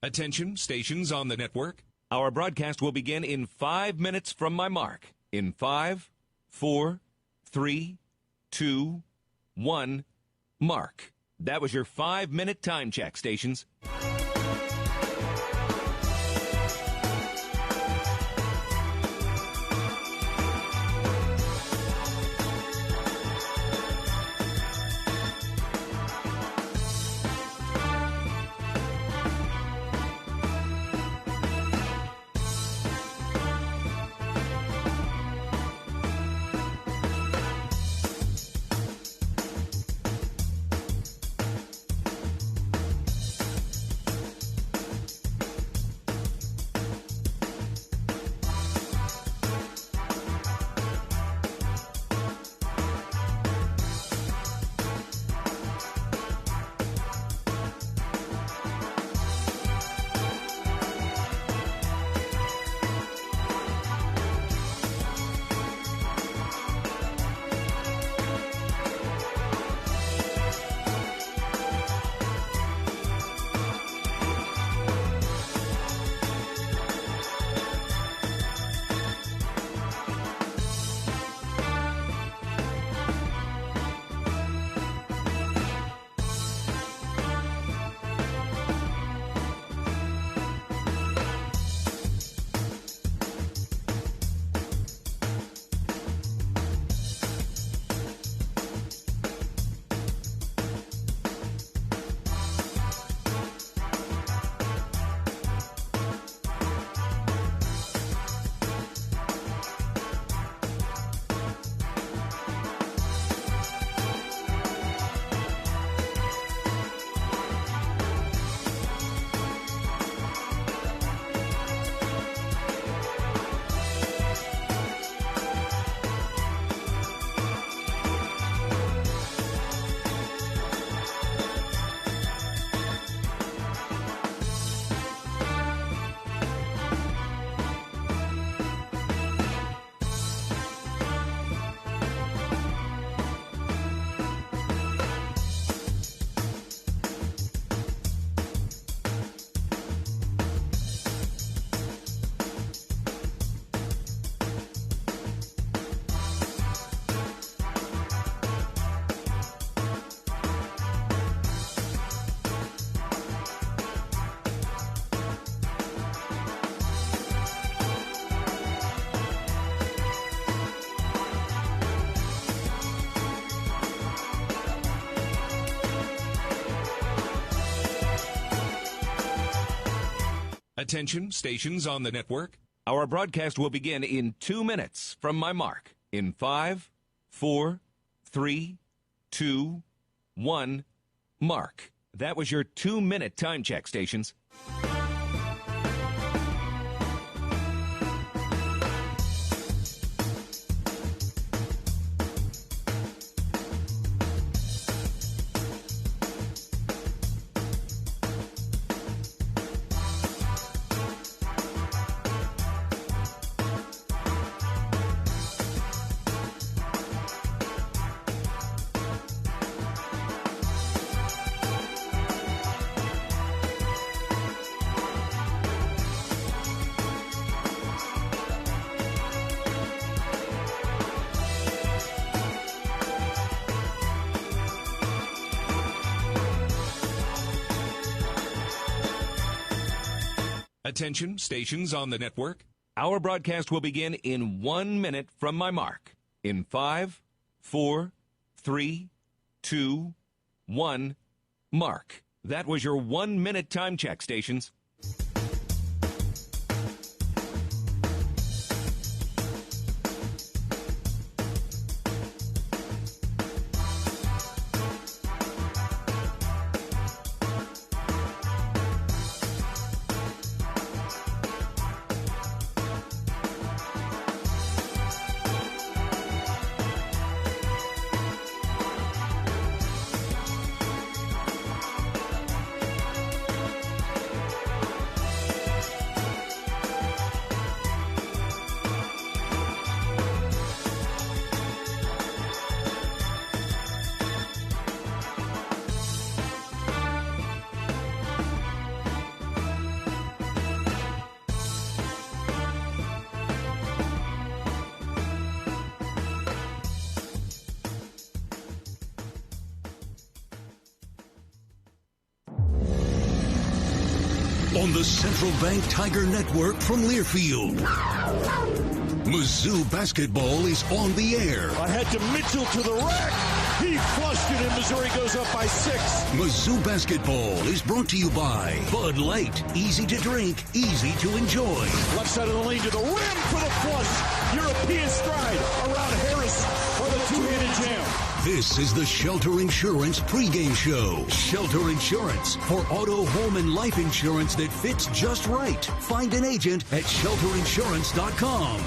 Attention, stations on the network. Our broadcast will begin in 5 minutes from my mark. In 5, 4, 3, 2, 1, mark. That was your 5-minute time check, stations. Attention, stations on the network. Our broadcast will begin in 2 minutes from my mark. In 5, 4, 3, 2, 1, mark. That was your 2-minute time check, stations. Attention, stations on the network. Our broadcast will begin in 1 minute from my mark. In 5, 4, 3, 2, 1, mark. That was your 1-minute time check, stations. on the Central Bank Tiger Network from Learfield. Mizzou basketball is on the air. Ahead to Mitchell to the rack. He flushed it, and Missouri goes up by 6. Mizzou basketball is brought to you by Bud Light. Easy to drink, easy to enjoy. Left side of the lane to the rim for the flush. European stride around Harris for the two-handed jam. This is the Shelter Insurance pregame show. Shelter Insurance, for auto, home, and life insurance that fits just right. Find an agent at shelterinsurance.com.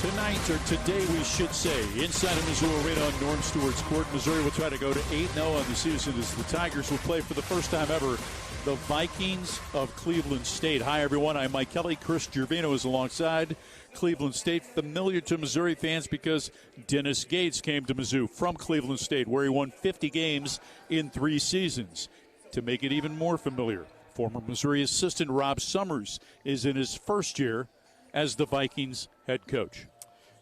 Tonight, or today we should say, inside of Mizzou Arena on Norm Stewart's court, Missouri will try to go to 8-0 on the season as the Tigers will play for the first time ever the Vikings of Cleveland State. Hi, everyone. I'm Mike Kelly. Chris Gervino is alongside Cleveland State, familiar to Missouri fans because Dennis Gates came to Mizzou from Cleveland State, where he won 50 games in 3 seasons. To make it even more familiar, former Missouri assistant Rob Summers is in his first year as the Vikings head coach.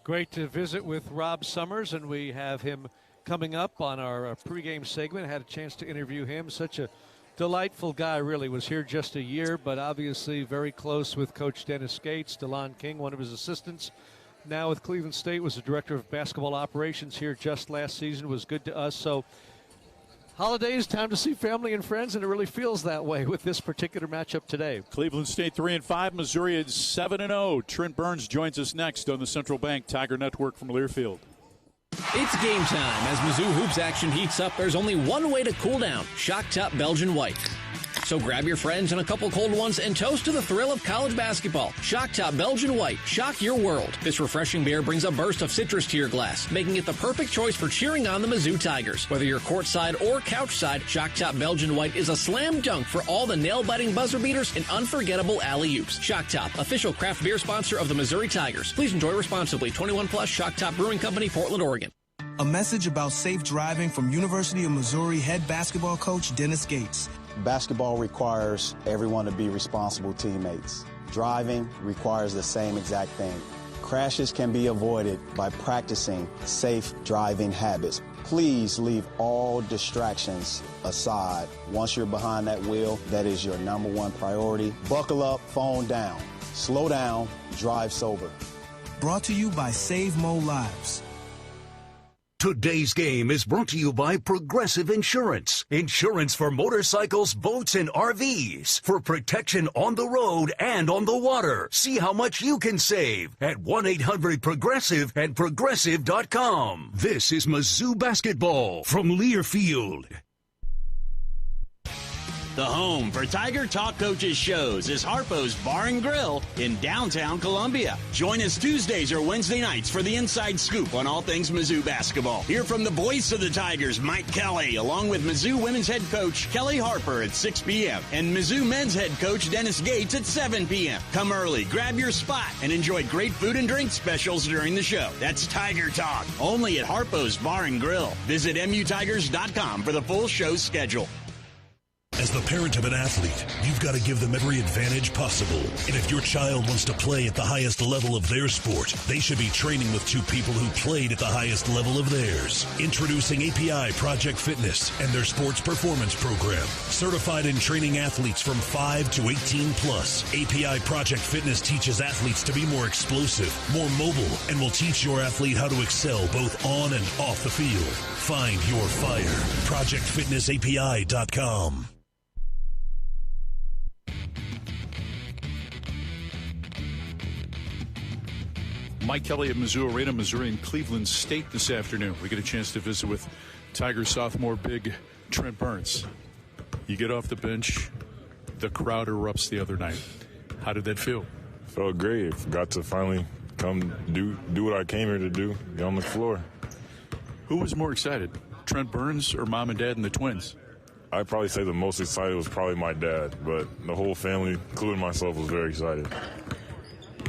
Great to visit with Rob Summers, and we have him coming up on our pregame segment. I had a chance to interview him. Such a delightful guy, really. Was here just a year, but obviously very close with Coach Dennis Gates. DeLon King, one of his assistants, now with Cleveland State, was the director of basketball operations here just last season, was good to us. So holidays, time to see family and friends, and it really feels that way with this particular matchup today. Cleveland State 3-5, Missouri is 7-0. Trent Burns joins us next on the Central Bank Tiger Network from Learfield. It's game time. As Mizzou hoops action heats up, there's only one way to cool down: Shock Top Belgian White. So grab your friends and a couple cold ones and toast to the thrill of college basketball. Shock Top Belgian White. Shock your world. This refreshing beer brings a burst of citrus to your glass, making it the perfect choice for cheering on the Mizzou Tigers. Whether you're courtside or couchside, Shock Top Belgian White is a slam dunk for all the nail-biting buzzer beaters and unforgettable alley-oops. Shock Top, official craft beer sponsor of the Missouri Tigers. Please enjoy responsibly. 21 plus, Shock Top Brewing Company, Portland, Oregon. A message about safe driving from University of Missouri head basketball coach Dennis Gates. Basketball requires everyone to be responsible teammates. Driving requires the same exact thing. Crashes can be avoided by practicing safe driving habits. Please leave all distractions aside. Once you're behind that wheel, that is your number one priority. Buckle up, phone down. Slow down, drive sober. Brought to you by Save Mo Lives. Today's game is brought to you by Progressive Insurance. Insurance for motorcycles, boats, and RVs. For protection on the road and on the water. See how much you can save at 1-800-PROGRESSIVE and Progressive.com. This is Mizzou basketball from Learfield. The home for Tiger Talk Coaches shows is Harpo's Bar and Grill in downtown Columbia. Join us Tuesdays or Wednesday nights for the inside scoop on all things Mizzou basketball. Hear from the voice of the Tigers, Mike Kelly, along with Mizzou women's head coach Kelly Harper at 6 p.m. and Mizzou men's head coach Dennis Gates at 7 p.m. Come early, grab your spot, and enjoy great food and drink specials during the show. That's Tiger Talk, only at Harpo's Bar and Grill. Visit MUTigers.com for the full show schedule. As the parent of an athlete, you've got to give them every advantage possible. And if your child wants to play at the highest level of their sport, they should be training with 2 people who played at the highest level of theirs. Introducing API Project Fitness and their sports performance program. Certified in training athletes from 5 to 18 plus. API Project Fitness teaches athletes to be more explosive, more mobile, and will teach your athlete how to excel both on and off the field. Find your fire. ProjectFitnessAPI.com. Mike Kelly at Mizzou Arena, Missouri and Cleveland State this afternoon. We get a chance to visit with Tiger sophomore big Trent Burns. You get off the bench, the crowd erupts the other night. How did that feel? Felt great. Got to finally come do what I came here to do, get on the floor. Who was more excited, Trent Burns or mom and dad and the twins? I'd probably say the most excited was probably my dad, but the whole family, including myself, was very excited.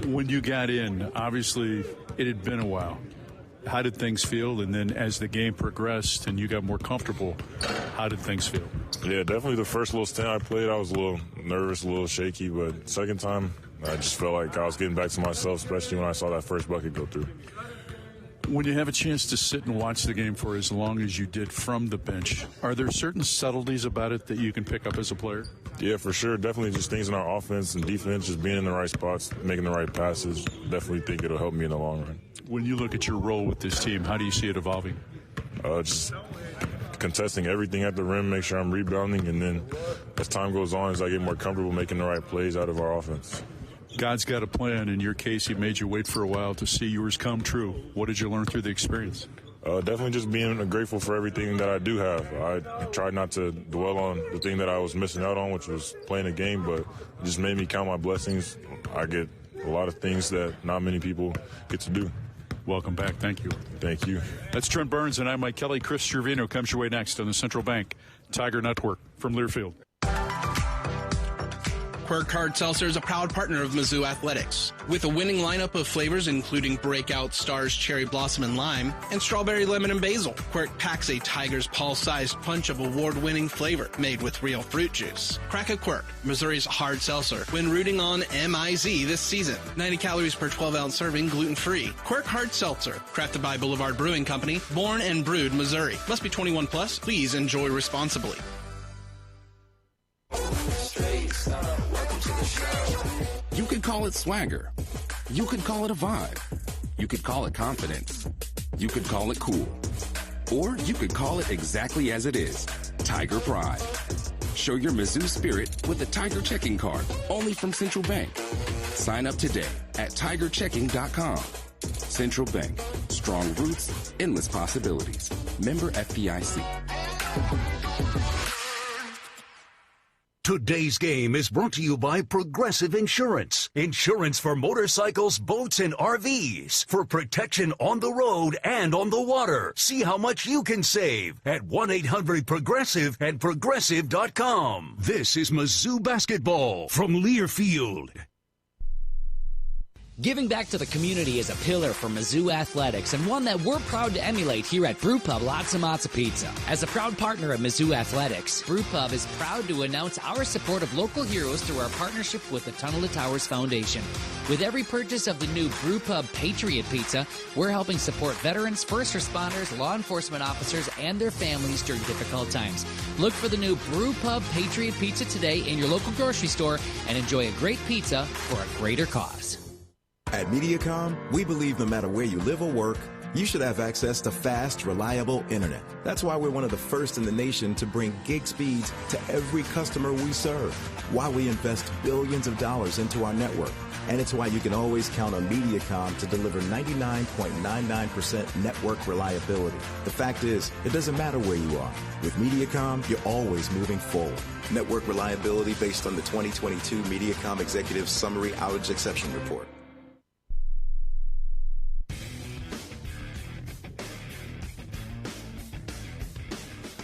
When you got in, obviously it had been a while. How did things feel? And then as the game progressed and you got more comfortable, how did things feel? Yeah, definitely the first little stint I played, I was a little nervous, a little shaky, but second time, I just felt like I was getting back to myself, especially when I saw that first bucket go through. When you have a chance to sit and watch the game for as long as you did from the bench, are there certain subtleties about it that you can pick up as a player? Yeah, for sure. Definitely just things in our offense and defense, just being in the right spots, making the right passes. Definitely think it'll help me in the long run. When you look at your role with this team, how do you see it evolving? Just contesting everything at the rim, make sure I'm rebounding, and then as time goes on, as I get more comfortable making the right plays out of our offense. God's got a plan. In your case, He made you wait for a while to see yours come true. What did you learn through the experience? Definitely just being grateful for everything that I do have. I tried not to dwell on the thing that I was missing out on, which was playing a game, but it just made me count my blessings. I get a lot of things that not many people get to do. Welcome back. Thank you. Thank you. That's Trent Burns, and I'm Mike Kelly. Chris Cervino comes your way next on the Central Bank Tiger Network from Learfield. Quirk Hard Seltzer is a proud partner of Mizzou Athletics. With a winning lineup of flavors including Breakout, Stars, Cherry Blossom, and Lime, and Strawberry, Lemon, and Basil, Quirk packs a Tiger's Paw-sized punch of award-winning flavor made with real fruit juice. Crack a Quirk, Missouri's hard seltzer, when rooting on MIZ this season. 90 calories per 12-ounce serving, gluten-free. Quirk Hard Seltzer, crafted by Boulevard Brewing Company, born and brewed Missouri. Must be 21 plus. Please enjoy responsibly. You could call it swagger. You could call it a vibe. You could call it confidence. You could call it cool. Or you could call it exactly as it is, Tiger Pride. Show your Mizzou spirit with a Tiger checking card, only from Central Bank. Sign up today at tigerchecking.com. Central Bank, strong roots, endless possibilities. Member FDIC. Today's game is brought to you by Progressive Insurance. Insurance for motorcycles, boats, and RVs. For protection on the road and on the water. See how much you can save at 1-800-PROGRESSIVE and Progressive.com. This is Mizzou basketball from Learfield. Giving back to the community is a pillar for Mizzou Athletics and one that we're proud to emulate here at Brewpub Lots of Matzo Pizza. As a proud partner of Mizzou Athletics, Brewpub is proud to announce our support of local heroes through our partnership with the Tunnel to Towers Foundation. With every purchase of the new Brewpub Patriot Pizza, we're helping support veterans, first responders, law enforcement officers, and their families during difficult times. Look for the new Brewpub Patriot Pizza today in your local grocery store and enjoy a great pizza for a greater cause. At MediaCom, we believe no matter where you live or work, you should have access to fast, reliable internet. That's why we're one of the first in the nation to bring gig speeds to every customer we serve. Why we invest billions of dollars into our network. And it's why you can always count on MediaCom to deliver 99.99% network reliability. The fact is, it doesn't matter where you are. With MediaCom, you're always moving forward. Network reliability based on the 2022 MediaCom Executive Summary Outage Exception Report.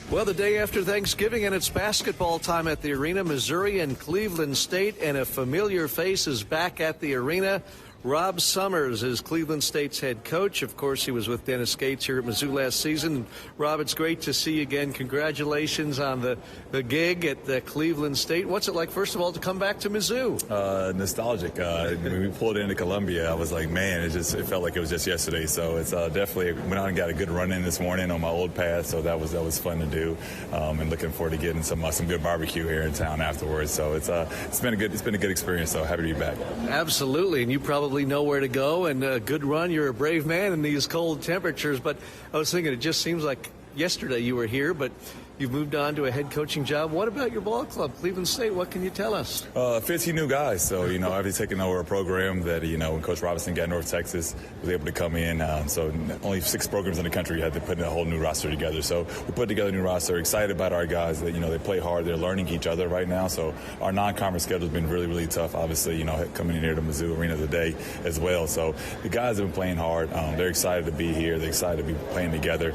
Well, the day after Thanksgiving, and it's basketball time at the arena. Missouri and Cleveland State, and a familiar face is back at the arena. Rob Summers is Cleveland State's head coach. Of course, he was with Dennis Gates here at Mizzou last season. Rob, it's great to see you again. Congratulations on the gig at Cleveland State. What's it like, first of all, to come back to Mizzou? Nostalgic. When we pulled into Columbia, I was like, man, it felt like it was just yesterday. So it's definitely went out and got a good run in this morning on my old path. So that was fun to do, and looking forward to getting some good barbecue here in town afterwards. So it's been a good experience. So happy to be back. Absolutely, and you probably know where to go, and a good run. You're a brave man in these cold temperatures, but I was thinking it just seems like yesterday you were here, but you've moved on to a head coaching job. What about your ball club, Cleveland State? What can you tell us? 15 new guys. So, I've taken over a program that, when Coach Robinson got North Texas, was able to come in. So only 6 programs in the country had to put a whole new roster together. So we put together a new roster, excited about our guys that, they play hard. They're learning each other right now. So our non-conference schedule has been really, really tough. Obviously, coming in here to Mizzou Arena today as well. So the guys have been playing hard. They're excited to be here. They're excited to be playing together.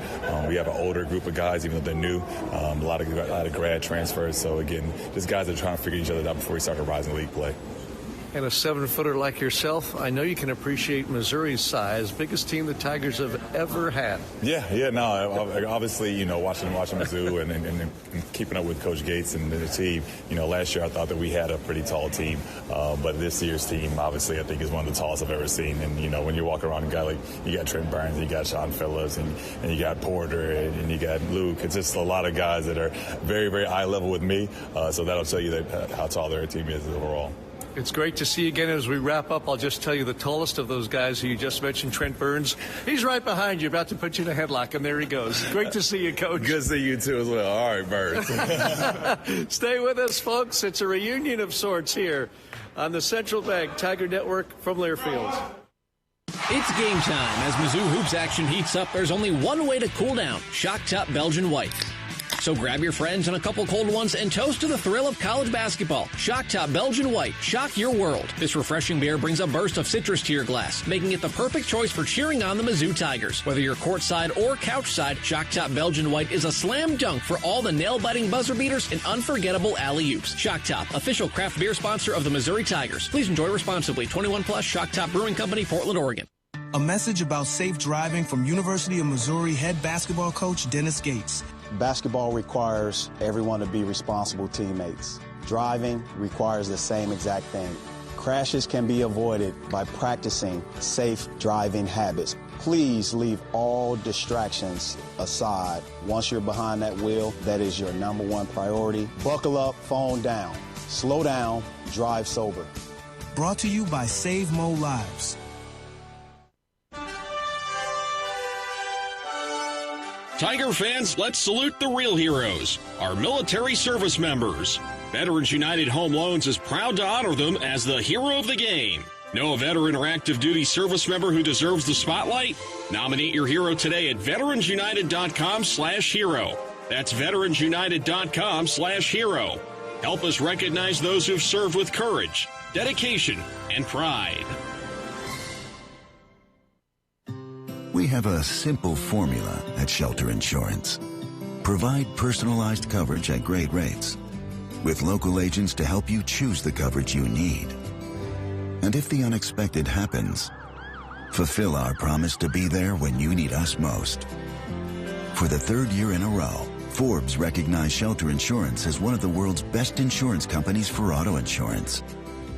We have an older group of guys, even though they're new. A lot of grad transfers. So, again, just guys are trying to figure each other out before we start to rise in league play. and a 7-footer like yourself, I know you can appreciate Missouri's size. Biggest team the Tigers have ever had. No, obviously, watching Mizzou and keeping up with Coach Gates and the team, last year I thought that we had a pretty tall team, but this year's team, obviously, I think is one of the tallest I've ever seen. And, when you walk around, you got Trent Burns, you got Sean Phillips, and you got Porter, and you got Luke. It's just a lot of guys that are very, very eye level with me, so that'll tell you that how tall their team is overall. It's great to see you again. As we wrap up, I'll just tell you the tallest of those guys who you just mentioned, Trent Burns. He's right behind you, about to put you in a headlock, and there he goes. Great to see you, Coach. Good to see you, too, as well. All right, Burns. Stay with us, folks. It's a reunion of sorts here on the Central Bank Tiger Network from Learfield. It's game time. As Mizzou Hoops action heats up, there's only one way to cool down: Shock Top Belgian White. So grab your friends and a couple cold ones and toast to the thrill of college basketball. Shock Top Belgian White. Shock your world. This refreshing beer brings a burst of citrus to your glass, making it the perfect choice for cheering on the Mizzou Tigers. Whether you're courtside or couchside, Shock Top Belgian White is a slam dunk for all the nail-biting buzzer beaters and unforgettable alley-oops. Shock Top, official craft beer sponsor of the Missouri Tigers. Please enjoy responsibly. 21 plus, Shock Top Brewing Company, Portland, Oregon. A message about safe driving from University of Missouri head basketball coach Dennis Gates. Basketball requires everyone to be responsible teammates. Driving requires the same exact thing. Crashes can be avoided by practicing safe driving habits. Please leave all distractions aside. Once you're behind that wheel, that is your number one priority. Buckle up, phone down. Slow down, drive sober. Brought to you by Save Mo Lives. Tiger fans, let's salute the real heroes, our military service members. Veterans United Home Loans is proud to honor them as the hero of the game. Know a veteran or active duty service member who deserves the spotlight? Nominate your hero today at veteransunited.com/hero. That's veteransunited.com/hero. Help us recognize those who've served with courage, dedication, and pride. We have a simple formula at Shelter Insurance. Provide personalized coverage at great rates, with local agents to help you choose the coverage you need. And if the unexpected happens, fulfill our promise to be there when you need us most. For the third year in a row, Forbes recognized Shelter Insurance as one of the world's best insurance companies for auto insurance.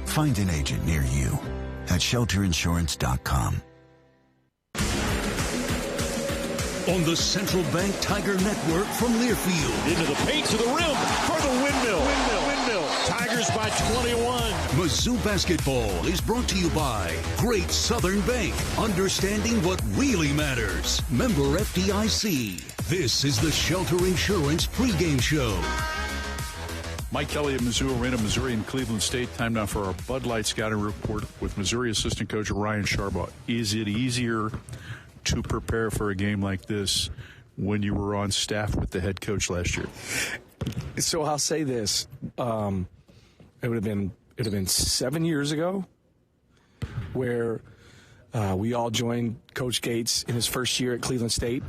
Find an agent near you at shelterinsurance.com. On the Central Bank Tiger Network from Learfield. Into the paint to the rim for the windmill. Tigers by 21. Mizzou basketball is brought to you by Great Southern Bank. Understanding what really matters. Member FDIC. This is the Shelter Insurance pregame show. Mike Kelly at Mizzou Arena, Missouri and Cleveland State. Time now for our Bud Light scouting report with Missouri assistant coach Ryan Sharbaugh. Is it easier to prepare for a game like this when you were on staff with the head coach last year? So I'll say this: it would have been 7 years ago, where we all joined Coach Gates in his first year at Cleveland State.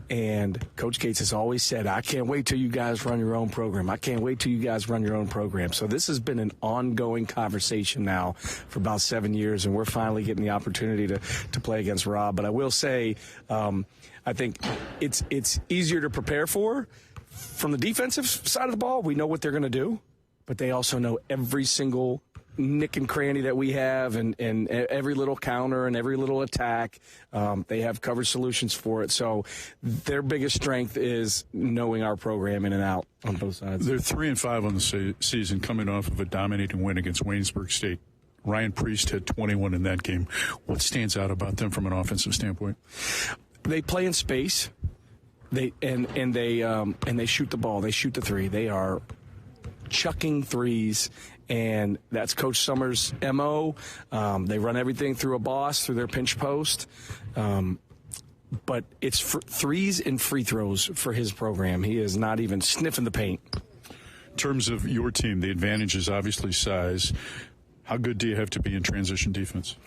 And Coach Gates has always said, I can't wait till you guys run your own program. I can't wait till you guys run your own program. So this has been an ongoing conversation now for about 7 years, and we're finally getting the opportunity to play against Rob. But I will say, I think it's easier to prepare for. From the defensive side of the ball, we know what they're going to do, but they also know every single nick and cranny that we have, and every little counter and every little attack. They have coverage solutions for it. So their biggest strength is knowing our program in and out on both sides. They're 3-5 on the season, coming off of a dominating win against Waynesburg State. Ryan Priest had 21 in that game. What stands out about them from an offensive standpoint? They play in space. They shoot the ball. They shoot the three. They are chucking threes. And that's Coach Summers' MO. They run everything through a boss, through their pinch post. But it's threes and free throws for his program. He is not even sniffing the paint. In terms of your team, the advantage is obviously size. How good do you have to be in transition defense?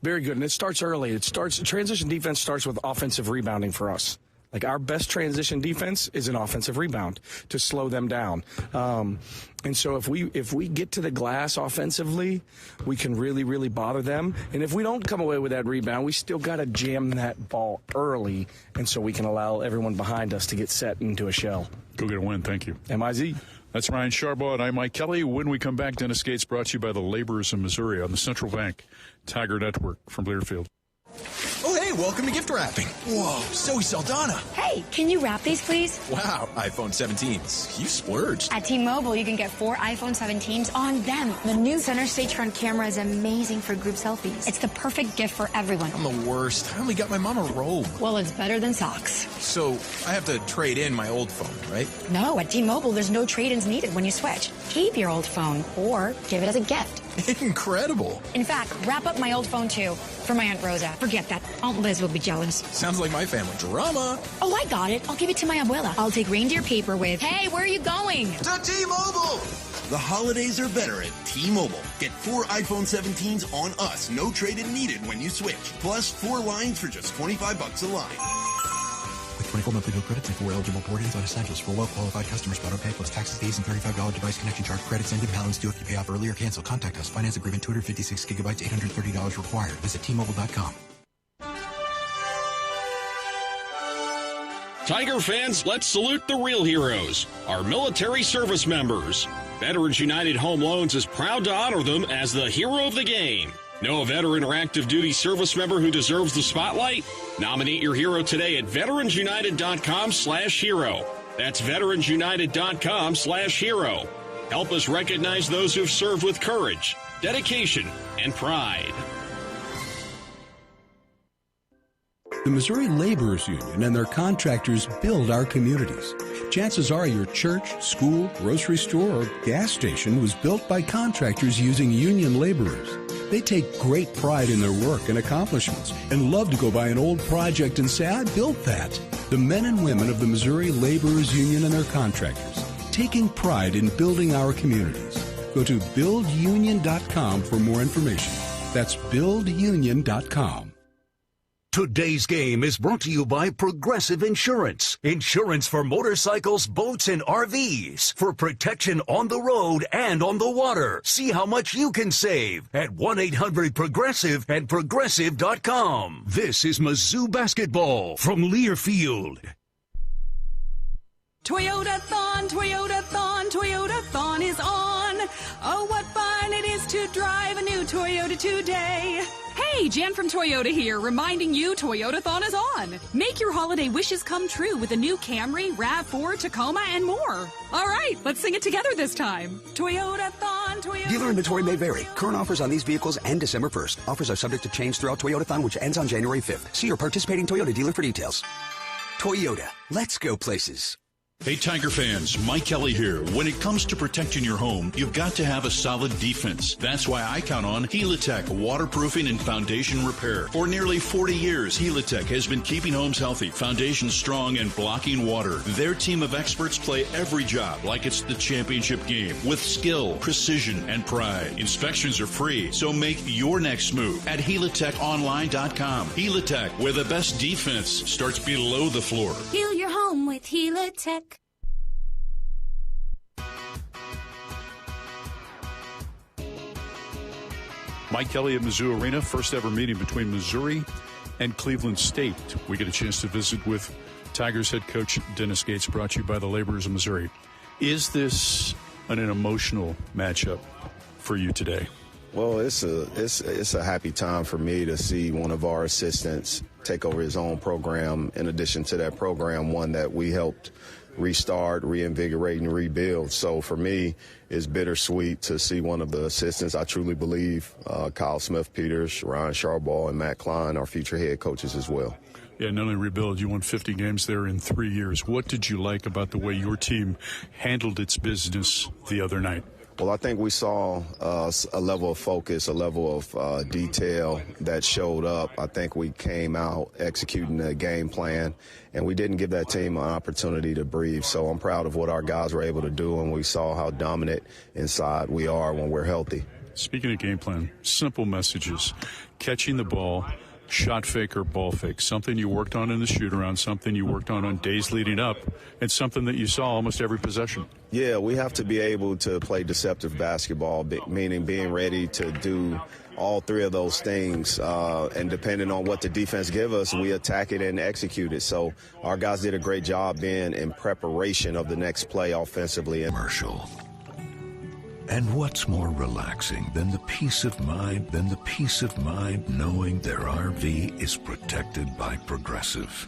Very good, and it starts early. Transition defense starts with offensive rebounding for us. Like, our best transition defense is an offensive rebound to slow them down. And so if we get to the glass offensively, we can really, really bother them. And if we don't come away with that rebound, we still got to jam that ball early, and so we can allow everyone behind us to get set into a shell. Go get a win. Thank you. MIZ. That's Ryan Sharbaugh, and I'm Mike Kelly. When we come back, Dennis Gates brought to you by the Laborers of Missouri on the Central Bank Tiger Network from Learfield. Oh, hey, welcome to gift wrapping. Whoa, Zoe Saldana. Hey, can you wrap these, please? Wow, iPhone 17s. You splurged. At T-Mobile, you can get 4 iPhone 17s on them. The new center stage front camera is amazing for group selfies. It's the perfect gift for everyone. I'm the worst. I only got my mom a robe. Well, it's better than socks. So, I have to trade in my old phone, right? No, at T-Mobile, there's no trade-ins needed when you switch. Keep your old phone or give it as a gift. Incredible. In fact, wrap up my old phone, too, for my Aunt Rosa. Forget that. Aunt Liz will be jealous. Sounds like my family drama. Oh, I got it. I'll give it to my abuela. I'll take reindeer paper with, hey, where are you going? To T-Mobile. The holidays are better at T-Mobile. Get 4 iPhone 17s on us. No trade-in needed when you switch. Plus 4 lines for just $25 a line. With 24 monthly bill credits and 4 eligible port-ins on essentials for well-qualified customers. Auto pay plus taxes, fees, and $35 device connection charge credits and imbalance due if you pay off early or cancel. Contact us. Finance agreement 256 gigabytes, $830 required. Visit T-Mobile.com. Tiger fans, let's salute the real heroes, our military service members. Veterans United Home Loans is proud to honor them as the hero of the game. Know a veteran or active duty service member who deserves the spotlight? Nominate your hero today at veteransunited.com/hero. That's veteransunited.com/hero. Help us recognize those who've served with courage, dedication, and pride. The Missouri Laborers Union and their contractors build our communities. Chances are your church, school, grocery store, or gas station was built by contractors using union laborers. They take great pride in their work and accomplishments and love to go by an old project and say, I built that. The men and women of the Missouri Laborers Union and their contractors, taking pride in building our communities. Go to buildunion.com for more information. That's buildunion.com. Today's game is brought to you by Progressive Insurance. Insurance for motorcycles, boats, and RVs. For protection on the road and on the water. See how much you can save at 1-800-PROGRESSIVE and Progressive.com. This is Mizzou basketball from Learfield. Toyota-thon, Toyota-thon, Toyota-thon is on. Oh, what fun it is to drive a new Toyota today. Hey, Jan from Toyota here, reminding you Toyota-thon is on. Make your holiday wishes come true with a new Camry, RAV4, Tacoma, and more. All right, let's sing it together this time. Toyota-thon, Toyota. Dealer inventory may vary. Current offers on these vehicles end December 1st. Offers are subject to change throughout Toyota-thon, which ends on January 5th. See your participating Toyota dealer for details. Toyota, let's go places. Hey Tiger fans, Mike Kelly here. When it comes to protecting your home, you've got to have a solid defense. That's why I count on Helitech waterproofing and foundation repair. For nearly 40 years, Helitech has been keeping homes healthy, foundations strong, and blocking water. Their team of experts play every job like it's the championship game with skill, precision, and pride. Inspections are free, so make your next move at HelitechOnline.com. Helitech, where the best defense starts below the floor. Heal your home with Helitech. Mike Kelly at Mizzou Arena, first ever meeting between Missouri and Cleveland State. We get a chance to visit with Tigers head coach Dennis Gates, brought to you by the Laborers of Missouri. Is this an emotional matchup for you today? Well, it's a happy time for me to see one of our assistants take over his own program. In addition to that program, one that we helped restart, reinvigorate, and rebuild. So for me, it's bittersweet to see one of the assistants. I truly believe Kyle Smith-Peters, Ryan Sharbaugh, and Matt Klein are future head coaches as well. Yeah, not only rebuild, you won 50 games there in 3 years. What did you like about the way your team handled its business the other night? Well, I think we saw a level of focus, a level of detail that showed up. I think we came out executing the game plan, and we didn't give that team an opportunity to breathe. So I'm proud of what our guys were able to do, and we saw how dominant inside we are when we're healthy. Speaking of game plan, simple messages, catching the ball, shot fake or ball fake, something you worked on in the shoot-around, something you worked on days leading up, and something that you saw almost every possession? Yeah, we have to be able to play deceptive basketball, meaning being ready to do all three of those things. And depending on what the defense give us, we attack it and execute it. So our guys did a great job being in preparation of the next play offensively. Commercial. And what's more relaxing than the peace of mind, knowing their RV is protected by Progressive?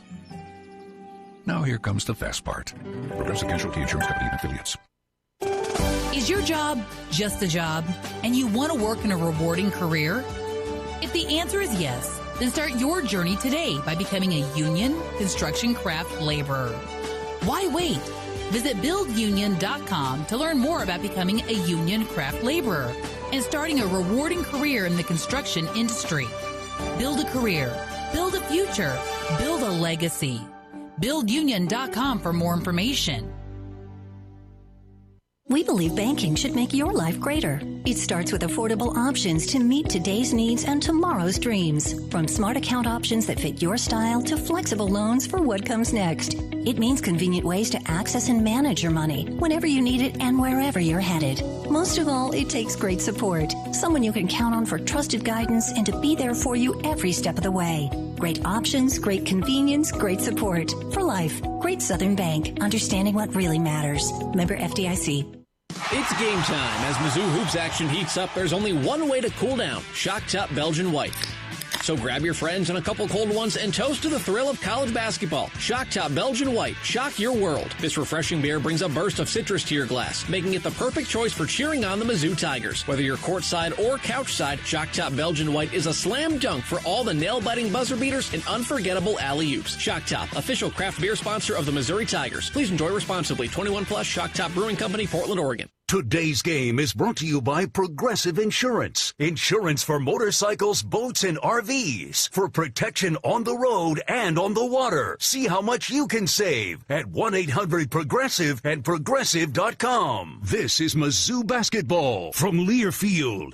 Now here comes the fast part. Progressive Casualty Insurance Company and affiliates. Is your job just a job, and you want to work in a rewarding career? If the answer is yes, then start your journey today by becoming a union construction craft laborer. Why wait? Visit buildunion.com to learn more about becoming a union craft laborer and starting a rewarding career in the construction industry. Build a career, build a future, build a legacy. Buildunion.com for more information. We believe banking should make your life greater. It starts with affordable options to meet today's needs and tomorrow's dreams. From smart account options that fit your style to flexible loans for what comes next. It means convenient ways to access and manage your money whenever you need it and wherever you're headed. Most of all, it takes great support. Someone you can count on for trusted guidance and to be there for you every step of the way. Great options, great convenience, great support. For life, Great Southern Bank. Understanding what really matters. Member FDIC. It's game time. As Mizzou Hoops action heats up, there's only one way to cool down. Shock Top Belgian White. So grab your friends and a couple cold ones and toast to the thrill of college basketball. Shock Top Belgian White. Shock your world. This refreshing beer brings a burst of citrus to your glass, making it the perfect choice for cheering on the Mizzou Tigers. Whether you're courtside or couchside, Shock Top Belgian White is a slam dunk for all the nail-biting buzzer beaters and unforgettable alley-oops. Shock Top, official craft beer sponsor of the Missouri Tigers. Please enjoy responsibly. 21 plus, Shock Top Brewing Company, Portland, Oregon. Today's game is brought to you by Progressive Insurance. Insurance for motorcycles, boats, and RVs. For protection on the road and on the water. See how much you can save at 1-800-PROGRESSIVE and Progressive.com. This is Mizzou basketball from Learfield.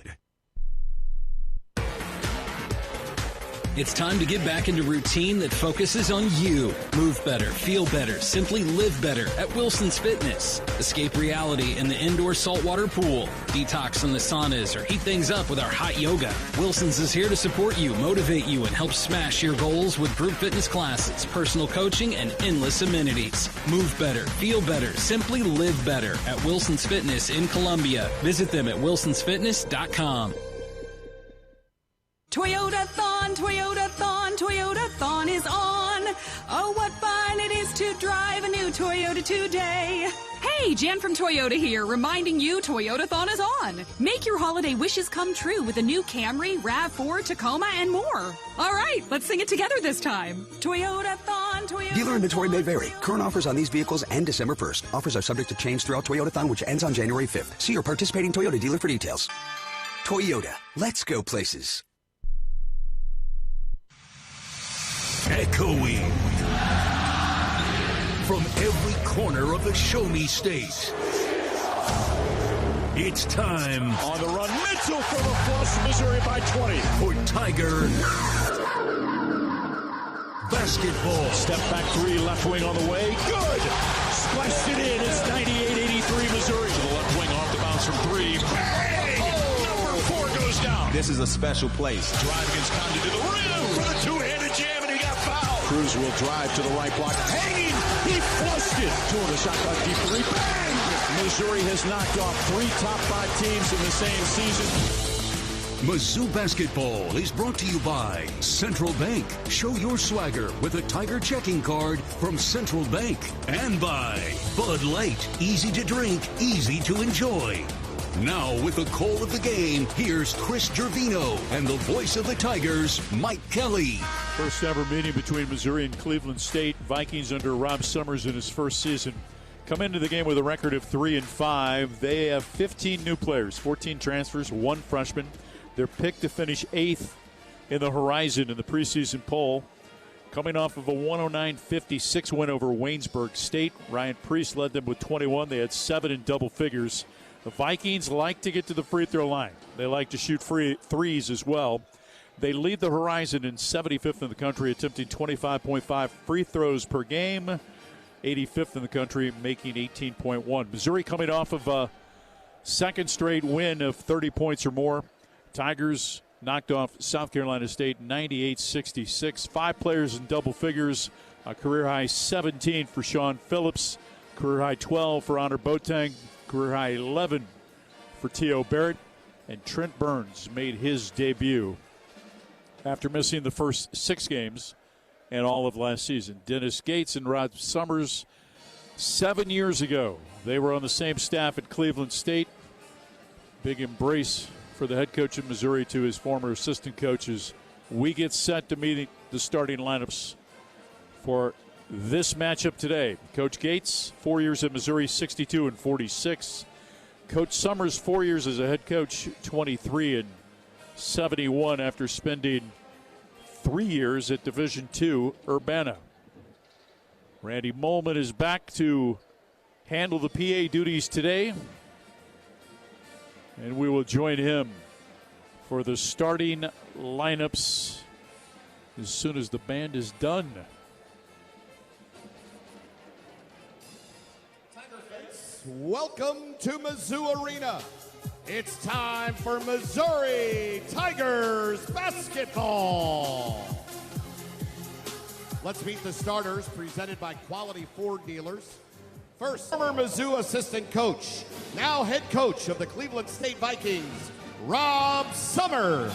It's time to get back into routine that focuses on you. Move better, feel better, simply live better at Wilson's Fitness. Escape reality in the indoor saltwater pool. Detox in the saunas or heat things up with our hot yoga. Wilson's is here to support you, motivate you, and help smash your goals with group fitness classes, personal coaching, and endless amenities. Move better, feel better, simply live better at Wilson's Fitness in Columbia. Visit them at wilsonsfitness.com. Toyota-thon, Toyota-thon, Toyota-thon is on. Oh, what fun it is to drive a new Toyota today. Hey, Jan from Toyota here, reminding you Toyota-thon is on. Make your holiday wishes come true with the new Camry, RAV4, Tacoma, and more. All right, let's sing it together this time. Toyota-thon, Toyota. Dealer inventory may vary. Current offers on these vehicles end December 1st. Offers are subject to change throughout Toyota-thon, which ends on January 5th. See your participating Toyota dealer for details. Toyota, let's go places. Echoing from every corner of the Show Me State. It's time on the run. Mitchell from across Missouri by 20 for Tiger basketball. Step back three, left wing on the way. Good. Splashed it in. It's 98-83 Missouri. To the left wing off the bounce from three. Bang! Number 4 goes down. This is a special place. Drive against Condon to the rim for the two-handed jam. Cruz will drive to the right block. Hanging. He flushed it. Doing a shot clock deep three. Bang! Missouri has knocked off 3 top 5 teams in the same season. Mizzou basketball is brought to you by Central Bank. Show your swagger with a Tiger checking card from Central Bank. And by Bud Light. Easy to drink, easy to enjoy. Now, with the call of the game, here's Chris Gervino and the voice of the Tigers, Mike Kelly. First ever meeting between Missouri and Cleveland State. Vikings under Rob Summers in his first season come into the game with a record of 3-5. They have 15 new players, 14 transfers, 1 freshman. They're picked to finish 8th in the Horizon in the preseason poll. Coming off of a 109-56 win over Waynesburg State. Ryan Priest led them with 21. They had 7 in double figures. The Vikings like to get to the free throw line. They like to shoot free threes as well. They lead the Horizon in 75th in the country, attempting 25.5 free throws per game. 85th in the country, making 18.1. Missouri coming off of a second straight win of 30 points or more. Tigers knocked off South Carolina State 98-66. 5 players in double figures. A career high 17 for Sean Phillips. Career high 12 for Honor Boateng. Career high 11 for T.O. Barrett. And Trent Burns made his debut after missing the first 6 games and all of last season. Dennis Gates and Rod Summers, 7 years ago, they were on the same staff at Cleveland State. Big embrace for the head coach of Missouri to his former assistant coaches. We get set to meet the starting lineups for this matchup today. Coach Gates, 4 years at Missouri, 62 and 46. Coach Summers, 4 years as a head coach, 23 and 71 after spending 3 years at Division II Urbana. Randy Molman is back to handle the PA duties today, and we will join him for the starting lineups as soon as the band is done. Welcome to Mizzou Arena. It's time for Missouri Tigers basketball. Let's meet the starters presented by Quality Ford Dealers. First, former Mizzou assistant coach, now head coach of the Cleveland State Vikings, Rob Summers.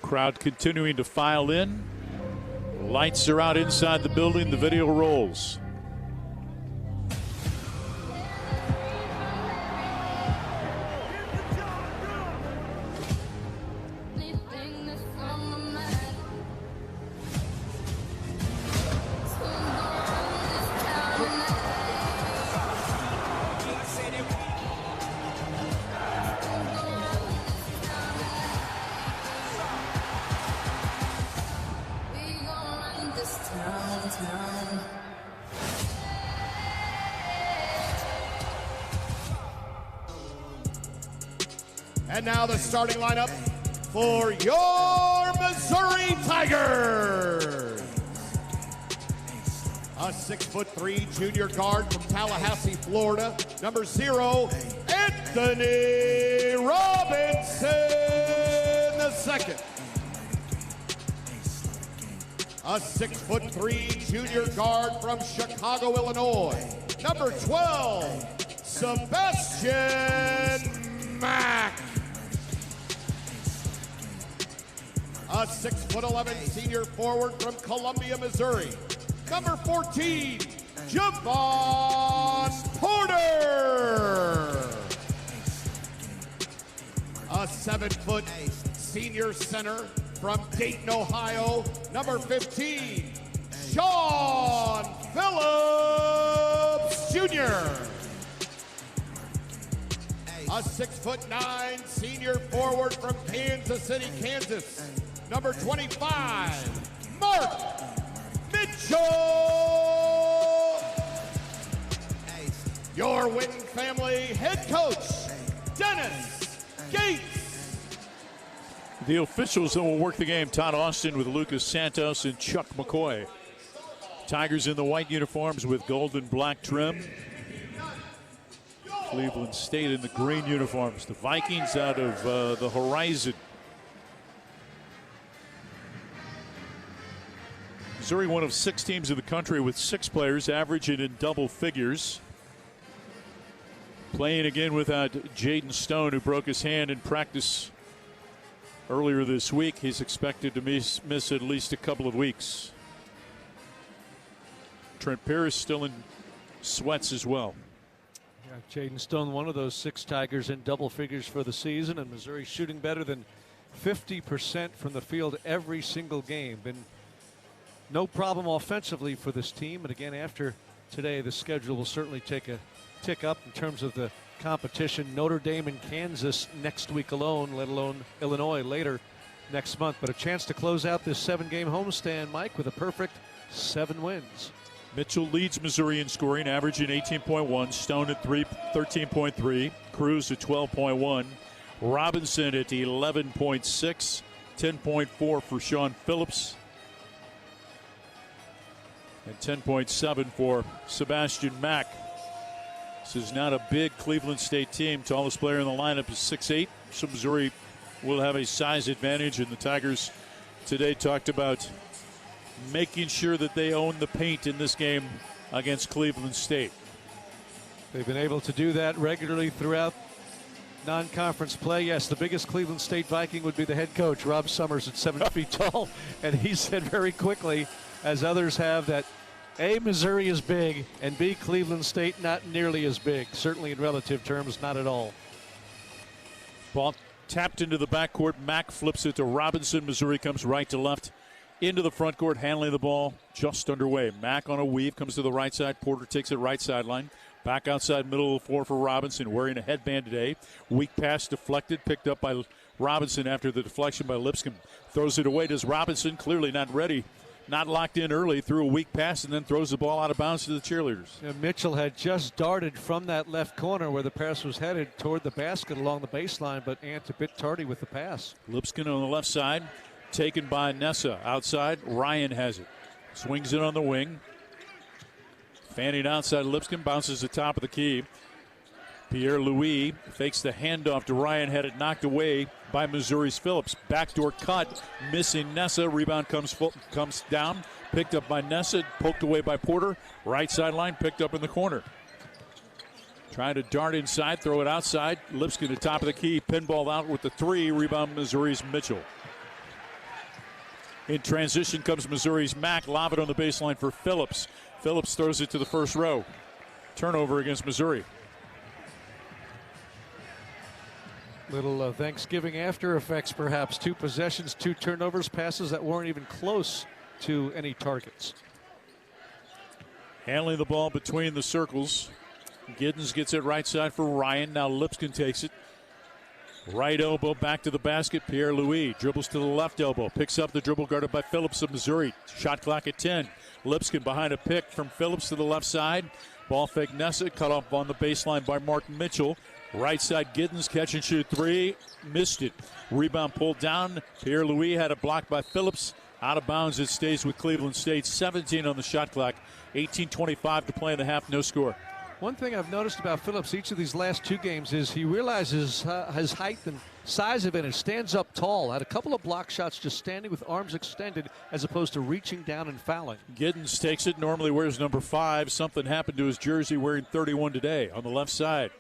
Crowd continuing to file in. Lights are out inside the building. The video rolls. And now the starting lineup for your Missouri Tigers. A 6'3" junior guard from Tallahassee, Florida, number 0, Anthony Robinson II. A 6'3" junior guard from Chicago, Illinois, number 12, Sebastian Mack. A 6'11" senior forward from Columbia, Missouri, number 14, Javon Porter. A 7-foot senior center from Dayton, Ohio, number 15, Sean Phillips Jr. A 6'9" senior forward from Kansas City, Kansas, number 25, Mark Mitchell. Your Winton family head coach, Dennis Gates. The officials that will work the game, Todd Austin with Lucas Santos and Chuck McCoy. Tigers in the white uniforms with gold and black trim. Cleveland State in the green uniforms. The Vikings out of the Horizon. Missouri, one of 6 teams in the country with 6 players averaging in double figures. Playing again without Jaden Stone, who broke his hand in practice earlier this week. He's expected to miss at least a couple of weeks. Trent Pierce still in sweats as well. Yeah, Jaden Stone, one of those 6 Tigers in double figures for the season, and Missouri shooting better than 50% from the field every single game. Been no problem offensively for this team, and again, after today, the schedule will certainly take a tick up in terms of the competition. Notre Dame and Kansas next week alone, let alone Illinois later next month. But a chance to close out this 7-game homestand, Mike, with a perfect 7 wins. Mitchell leads Missouri in scoring, averaging 18.1. Stone at 13.3. Cruz at 12.1. Robinson at 11.6, 10.4 for Sean Phillips, and 10.7 for Sebastian Mack. This is not a big Cleveland State team. Tallest player in the lineup is 6'8", so Missouri will have a size advantage, and the Tigers today talked about making sure that they own the paint in this game against Cleveland State. They've been able to do that regularly throughout non-conference play. Yes, the biggest Cleveland State Viking would be the head coach, Rob Summers, at 7 feet tall. And he said very quickly, as others have, that A, Missouri is big, and B, Cleveland State not nearly as big. Certainly in relative terms, not at all. Ball tapped into the backcourt. Mack flips it to Robinson. Missouri comes right to left into the front court, handling the ball just underway. Mack on a weave, comes to the right side. Porter takes it right sideline. Back outside middle of the floor for Robinson, wearing a headband today. Weak pass deflected, picked up by Robinson after the deflection by Lipscomb. Throws it away. Does Robinson, clearly not ready, not locked in early, threw a weak pass and then throws the ball out of bounds to the cheerleaders. Yeah, Mitchell had just darted from that left corner where the pass was headed toward the basket along the baseline, but Ant a bit tardy with the pass. Lipscomb on the left side, taken by Nessa. Outside, Ryan has it. Swings it on the wing. Fanning outside, Lipscomb bounces the top of the key. Pierre-Louis fakes the handoff to Ryan, had it knocked away by Missouri's Phillips. Backdoor cut, missing Nessa. Rebound comes down, picked up by Nessa, poked away by Porter. Right sideline, picked up in the corner. Trying to dart inside, throw it outside. Lipscomb to top of the key, pinball out with the three. Rebound Missouri's Mitchell. In transition comes Missouri's Mack. Lob it on the baseline for Phillips. Phillips throws it to the first row. Turnover against Missouri. Little Thanksgiving after effects, perhaps. 2 possessions, 2 turnovers, passes that weren't even close to any targets. Handling the ball between the circles. Giddens gets it right side for Ryan. Now Lipscomb takes it. Right elbow back to the basket. Pierre-Louis dribbles to the left elbow. Picks up the dribble guarded by Phillips of Missouri. Shot clock at 10. Lipscomb behind a pick from Phillips to the left side. Ball fake Nessa. Cut off on the baseline by Mark Mitchell. Right side Giddens, catch and shoot 3. Missed it. Rebound pulled down. Pierre-Louis had it blocked by Phillips. Out of bounds. It stays with Cleveland State. 17 on the shot clock. 18:25 to play in the half. No score. One thing I've noticed about Phillips each of these last 2 games is he realizes his height and size advantage, stands up tall. Had a couple of block shots just standing with arms extended as opposed to reaching down and fouling. Giddens takes it, normally wears number 5. Something happened to his jersey, wearing 31 today. On the left side,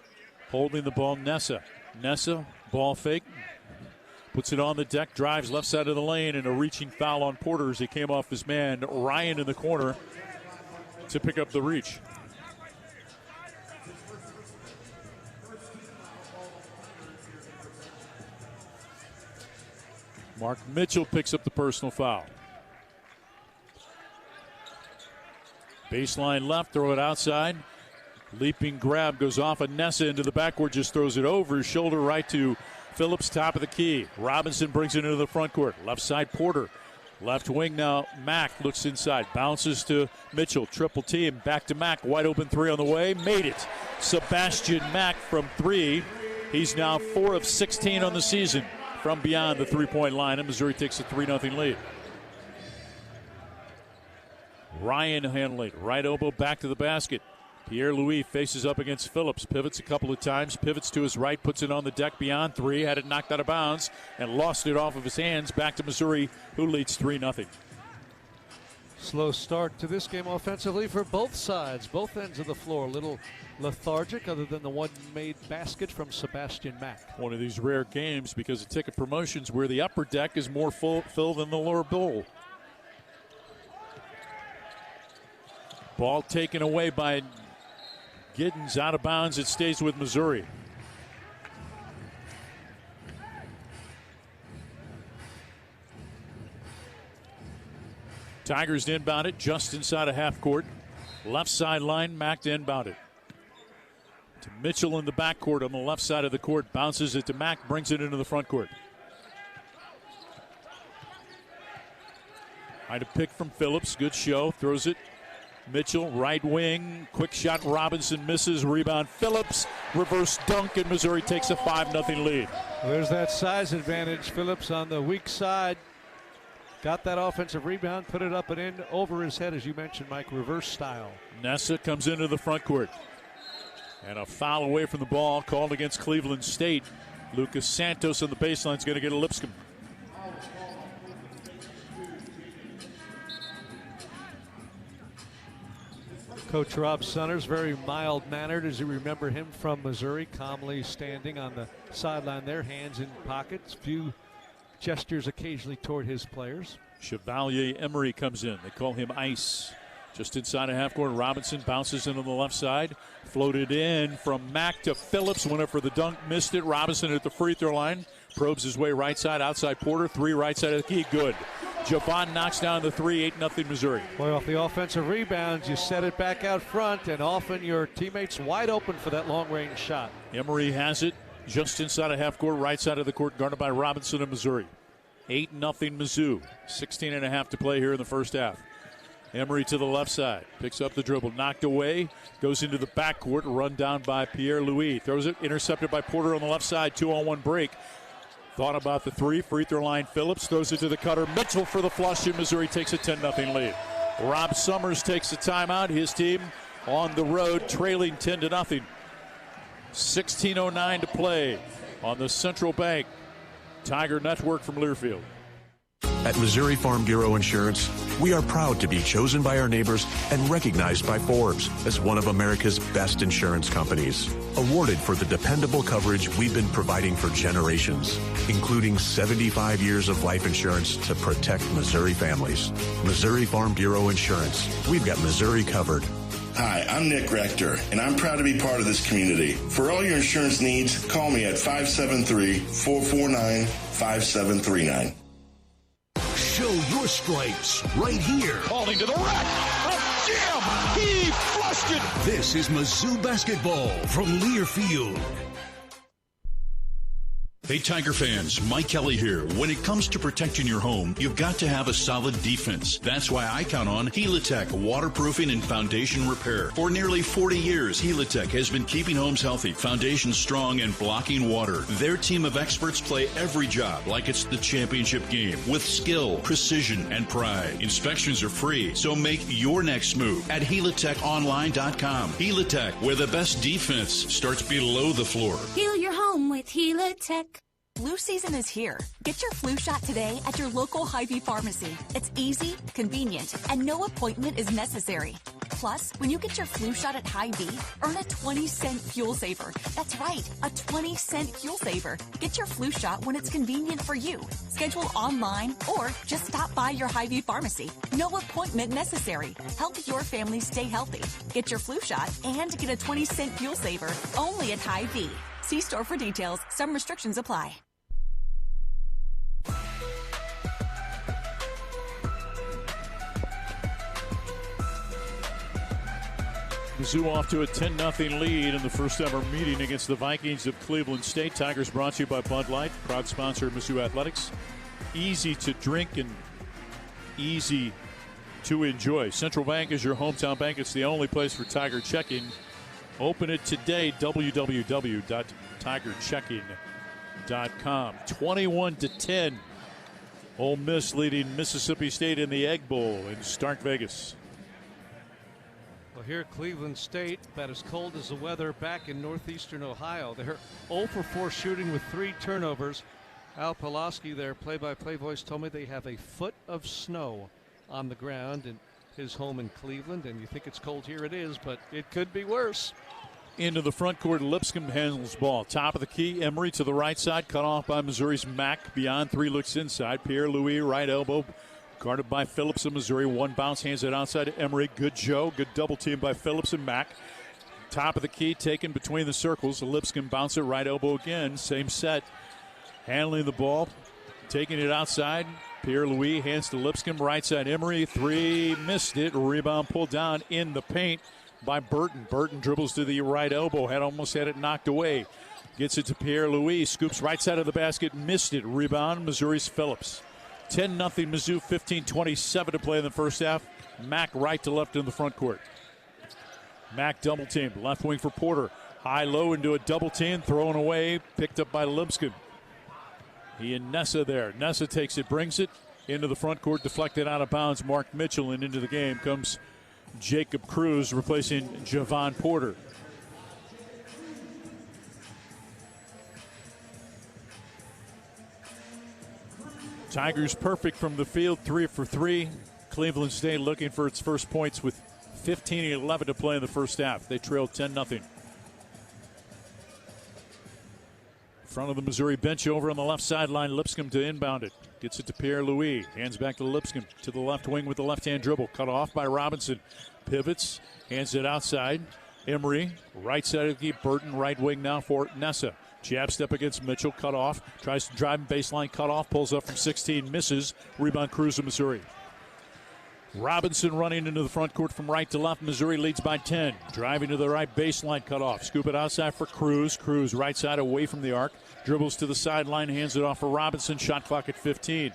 holding the ball, Nessa. Nessa, ball fake, puts it on the deck, drives left side of the lane, and a reaching foul on Porter as he came off his man. Ryan in the corner to pick up the reach. Mark Mitchell picks up the personal foul. Baseline left, throw it outside. Leaping grab goes off of Nessa into the backcourt, just throws it over his shoulder right to Phillips, top of the key. Robinson brings it into the front court. Left side, Porter. Left wing now, Mack looks inside. Bounces to Mitchell, triple team. Back to Mack, wide open 3 on the way. Made it. Sebastian Mack from 3. He's now 4 of 16 on the season from beyond the 3-point line, and Missouri takes a 3-0 lead. Ryan handling, right elbow back to the basket. Pierre-Louis faces up against Phillips, pivots a couple of times, pivots to his right, puts it on the deck beyond 3, had it knocked out of bounds, and lost it off of his hands. Back to Missouri, who leads 3-0. Slow start to this game offensively for both sides, both ends of the floor. A little lethargic, other than the one made basket from Sebastian Mack. One of these rare games because of ticket promotions where the upper deck is more full than the lower bowl. Ball taken away by Giddens, out of bounds. It stays with Missouri. Tigers to inbound it just inside of half court. Left sideline, Mack to inbound it. To Mitchell in the backcourt on the left side of the court. Bounces it to Mack, brings it into the front court. Trying to pick from Phillips. Good show. Throws it Mitchell, right wing, quick shot, Robinson misses, rebound Phillips, reverse dunk, and Missouri takes a 5-0 lead. There's that size advantage. Phillips on the weak side. Got that offensive rebound, put it up and in over his head, as you mentioned, Mike, reverse style. Nessa comes into the front court. And a foul away from the ball called against Cleveland State. Lucas Santos on the baseline is going to get a Lipscomb. Coach Rob Sunners, very mild-mannered as you remember him from Missouri, calmly standing on the sideline there, hands in pockets, few gestures occasionally toward his players. Chevalier Emery comes in. They call him Ice. Just inside a half court, Robinson bounces in on the left side. Floated in from Mack to Phillips. Went up for the dunk, missed it. Robinson at the free throw line. Probes his way right side, outside Porter. 3 right side of the key, good. Javon knocks down the 3, 8-0 Missouri. Boy, off the offensive rebounds, you set it back out front, and often your teammates wide open for that long-range shot. Emery has it just inside a half court, right side of the court, guarded by Robinson of Missouri. 8-0 Mizzou. 16.5 to play here in the first half. Emery to the left side, picks up the dribble, knocked away, goes into the backcourt, run down by Pierre-Louis. Throws it, intercepted by Porter on the left side, 2-on-1 break. Thought about the 3, free throw line, Phillips throws it to the cutter. Mitchell for the flush, and Missouri takes a 10-0 lead. Rob Summers takes a timeout. His team on the road, trailing 10-0. 16:09 to play on the Central Bank Tiger Network from Learfield. At Missouri Farm Bureau Insurance, we are proud to be chosen by our neighbors and recognized by Forbes as one of America's best insurance companies. Awarded for the dependable coverage we've been providing for generations, including 75 years of life insurance to protect Missouri families. Missouri Farm Bureau Insurance. We've got Missouri covered. Hi, I'm Nick Rector, and I'm proud to be part of this community. For all your insurance needs, call me at 573-449-5739. Show your stripes right here. Falling to the rack. A jam. He flushed it. This is Mizzou basketball from Learfield. Hey, Tiger fans, Mike Kelly here. When it comes to protecting your home, you've got to have a solid defense. That's why I count on Helitech waterproofing and foundation repair. For nearly 40 years, Helitech has been keeping homes healthy, foundations strong, and blocking water. Their team of experts play every job like it's the championship game with skill, precision, and pride. Inspections are free, so make your next move at HelitechOnline.com. Helitech, where the best defense starts below the floor. Heal your home with Helitech. Flu season is here. Get your flu shot today at your local Hy-Vee pharmacy. It's easy, convenient, and no appointment is necessary. Plus, when you get your flu shot at Hy-Vee, earn a 20-cent fuel saver. That's right, a 20-cent fuel saver. Get your flu shot when it's convenient for you. Schedule online or just stop by your Hy-Vee pharmacy. No appointment necessary. Help your family stay healthy. Get your flu shot and get a 20-cent fuel saver only at Hy-Vee. See store for details. Some restrictions apply. Mizzou off to a 10-0 lead in the first ever meeting against the Vikings of Cleveland State. Tigers brought to you by Bud Light, proud sponsor of Mizzou Athletics. Easy to drink and easy to enjoy. Central Bank is your hometown bank. It's the only place for Tiger checking. Open it today, www.tigerchecking.com. 21-10. Ole Miss leading Mississippi State in the Egg Bowl in Stark Vegas. Well, here at Cleveland State, about as cold as the weather back in northeastern Ohio. They're 0 for 4 shooting with 3 turnovers. Al Pulaski, their play-by-play voice, told me they have a foot of snow on the ground in his home in Cleveland. And you think it's cold, here it is, but it could be worse. Into the front court, Lipscomb handles ball. Top of the key, Emery to the right side, cut off by Missouri's Mack. Beyond 3, looks inside. Pierre-Louis, right elbow, guarded by Phillips of Missouri. One bounce, hands it outside to Emery. Good Joe. Good double team by Phillips and Mack. Top of the key, taken between the circles. Lipscomb bounce it, right elbow again. Same set. Handling the ball, taking it outside. Pierre-Louis hands to Lipscomb, right side Emery. 3, missed it. Rebound pulled down in the paint by Burton. Burton dribbles to the right elbow, almost had it knocked away. Gets it to Pierre-Louis, scoops right side of the basket, missed it. Rebound, Missouri's Phillips. 10-0 Mizzou, 15:27 to play in the first half. Mack right to left in the front court. Mack double team, left wing for Porter. High-low into a double team, thrown away, picked up by Lipscomb. He and Nessa there. Nessa takes it, brings it into the front court, deflected out of bounds. Mark Mitchell, and into the game comes Jacob Cruz, replacing Javon Porter. Tigers perfect from the field, 3 for 3. Cleveland State looking for its first points with 15:11 to play in the first half. They trailed 10-0. Front of the Missouri bench over on the left sideline. Lipscomb to inbound it. Gets it to Pierre-Louis. Hands back to Lipscomb to the left wing with the left-hand dribble. Cut off by Robinson. Pivots. Hands it outside. Emery. Right side of the key. Burton right wing now for Nessa. Jab step against Mitchell. Cut off. Tries to drive baseline. Cut off. Pulls up from 16. Misses. Rebound Cruz of Missouri. Robinson running into the front court from right to left. Missouri leads by 10. Driving to the right baseline, cut off. Scoop it outside for Cruz. Cruz right side away from the arc. Dribbles to the sideline, hands it off for Robinson. Shot clock at 15.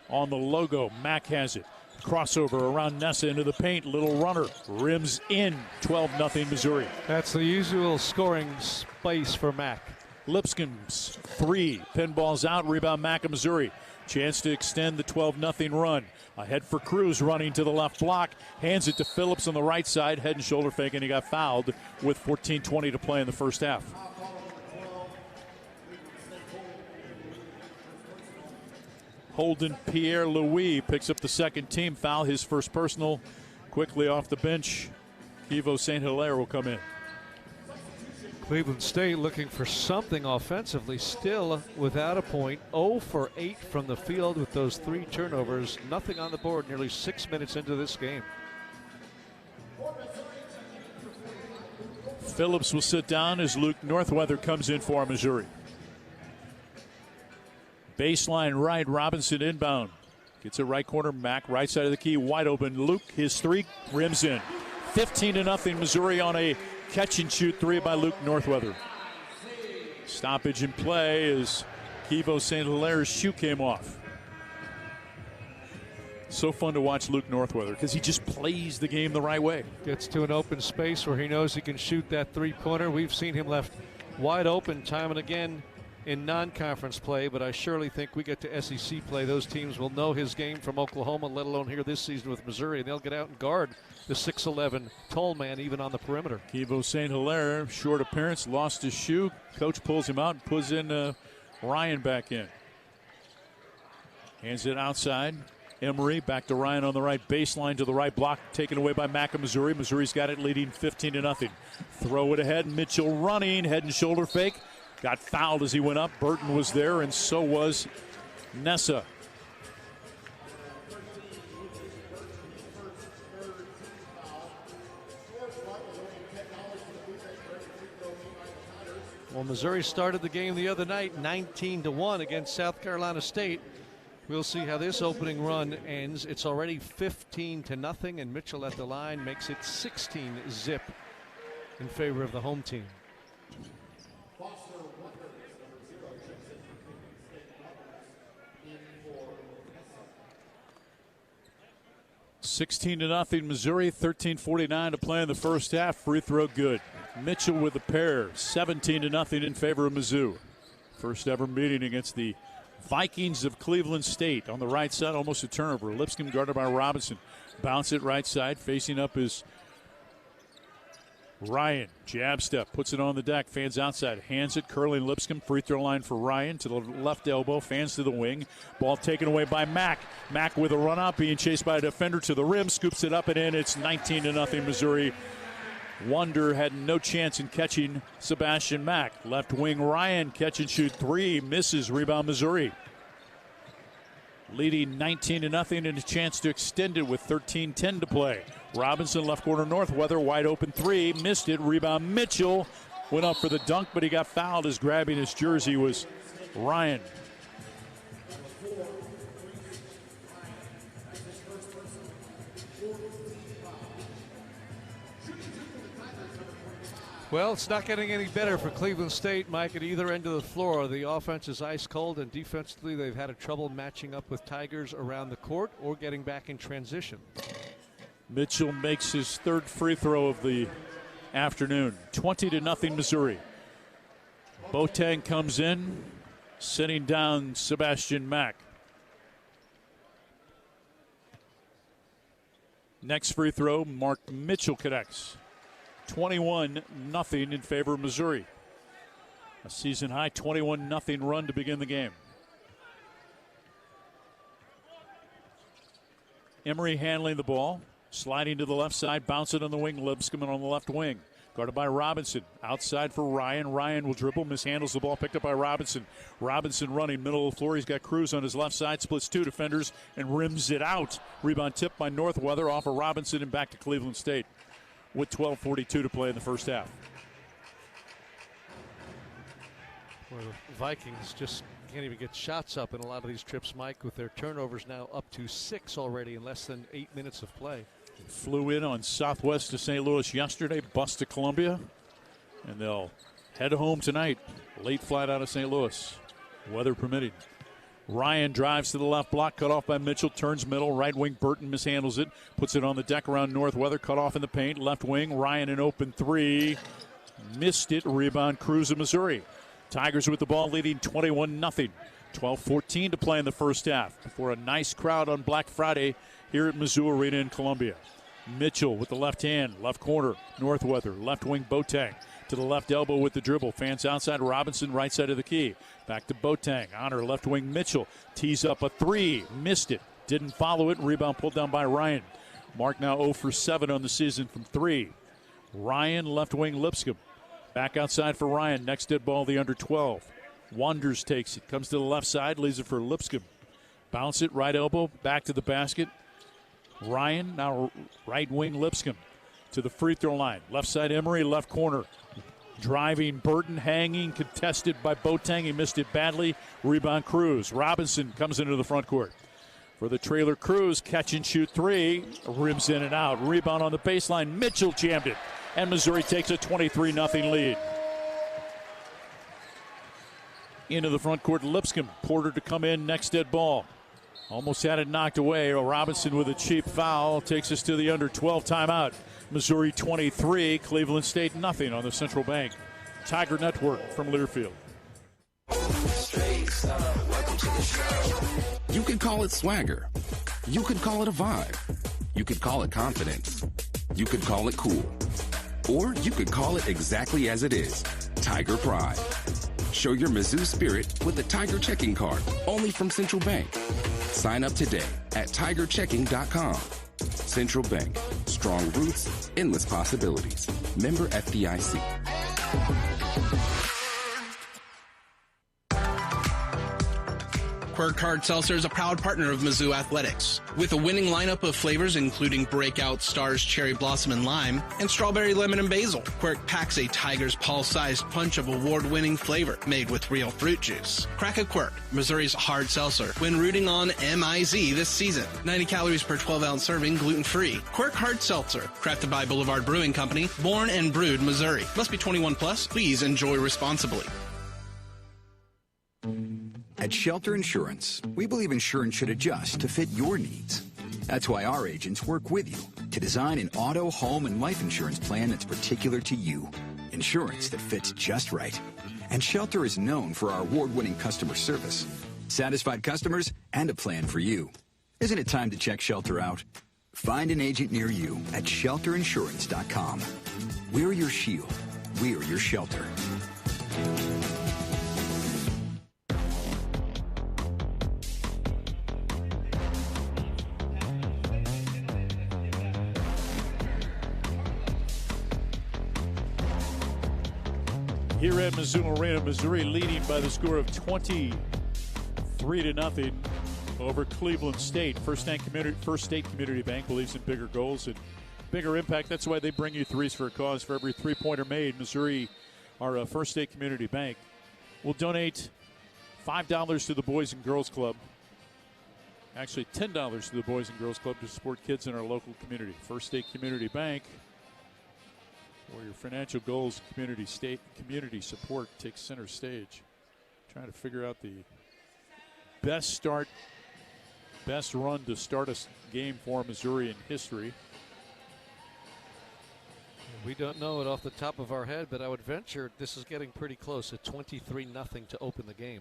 On the logo, Mack has it. Crossover around Nessa into the paint. Little runner. Rims in. 12-0 Missouri. That's the usual scoring space for Mack. Lipscomb's 3. Pinballs out. Rebound Mack of Missouri. Chance to extend the 12-0 run. Ahead for Cruz, running to the left block. Hands it to Phillips on the right side. Head and shoulder fake, and he got fouled with 14:20 to play in the first half. Holden Pierre-Louis picks up the second team foul, his first personal. Quickly off the bench, Kivo St. Hilaire will come in. Cleveland State looking for something offensively, still without a point. 0 for 8 from the field with those 3 turnovers. Nothing on the board nearly 6 minutes into this game. Phillips will sit down as Luke Northweather comes in for Missouri. Baseline right, Robinson inbound. Gets it right corner, Mack, right side of the key, wide open. Luke, his 3, rims in. 15-0 Missouri on a catch-and-shoot 3 by Luke Northweather. Stoppage in play as Kivo St. Hilaire's shoe came off. So fun to watch Luke Northweather because he just plays the game the right way. Gets to an open space where he knows he can shoot that 3-pointer. We've seen him left wide open time and again in non-conference play, but I surely think we get to SEC play. Those teams will know his game from Oklahoma, let alone here this season with Missouri, and they'll get out and guard the 6'11" tall man even on the perimeter. Kivo St. Hilaire, short appearance, lost his shoe. Coach pulls him out and puts in Ryan back in. Hands it outside. Emery back to Ryan on the right baseline to the right block, taken away by Mack of Missouri. Missouri's got it leading 15-0. Throw it ahead. Mitchell running, head and shoulder fake. Got fouled as he went up. Burton was there, and so was Nessa. Well, Missouri started the game the other night 19-1 against South Carolina State. We'll see how this opening run ends. It's already 15-0, and Mitchell at the line makes it 16-zip in favor of the home team. 16-0 Missouri, 13:49 to play in the first half. Free throw good. Mitchell with a pair, 17-0 in favor of Mizzou. First ever meeting against the Vikings of Cleveland State. On the right side, almost a turnover. Lipscomb guarded by Robinson. Bounce it right side. Facing up is Ryan. Jab step. Puts it on the deck. Fans outside. Hands it. Curling Lipscomb. Free throw line for Ryan to the left elbow. Fans to the wing. Ball taken away by Mack. Mack with a run out. Being chased by a defender to the rim. Scoops it up and in. It's 19-0 Missouri. Wonder had no chance in catching Sebastian Mack. Left wing Ryan, catch and shoot 3, misses. Rebound Missouri. Leading 19-0 and a chance to extend it with 13:10 to play. Robinson left corner Northweather, wide open 3, missed it. Rebound Mitchell, went up for the dunk, but he got fouled as grabbing his jersey was Ryan. Well, it's not getting any better for Cleveland State, Mike, at either end of the floor. The offense is ice cold, and defensively they've had a trouble matching up with Tigers around the court or getting back in transition. Mitchell makes his third free throw of the afternoon. 20-0 Missouri. Boateng comes in, sitting down Sebastian Mack. Next free throw, Mark Mitchell connects. 21-0 in favor of Missouri. A season high 21-0 run to begin the game. Emery handling the ball, sliding to the left side, bounce it on the wing. Lipscomb on the left wing. Guarded by Robinson. Outside for Ryan. Ryan will dribble, mishandles the ball, picked up by Robinson. Robinson running middle of the floor. He's got Cruz on his left side, splits two defenders and rims it out. Rebound tipped by Northweather off of Robinson and back to Cleveland State with 12:42 to play in the first half. Well, the Vikings just can't even get shots up in a lot of these trips, Mike, with their turnovers now up to 6 already in less than 8 minutes of play. Flew in on Southwest to St. Louis yesterday, bus to Columbia, and they'll head home tonight. Late flight out of St. Louis, weather permitting. Ryan drives to the left block, cut off by Mitchell, turns middle, right wing Burton mishandles it, puts it on the deck around Northweather, cut off in the paint, left wing, Ryan an open three, missed it, rebound Cruz of Missouri. Tigers with the ball leading 21-0. 12:14 to play in the first half before a nice crowd on Black Friday here at Mizzou Arena in Columbia. Mitchell with the left hand, left corner, Northweather, left wing Boateng to the left elbow with the dribble. Fans outside, Robinson right side of the key. Back to Boateng, on her left wing Mitchell. Tees up a three, missed it, didn't follow it, rebound pulled down by Ryan. Mark now 0 for 7 on the season from 3. Ryan, left wing Lipscomb. Back outside for Ryan, next dead ball the under 12. Wanders takes it, comes to the left side, leaves it for Lipscomb. Bounce it, right elbow, back to the basket. Ryan, now right wing Lipscomb to the free throw line. Left side Emery, left corner. Driving Burton, hanging, contested by Boateng. He missed it badly. Rebound Cruz. Robinson comes into the front court. For the trailer, Cruz, catch and shoot three. Rims in and out. Rebound on the baseline. Mitchell jammed it. And Missouri takes a 23-0 lead. Into the front court, Lipscomb. Porter to come in, next dead ball. Almost had it knocked away. Robinson with a cheap foul takes us to the under 12 timeout. Missouri 23, Cleveland State nothing on the Central Bank Tiger Network from Learfield. You could call it swagger. You could call it a vibe. You could call it confidence. You could call it cool. Or you could call it exactly as it is, Tiger Pride. Show your Mizzou spirit with the Tiger Checking Card, only from Central Bank. Sign up today at tigerchecking.com. Central Bank, strong roots, endless possibilities. Member FDIC. Quirk Hard Seltzer is a proud partner of Mizzou Athletics. With a winning lineup of flavors including Breakout, Stars, Cherry Blossom, and Lime, and Strawberry, Lemon, and Basil, Quirk packs a Tiger's Paw-sized punch of award-winning flavor made with real fruit juice. Crack a Quirk, Missouri's hard seltzer, when rooting on MIZ this season. 90 calories per 12-ounce serving, gluten-free. Quirk Hard Seltzer, crafted by Boulevard Brewing Company, born and brewed Missouri. Must be 21 plus. Please enjoy responsibly. At Shelter Insurance, we believe insurance should adjust to fit your needs. That's why our agents work with you to design an auto, home, and life insurance plan that's particular to you. Insurance that fits just right. And Shelter is known for our award-winning customer service, satisfied customers, and a plan for you. Isn't it time to check Shelter out? Find an agent near you at shelterinsurance.com. We're your shield. We're your shelter. Here at Mizzou Arena, Missouri leading by the score of 23-0 over Cleveland State. First State Community Bank believes in bigger goals and bigger impact. That's why they bring you threes for a cause. For every three-pointer made, Missouri, our First State Community Bank, will donate $5 to the Boys and Girls Club. Actually, $10 to the Boys and Girls Club to support kids in our local community. First State Community Bank where your financial goals, community support takes center stage. Trying to figure out the best run to start a game for Missouri in history. We don't know it off the top of our head, but I would venture this is getting pretty close at 23-0 to open the game.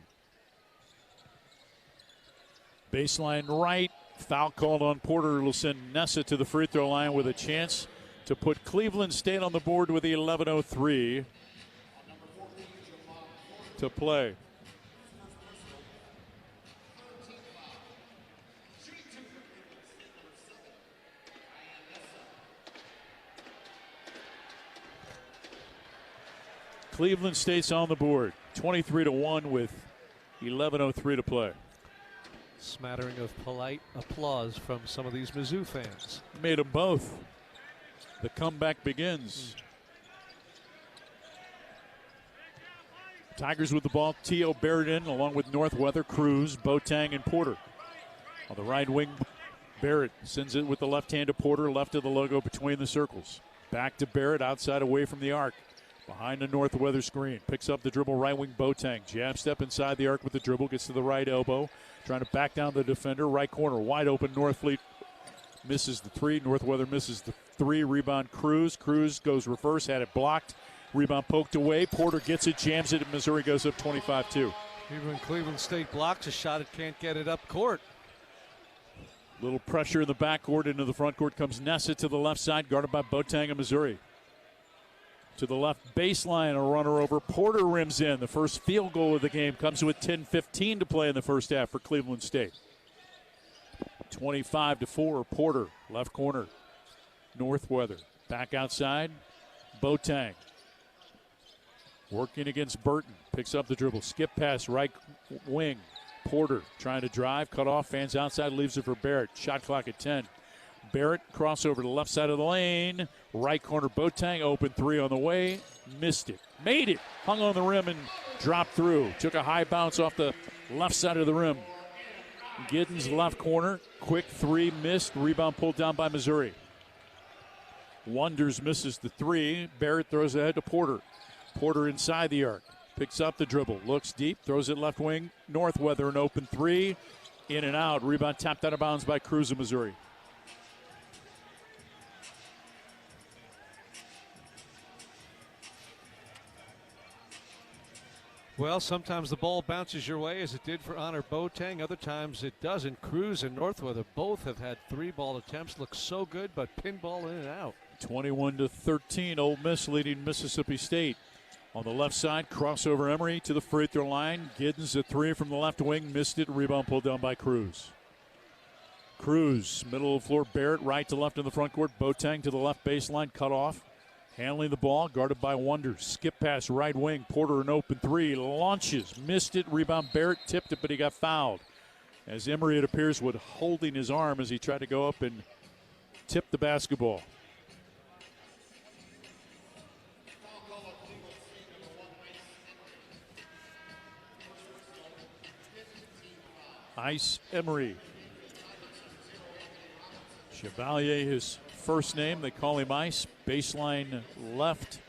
Baseline right, foul called on Porter. Will send Nessa to the free throw line with a chance to put Cleveland State on the board with the 11:03 to play. Cleveland State's on the board, 23-1 with 11:03 to play. Smattering of polite applause from some of these Mizzou fans. Made them both. The comeback begins. Tigers with the ball. T.O. Barrett in along with Northweather, Cruz, Boateng, and Porter. On the right wing, Barrett sends it with the left hand to Porter, left of the logo between the circles. Back to Barrett, outside away from the arc. Behind the Northweather screen. Picks up the dribble, right wing Boateng. Jab step inside the arc with the dribble. Gets to the right elbow. Trying to back down the defender. Right corner, wide open. Northfleet misses the three. Northweather misses the three. Rebound Cruz. Cruz goes reverse. Had it blocked. Rebound poked away. Porter gets it, jams it, and Missouri goes up 25-2. Even when Cleveland State blocks a shot, it can't get it up court. Little pressure in the backcourt. Into the front court comes Nessa to the left side, guarded by Boateng of Missouri. To the left baseline, a runner over. Porter rims in. The first field goal of the game comes with 10:15 to play in the first half for Cleveland State. 25-4, Porter, left corner. Northweather, back outside. Boateng. Working against Burton. Picks up the dribble. Skip pass, right wing. Porter trying to drive, cut off, fans outside, leaves it for Barrett. Shot clock at 10. Barrett, crossover to the left side of the lane. Right corner, Boateng, open three on the way. Missed it. Made it. Hung on the rim and dropped through. Took a high bounce off the left side of the rim. Giddens, left corner. Quick three, missed. Rebound pulled down by Missouri. Wonders misses the three. Barrett throws ahead to Porter. Porter inside the arc. Picks up the dribble. Looks deep. Throws it left wing. Northweather, an open three. In and out. Rebound tapped out of bounds by Cruz of Missouri. Well, sometimes the ball bounces your way, as it did for Honor Boateng. Other times it doesn't. Cruz and Northweather both have had three-ball attempts. Look so good, but pinball in and out. 21-13, Ole Miss leading Mississippi State. On the left side, crossover Emery to the free throw line. Giddens a three from the left wing. Missed it. Rebound pulled down by Cruz. Cruz, middle of the floor. Barrett right to left in the front court. Boateng to the left baseline. Cut off. Handling the ball, guarded by Wonders. Skip pass, right wing. Porter, an open three. Launches. Missed it. Rebound. Barrett tipped it, but he got fouled. As Emery, it appears, was holding his arm as he tried to go up and tip the basketball. Ice Emery. Chevalier, his first name. They call him Ice. Baseline left.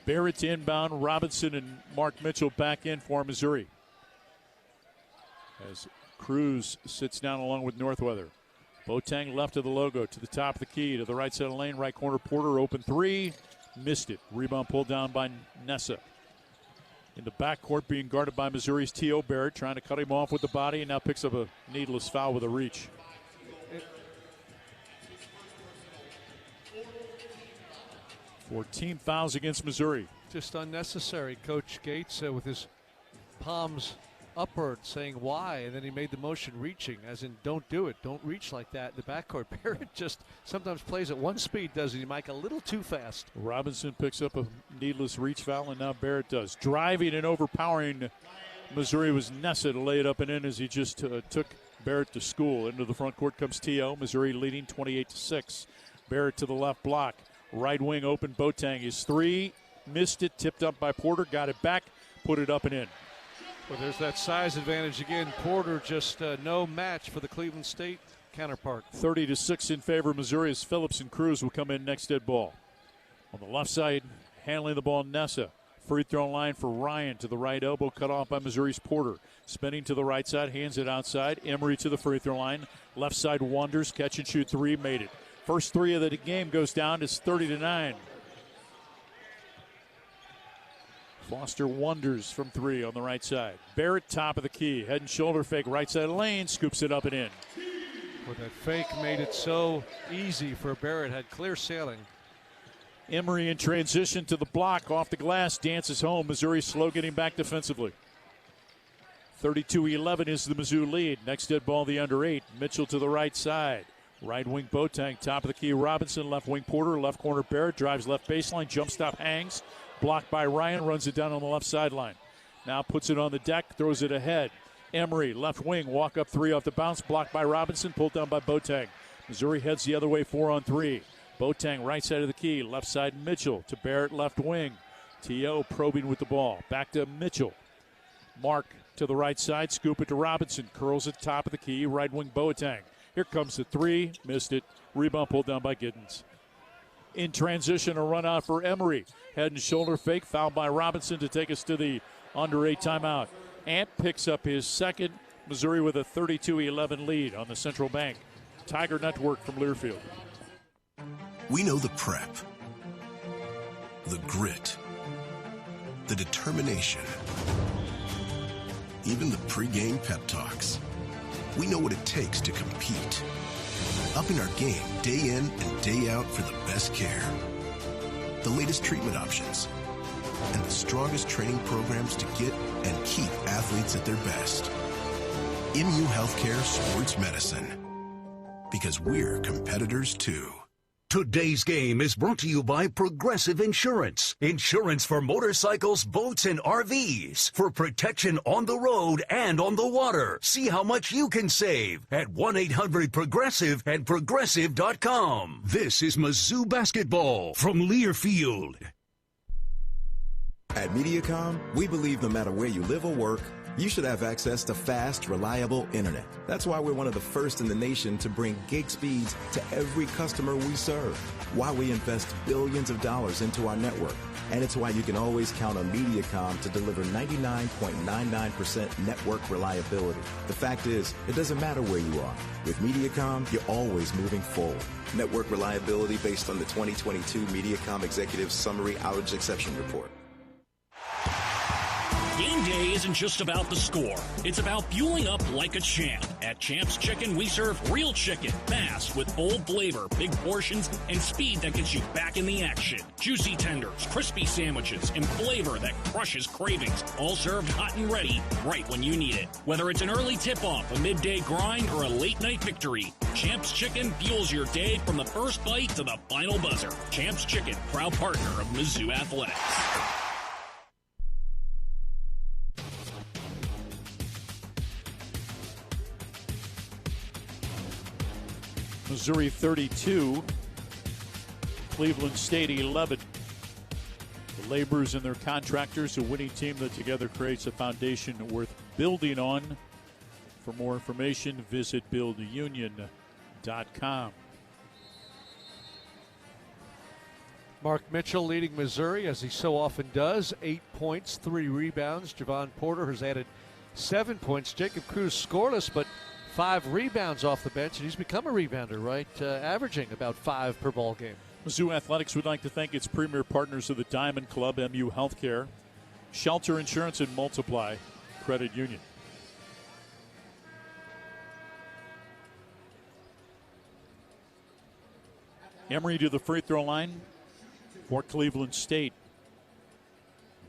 Barrett inbound. Robinson and Mark Mitchell back in for Missouri. As Cruz sits down along with Northweather. Boateng left of the logo to the top of the key to the right side of the lane. Right corner, Porter, open three. Missed it. Rebound pulled down by Nessa. In the backcourt, being guarded by Missouri's T.O. Barrett, trying to cut him off with the body, and now picks up a needless foul with a reach. 14 fouls against Missouri. Just unnecessary. Coach Gates with his palms upward saying why, and then he made the motion reaching, as in don't do it. Don't reach like that in the backcourt. Barrett just sometimes plays at one speed, doesn't he, Mike? A little too fast. Robinson picks up a needless reach foul, and now Barrett does. Driving and overpowering Missouri was Nessa to lay it up and in as he just took Barrett to school. Into the front court comes T.O. Missouri leading 28-6. Barrett to the left block. Right wing open. Boateng is three. Missed it. Tipped up by Porter. Got it back. Put it up and in. Well, there's that size advantage again. Porter just no match for the Cleveland State counterpart. 30-6 in favor of Missouri as Phillips and Cruz will come in next dead ball. On the left side, handling the ball, Nessa. Free throw line for Ryan to the right elbow, cut off by Missouri's Porter. Spinning to the right side, hands it outside. Emery to the free throw line. Left side wanders, catch and shoot three, made it. First three of the game goes down. It's 30-9. Foster wonders from three on the right side. Barrett, top of the key. Head and shoulder fake, right side of the lane, scoops it up and in. Well, that fake made it so easy for Barrett, had clear sailing. Emery in transition to the block, off the glass, dances home. Missouri slow getting back defensively. 32-11 is the Mizzou lead. Next dead ball, the under 8. Mitchell to the right side. Right wing Boateng, top of the key Robinson, left wing Porter, left corner Barrett, drives left baseline, jump stop hangs. Blocked by Ryan, runs it down on the left sideline. Now puts it on the deck, throws it ahead. Emery, left wing, walk up three off the bounce, blocked by Robinson, pulled down by Boateng. Missouri heads the other way, 4-on-3. Boateng, right side of the key, left side Mitchell to Barrett, left wing. T.O. probing with the ball, back to Mitchell. Mark to the right side, scoop it to Robinson, curls it top of the key, right wing Boateng. Here comes the three, missed it. Rebound pulled down by Giddens. In transition, a run out for Emery. Head and shoulder fake, fouled by Robinson to take us to the under 8 timeout. Ant picks up his second. Missouri with a 32-11 lead on the Central Bank. Tiger Network from Learfield. We know the prep, the grit, the determination, even the pregame pep talks. We know what it takes to compete. Upping our game day in and day out for the best care. The latest treatment options. And the strongest training programs to get and keep athletes at their best. MU Healthcare Sports Medicine. Because we're competitors too. Today's game is brought to you by Progressive Insurance. Insurance for motorcycles, boats, and RVs. For protection on the road and on the water. See how much you can save at 1-800-PROGRESSIVE and Progressive.com. This is Mizzou basketball from Learfield. At MediaCom, we believe no matter where you live or work, you should have access to fast, reliable internet. That's why we're one of the first in the nation to bring gig speeds to every customer we serve. Why we invest billions of dollars into our network. And it's why you can always count on MediaCom to deliver 99.99% network reliability. The fact is, it doesn't matter where you are. With MediaCom, you're always moving forward. Network reliability based on the 2022 MediaCom Executive Summary Outage Exception Report. Game day isn't just about the score. It's about fueling up like a champ. At Champ's Chicken, we serve real chicken, fast, with bold flavor, big portions, and speed that gets you back in the action. Juicy tenders, crispy sandwiches, and flavor that crushes cravings, all served hot and ready right when you need it. Whether it's an early tip-off, a midday grind, or a late-night victory, Champ's Chicken fuels your day from the first bite to the final buzzer. Champ's Chicken, proud partner of Mizzou Athletics. Missouri 32, Cleveland State 11. The laborers and their contractors, a winning team that together creates a foundation worth building on. For more information, visit buildunion.com. Mark Mitchell leading Missouri, as he so often does. 8 points, 3 rebounds. Javon Porter has added 7 points. Jacob Cruz scoreless, but 5 rebounds off the bench, and he's become a rebounder, right? Averaging about 5 per ball game. Mizzou Athletics would like to thank its premier partners of the Diamond Club, MU Healthcare, Shelter Insurance, and Multiply Credit Union. Emery to the free throw line for Cleveland State.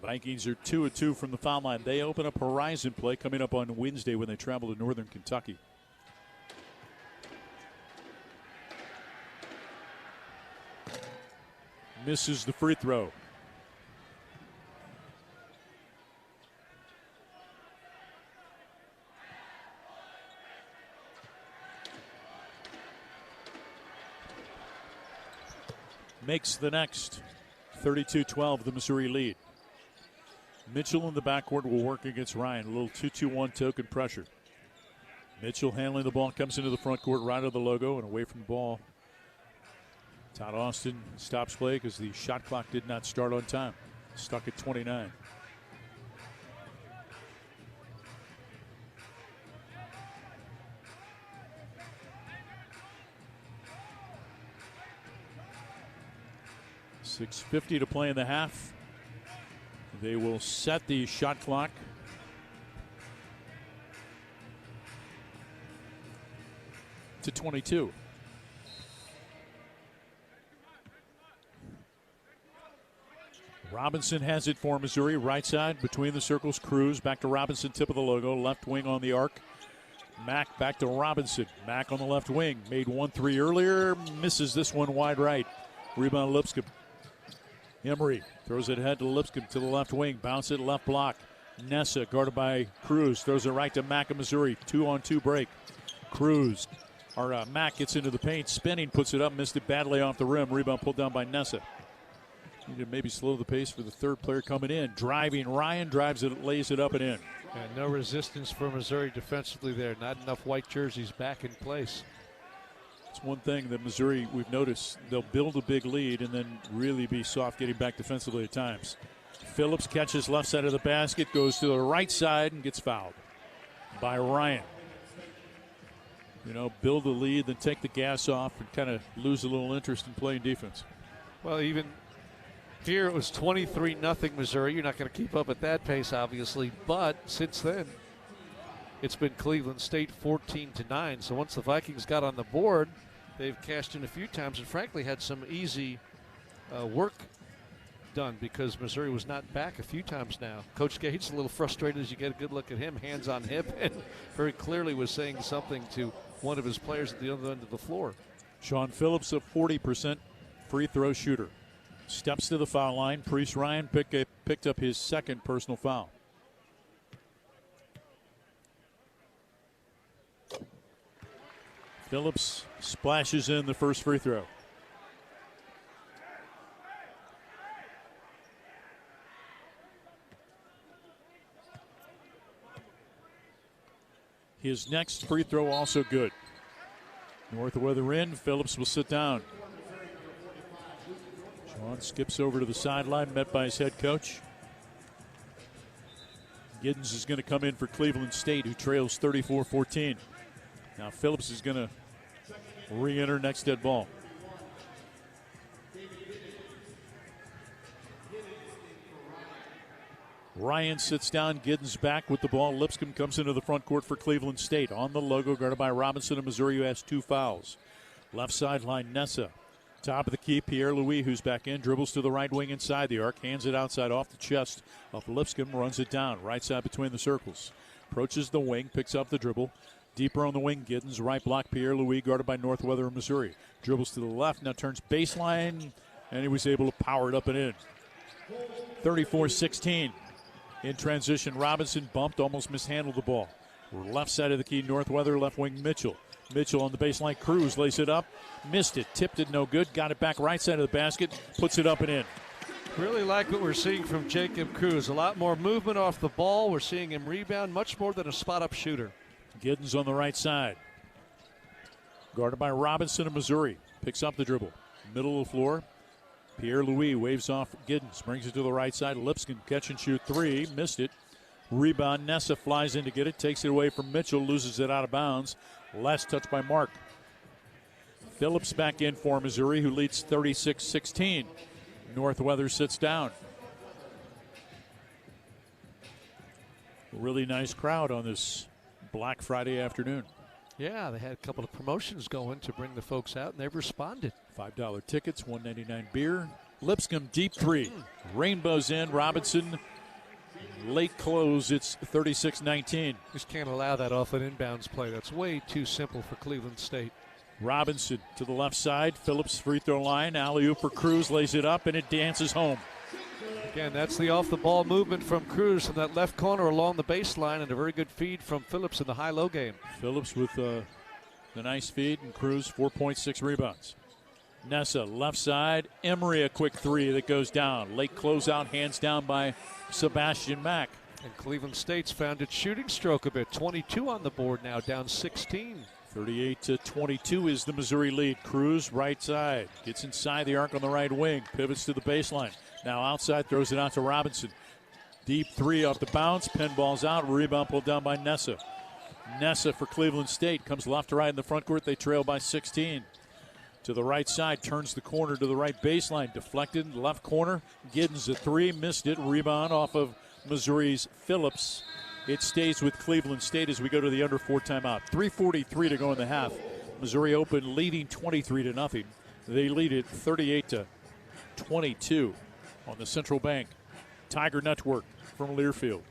Vikings are 2-2 from the foul line. They open up Horizon play coming up on Wednesday when they travel to Northern Kentucky. Misses the free throw. Makes the next. 32-12, the Missouri lead. Mitchell in the backcourt will work against Ryan. A little 2-2-1 token pressure. Mitchell handling the ball, comes into the front court, right of the logo and away from the ball. Todd Austin stops play because the shot clock did not start on time. Stuck at 29. .650 to play in the half. They will set the shot clock. To 22. Robinson has it for Missouri. Right side between the circles. Cruz back to Robinson, tip of the logo. Left wing on the arc. Mack back to Robinson. Mack on the left wing. Made 1-3 earlier. Misses this one wide right. Rebound Lipscomb. Emery throws it ahead to Lipscomb to the left wing. Bounce it left block. Nessa guarded by Cruz. Throws it right to Mack of Missouri. 2-on-2 break. Cruz. Mack gets into the paint. Spinning. Puts it up. Missed it badly off the rim. Rebound pulled down by Nessa. Need to maybe slow the pace for the third player coming in. Driving. Ryan drives it, lays it up and in. And no resistance for Missouri defensively there. Not enough white jerseys back in place. It's one thing that Missouri, we've noticed, they'll build a big lead and then really be soft getting back defensively at times. Phillips catches left side of the basket, goes to the right side and gets fouled by Ryan. You know, build a lead, then take the gas off and kind of lose a little interest in playing defense. Well, even here it was 23-0 Missouri. You're not going to keep up at that pace, obviously. But since then, it's been Cleveland State 14-9. So once the Vikings got on the board, they've cashed in a few times and frankly had some easy work done because Missouri was not back a few times now. Coach Gates a little frustrated as you get a good look at him, hands on hip, and very clearly was saying something to one of his players at the other end of the floor. Sean Phillips, a 40% free throw shooter. Steps to the foul line. Priest Ryan picked up his second personal foul. Phillips splashes in the first free throw. His next free throw also good. North weather in. Phillips will sit down. Sean skips over to the sideline, met by his head coach. Giddens is going to come in for Cleveland State, who trails 34-14. Now Phillips is going to re-enter next dead ball. Ryan sits down, Giddens back with the ball. Lipscomb comes into the front court for Cleveland State. On the logo, guarded by Robinson of Missouri, who has 2 fouls. Left sideline, Nessa. Top of the key, Pierre-Louis, who's back in, dribbles to the right wing inside the arc, hands it outside off the chest of Lipscomb, runs it down, right side between the circles. Approaches the wing, picks up the dribble. Deeper on the wing, Giddens, right block, Pierre-Louis, guarded by North Weather of Missouri. Dribbles to the left, now turns baseline, and he was able to power it up and in. 34-16. In transition, Robinson bumped, almost mishandled the ball. Left side of the key, North Weather, left wing, Mitchell. Mitchell on the baseline, Cruz lays it up, missed it, tipped it, no good, got it back right side of the basket, puts it up and in. Really like what we're seeing from Jacob Cruz. A lot more movement off the ball. We're seeing him rebound much more than a spot-up shooter. Giddens on the right side. Guarded by Robinson of Missouri. Picks up the dribble. Middle of the floor. Pierre-Louis waves off Giddens. Brings it to the right side. Lipscomb catch and shoot 3. Missed it. Rebound. Nessa flies in to get it. Takes it away from Mitchell. Loses it out of bounds. Last touch by Mark. Phillips back in for Missouri, who leads 36-16. North Weather sits down. Really nice crowd on this Black Friday afternoon. Yeah, they had a couple of promotions going to bring the folks out, and they've responded. $5 tickets, $1.99 beer. Lipscomb, deep 3. Rainbows in. Robinson, late close. It's 36-19. Just can't allow that off an inbounds play. That's way too simple for Cleveland State. Robinson to the left side. Phillips free throw line. Alley-oop for Cruz. Lays it up, and it dances home. Again, that's the off-the-ball movement from Cruz from that left corner along the baseline, and a very good feed from Phillips in the high-low game. Phillips with the nice feed, and Cruz 4.6 rebounds. Nessa, left side. Emery, a quick 3 that goes down. Late closeout, hands down by Sebastian Mack. And Cleveland State's found its shooting stroke a bit. 22 on the board now, down 16. 38-22 is the Missouri lead. Cruz, right side. Gets inside the arc on the right wing. Pivots to the baseline. Now outside, throws it out to Robinson. Deep three off the bounce. Pinball's out. Rebound pulled down by Nessa. Nessa for Cleveland State. Comes left to right in the front court. They trail by 16. To the right side. Turns the corner to the right baseline. Deflected. Left corner. Giddens a three. Missed it. Rebound off of Missouri's Phillips. It stays with Cleveland State as we go to the under 4 timeout. 3:43 to go in the half. Missouri Open leading 23-0. They lead it 38-22 on the Central Bank Tiger Network from Learfield.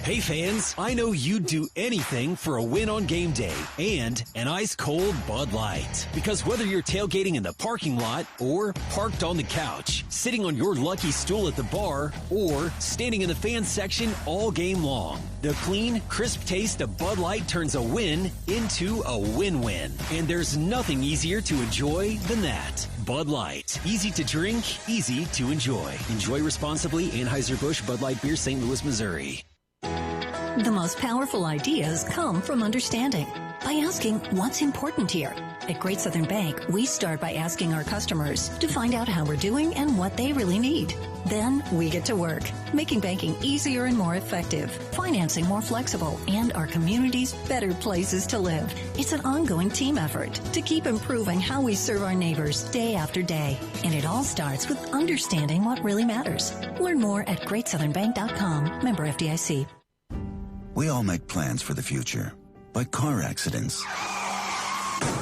Hey fans, I know you'd do anything for a win on game day and an ice-cold Bud Light. Because whether you're tailgating in the parking lot or parked on the couch, sitting on your lucky stool at the bar, or standing in the fans section all game long, the clean, crisp taste of Bud Light turns a win into a win-win. And there's nothing easier to enjoy than that. Bud Light. Easy to drink, easy to enjoy. Enjoy responsibly. Anheuser-Busch Bud Light Beer, St. Louis, Missouri. The most powerful ideas come from understanding. By asking what's important here. At Great Southern Bank, we start by asking our customers to find out how we're doing and what they really need. Then we get to work, making banking easier and more effective, financing more flexible, and our communities better places to live. It's an ongoing team effort to keep improving how we serve our neighbors day after day. And it all starts with understanding what really matters. Learn more at GreatSouthernBank.com. Member FDIC. We all make plans for the future, but car accidents,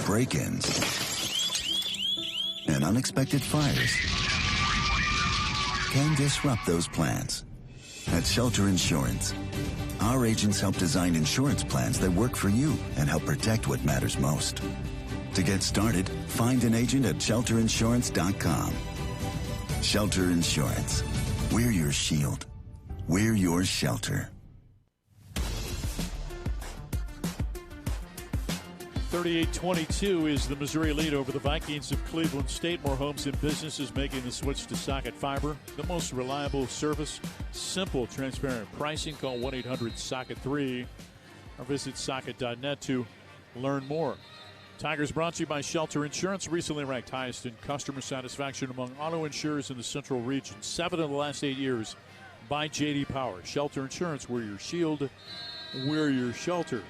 break-ins, and unexpected fires can disrupt those plans. At Shelter Insurance, our agents help design insurance plans that work for you and help protect what matters most. To get started, find an agent at shelterinsurance.com. Shelter Insurance. We're your shield. We're your shelter. 38-22 is the Missouri lead over the Vikings of Cleveland State. More homes and businesses making the switch to Socket Fiber. The most reliable service, simple, transparent pricing. Call 1-800-SOCKET3 or visit socket.net to learn more. Tigers brought to you by Shelter Insurance, recently ranked highest in customer satisfaction among auto insurers in the Central Region. 7 of the last 8 years by J.D. Power. Shelter Insurance, we're your shield, we're your shelter.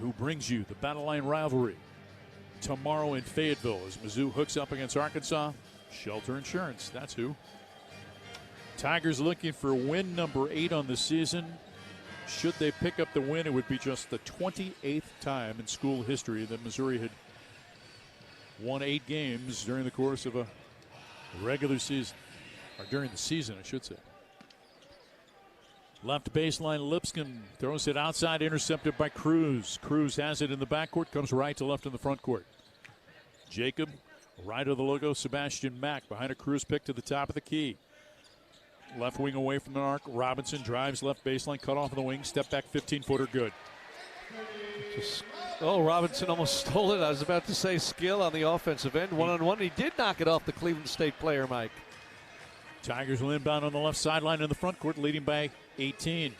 Who brings you the Battle Line rivalry tomorrow in Fayetteville as Mizzou hooks up against Arkansas? Shelter Insurance, that's who. Tigers looking for win number 8 on the season. Should they pick up the win, it would be just the 28th time in school history that Missouri had won 8 games during the course of a regular season, or during the season, I should say. Left baseline, Lipscomb throws it outside, intercepted by Cruz. Cruz has it in the backcourt, comes right to left in the front court. Jacob, right of the logo, Sebastian Mack behind a Cruz pick to the top of the key. Left wing away from the arc. Robinson drives left baseline, cut off of the wing, step back 15-footer, good. Robinson almost stole it. I was about to say skill on the offensive end. One-on-one, he did knock it off the Cleveland State player, Mike. Tigers will inbound on the left sideline in the front court, leading by 18.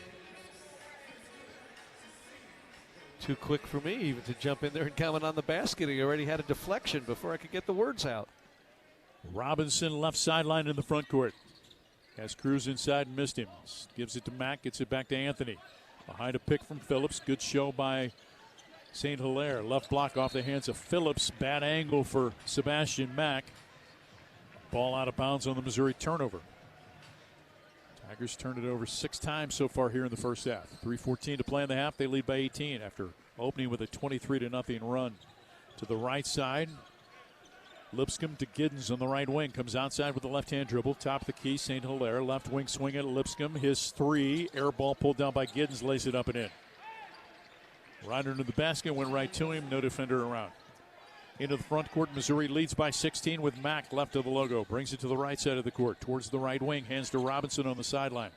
Too quick for me even to jump in there and comment on the basket. He already had a deflection before I could get the words out. Robinson left sideline in the front court. Has Cruz inside and missed him. Gives it to Mack, gets it back to Anthony. Behind a pick from Phillips. Good show by St. Hilaire. Left block off the hands of Phillips. Bad angle for Sebastian Mack. Ball out of bounds on the Missouri turnover. Tigers turned it over 6 times so far here in the first half. 3:14 to play in the half. They lead by 18 after opening with a 23-0 run. To the right side, Lipscomb to Giddens on the right wing. Comes outside with the left-hand dribble. Top of the key, St. Hilaire. Left wing swing at Lipscomb. His 3. Air ball pulled down by Giddens. Lays it up and in. Right under the basket. Went right to him. No defender around. Into the front court, Missouri leads by 16 with Mack left of the logo. Brings it to the right side of the court, towards the right wing. Hands to Robinson on the sideline.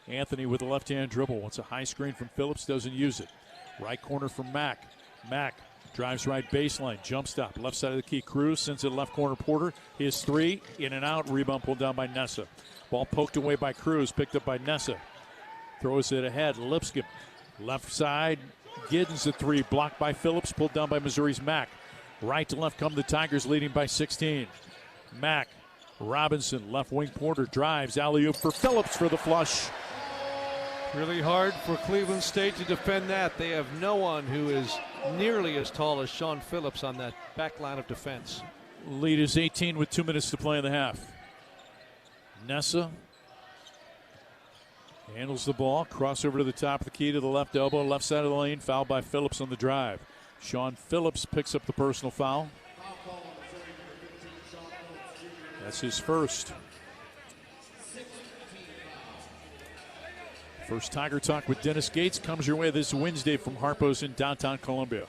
Anthony with the left-hand dribble. Wants a high screen from Phillips, doesn't use it. Right corner from Mack. Mack Drives right baseline, jump stop, left side of the key. Cruz sends it left corner. Porter, his three, in and out. Rebound pulled down by Nessa. Ball poked away by Cruz, picked up by Nessa. Throws it ahead, Lipscomb. Left side, Giddens the three, blocked by Phillips, pulled down by Missouri's Mack. Right to left come the Tigers, leading by 16. Mack, Robinson, left wing. Porter drives, alley-oop for Phillips for the flush. Really hard for Cleveland State to defend that. They have no one who is nearly as tall as Sean Phillips on that back line of defense. Lead is 18 with 2 minutes to play in the half. Nessa handles the ball, crossover to the top of the key to the left elbow, left side of the lane, fouled by Phillips on the drive. Sean Phillips picks up the personal foul. That's his first. First Tiger Talk with Dennis Gates comes your way this Wednesday from Harpo's in downtown Columbia.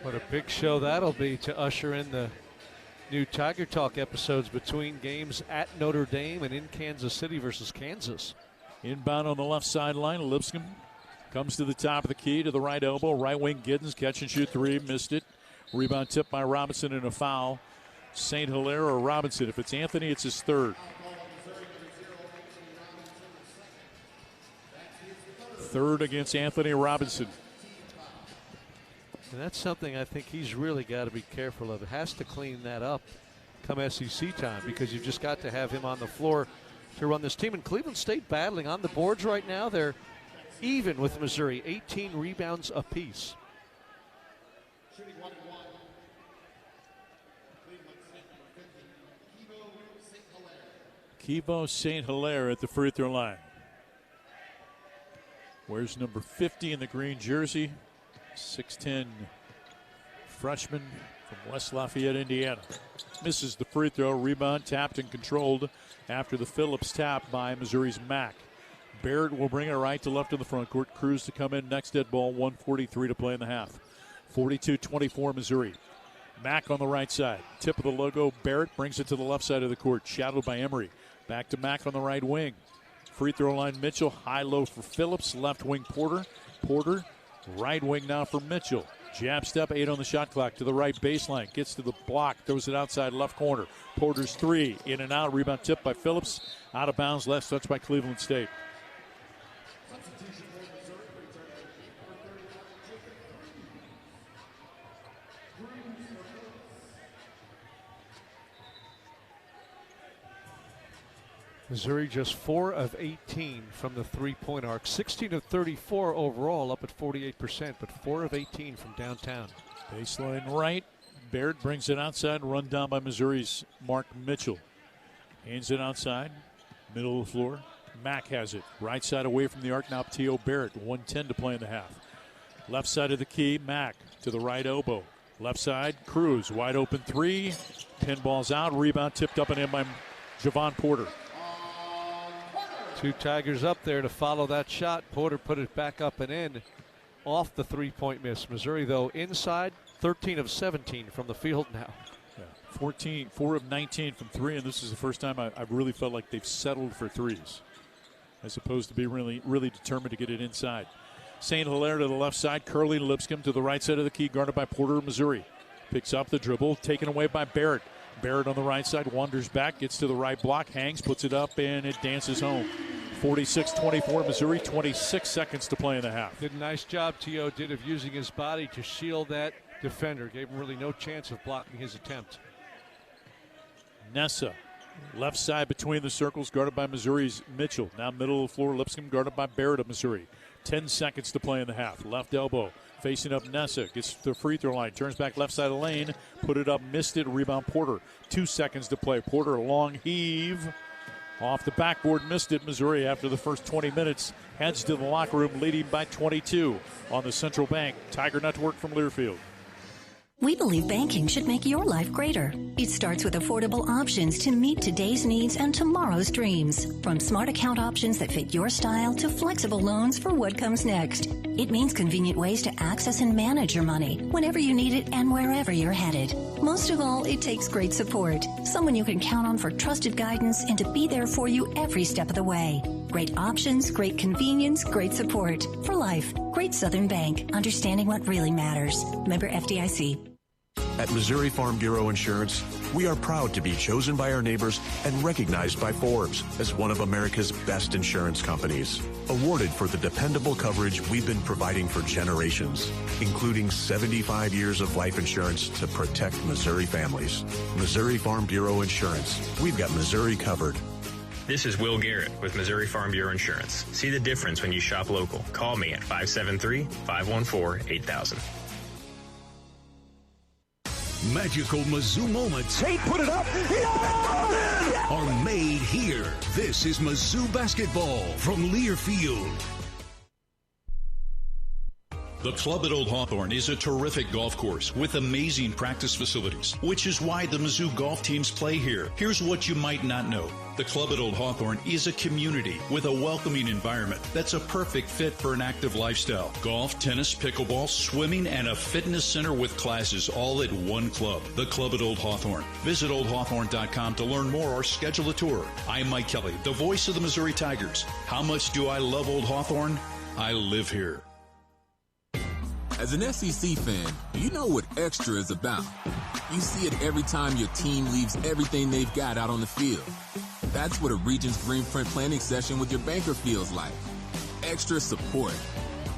What a big show that'll be to usher in the new Tiger Talk episodes between games at Notre Dame and in Kansas City versus Kansas. Inbound on the left sideline, Lipscomb comes to the top of the key to the right elbow. Right wing Giddens, catch and shoot three, missed it. Rebound tipped by Robinson and a foul. St. Hilaire or Robinson. If it's Anthony, it's his third. Third against Anthony Robinson. And that's something I think he's really got to be careful of. It has to clean that up come SEC time, because you've just got to have him on the floor to run this team. And Cleveland State battling on the boards right now. They're even with Missouri, 18 rebounds apiece. Kevo St. Hilaire at the free throw line. Where's number 50 in the green jersey? 6'10" freshman from West Lafayette, Indiana. Misses the free throw. Rebound tapped and controlled after the Phillips tap by Missouri's Mack. Barrett will bring it right to left in the front court. Cruz to come in next dead ball. 1:43 to play in the half. 42-24 Missouri. Mack on the right side. Tip of the logo. Barrett brings it to the left side of the court. Shadowed by Emery. Back to Mack on the right wing. Free throw line Mitchell. High-low for Phillips. Left wing Porter. Porter. Right wing now for Mitchell. Jab step, 8 on the shot clock to the right baseline. Gets to the block. Throws it outside left corner. Porter's three. In and out. Rebound tipped by Phillips. Out of bounds. Last touch by Cleveland State. Missouri just 4 of 18 from the three-point arc. 16 of 34 overall, up at 48%, but 4 of 18 from downtown. Baseline right. Barrett brings it outside, run down by Missouri's Mark Mitchell. Hands it outside, middle of the floor. Mack has it. Right side away from the arc now, T.O. Barrett. 1:10 to play in the half. Left side of the key, Mack to the right elbow. Left side, Cruz. Wide open three. Pinball's out. Rebound tipped up and in by Javon Porter. 2 Tigers up there to follow that shot. Porter put it back up and in off the three-point miss. Missouri, though, inside, 13 of 17 from the field now. Yeah, 4 of 19 from three, and this is the first time I've really felt like they've settled for threes as opposed to be really determined to get it inside. St. Hilaire to the left side, Curley Lipscomb to the right side of the key, guarded by Porter of Missouri. Picks up the dribble, taken away by Barrett. Barrett on the right side, wanders back, gets to the right block, hangs, puts it up, and it dances home. 46-24 Missouri, 26 seconds to play in the half. Did a nice job, T.O. did, of using his body to shield that defender. Gave him really no chance of blocking his attempt. Nessa, left side between the circles, guarded by Missouri's Mitchell. Now middle of the floor, Lipscomb guarded by Barrett of Missouri. 10 seconds to play in the half. Left elbow. Facing up Nessa, gets to the free throw line, turns back left side of the lane, put it up, missed it, rebound Porter. 2 seconds to play. Porter, a long heave. Off the backboard, missed it. Missouri, after the first 20 minutes, heads to the locker room, leading by 22 on the Central Bank Tiger Network from Learfield. We believe banking should make your life greater. It starts with affordable options to meet today's needs and tomorrow's dreams. From smart account options that fit your style to flexible loans for what comes next. It means convenient ways to access and manage your money whenever you need it and wherever you're headed. Most of all, it takes great support. Someone you can count on for trusted guidance and to be there for you every step of the way. Great options, great convenience, great support. For life, Great Southern Bank. Understanding what really matters. Member FDIC. At Missouri Farm Bureau Insurance, we are proud to be chosen by our neighbors and recognized by Forbes as one of America's best insurance companies. Awarded for the dependable coverage we've been providing for generations, including 75 years of life insurance to protect Missouri families. Missouri Farm Bureau Insurance. We've got Missouri covered. This is Will Garrett with Missouri Farm Bureau Insurance. See the difference when you shop local. Call me at 573-514-8000. Magical Mizzou moments. Tate put it up. Yeah! Are made here. This is Mizzou basketball from Learfield. The Club at Old Hawthorne is a terrific golf course with amazing practice facilities, which is why the Mizzou golf teams play here. Here's what you might not know. The Club at Old Hawthorne is a community with a welcoming environment that's a perfect fit for an active lifestyle. Golf, tennis, pickleball, swimming, and a fitness center with classes all at one club. The Club at Old Hawthorne. Visit oldhawthorne.com to learn more or schedule a tour. I'm Mike Kelly, the voice of the Missouri Tigers. How much do I love Old Hawthorne? I live here. As an SEC fan, you know what extra is about. You see it every time your team leaves everything they've got out on the field. That's what a Regions Greenprint planning session with your banker feels like. Extra support,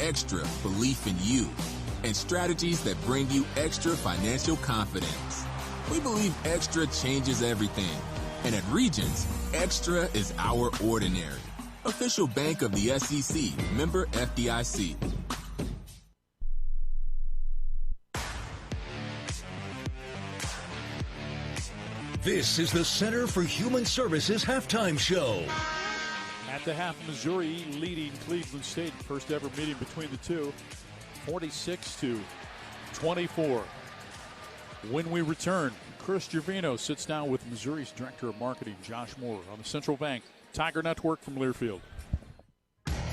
extra belief in you, and strategies that bring you extra financial confidence. We believe extra changes everything. And at Regions, extra is our ordinary. Official bank of the SEC, member FDIC. This is the Center for Human Services halftime show. At the half, Missouri leading Cleveland State. First ever meeting between the two, 46-24. When we return, Chris Gervino sits down with Missouri's Director of Marketing, Josh Moore, on the Central Bank Tiger Network from Learfield.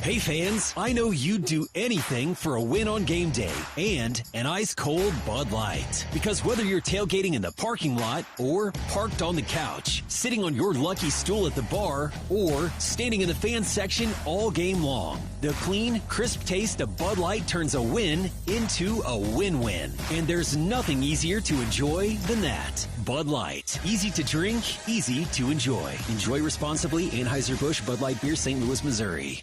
Hey fans, I know you'd do anything for a win on game day and an ice-cold Bud Light. Because whether you're tailgating in the parking lot or parked on the couch, sitting on your lucky stool at the bar, or standing in the fan section all game long, the clean, crisp taste of Bud Light turns a win into a win-win. And there's nothing easier to enjoy than that. Bud Light. Easy to drink, easy to enjoy. Enjoy responsibly. Anheuser-Busch Bud Light Beer, St. Louis, Missouri.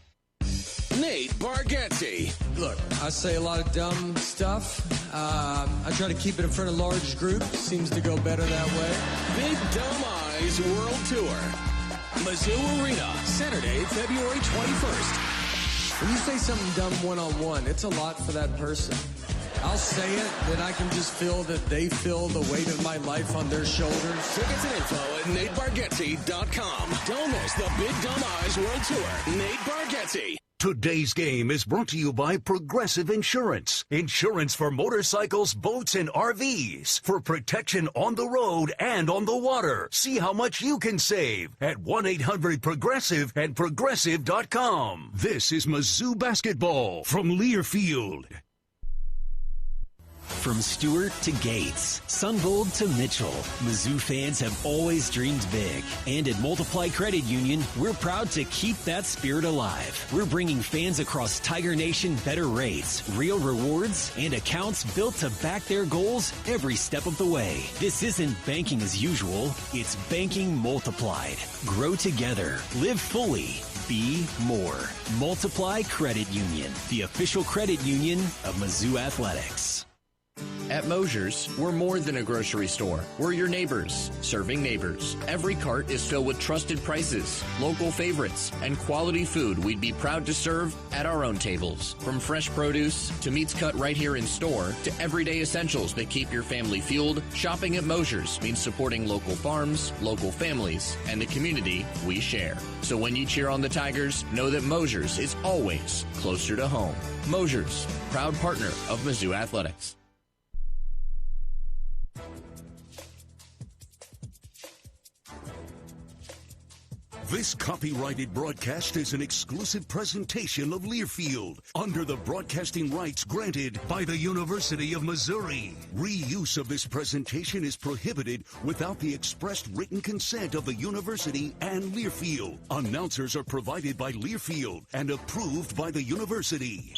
Nate Bargatze. Look, I say a lot of dumb stuff. I try to keep it in front of large groups. Seems to go better that way. Big Dumb Eyes World Tour. Mizzou Arena, Saturday, February 21st. When you say something dumb one-on-one, it's a lot for that person. I'll say it, then I can just feel that they feel the weight of my life on their shoulders. Tickets and info at NateBargatze.com. Don't miss the Big Dumb Eyes World Tour. Nate Bargatze. Today's game is brought to you by Progressive Insurance. Insurance for motorcycles, boats, and RVs. For protection on the road and on the water. See how much you can save at 1-800-PROGRESSIVE and Progressive.com. This is Mizzou basketball from Learfield. From Stewart to Gates, Sunvold to Mitchell, Mizzou fans have always dreamed big. And at Multiply Credit Union, we're proud to keep that spirit alive. We're bringing fans across Tiger Nation better rates, real rewards, and accounts built to back their goals every step of the way. This isn't banking as usual, it's banking multiplied. Grow together, live fully, be more. Multiply Credit Union, the official credit union of Mizzou Athletics. At Mosier's, we're more than a grocery store. We're your neighbors, serving neighbors. Every cart is filled with trusted prices, local favorites, and quality food we'd be proud to serve at our own tables. From fresh produce to meats cut right here in store to everyday essentials that keep your family fueled, shopping at Mosier's means supporting local farms, local families, and the community we share. So when you cheer on the Tigers, know that Mosier's is always closer to home. Mosier's, proud partner of Mizzou Athletics. This copyrighted broadcast is an exclusive presentation of Learfield under the broadcasting rights granted by the University of Missouri. Reuse of this presentation is prohibited without the expressed written consent of the university and Learfield. Announcers are provided by Learfield and approved by the university.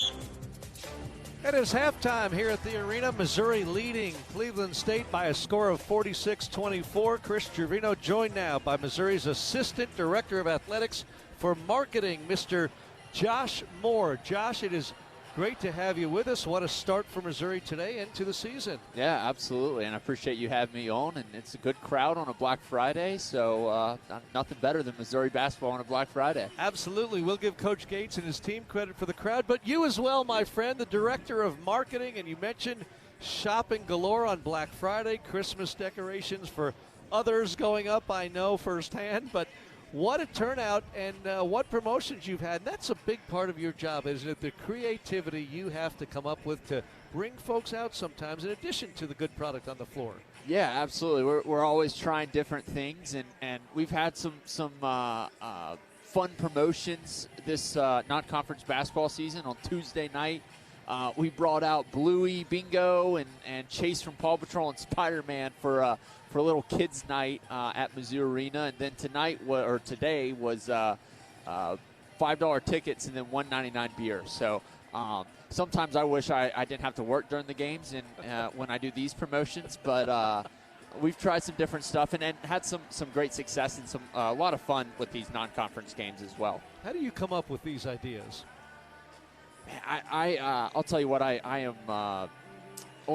It is halftime here at the arena. Missouri leading Cleveland State by a score of 46-24. Chris Trevino joined now by Missouri's Assistant Director of Athletics for Marketing, Mr. Josh Moore. Josh, it is great to have you with us. What a start for Missouri today into the season. Yeah, absolutely, and I appreciate you having me on, and it's a good crowd on a Black Friday, so nothing better than Missouri basketball on a Black Friday. Absolutely. We'll give Coach Gates and his team credit for the crowd, but you as well, my friend, the Director of Marketing, and you mentioned shopping galore on Black Friday, Christmas decorations for others going up, I know firsthand, but what a turnout and what promotions you've had. And that's a big part of your job, isn't it? The creativity you have to come up with to bring folks out sometimes in addition to the good product on the floor. Yeah, absolutely. We're always trying different things, and we've had some fun promotions this non-conference basketball season. On Tuesday night, we brought out Bluey Bingo and Chase from Paw Patrol and Spider-Man for a little kids' night at Mizzou Arena, and then today was $5 tickets and then $1.99 beer. So sometimes I wish I didn't have to work during the games and when I do these promotions, but we've tried some different stuff and had some great success and a lot of fun with these non-conference games as well. How do you come up with these ideas? I'll tell you what, I am on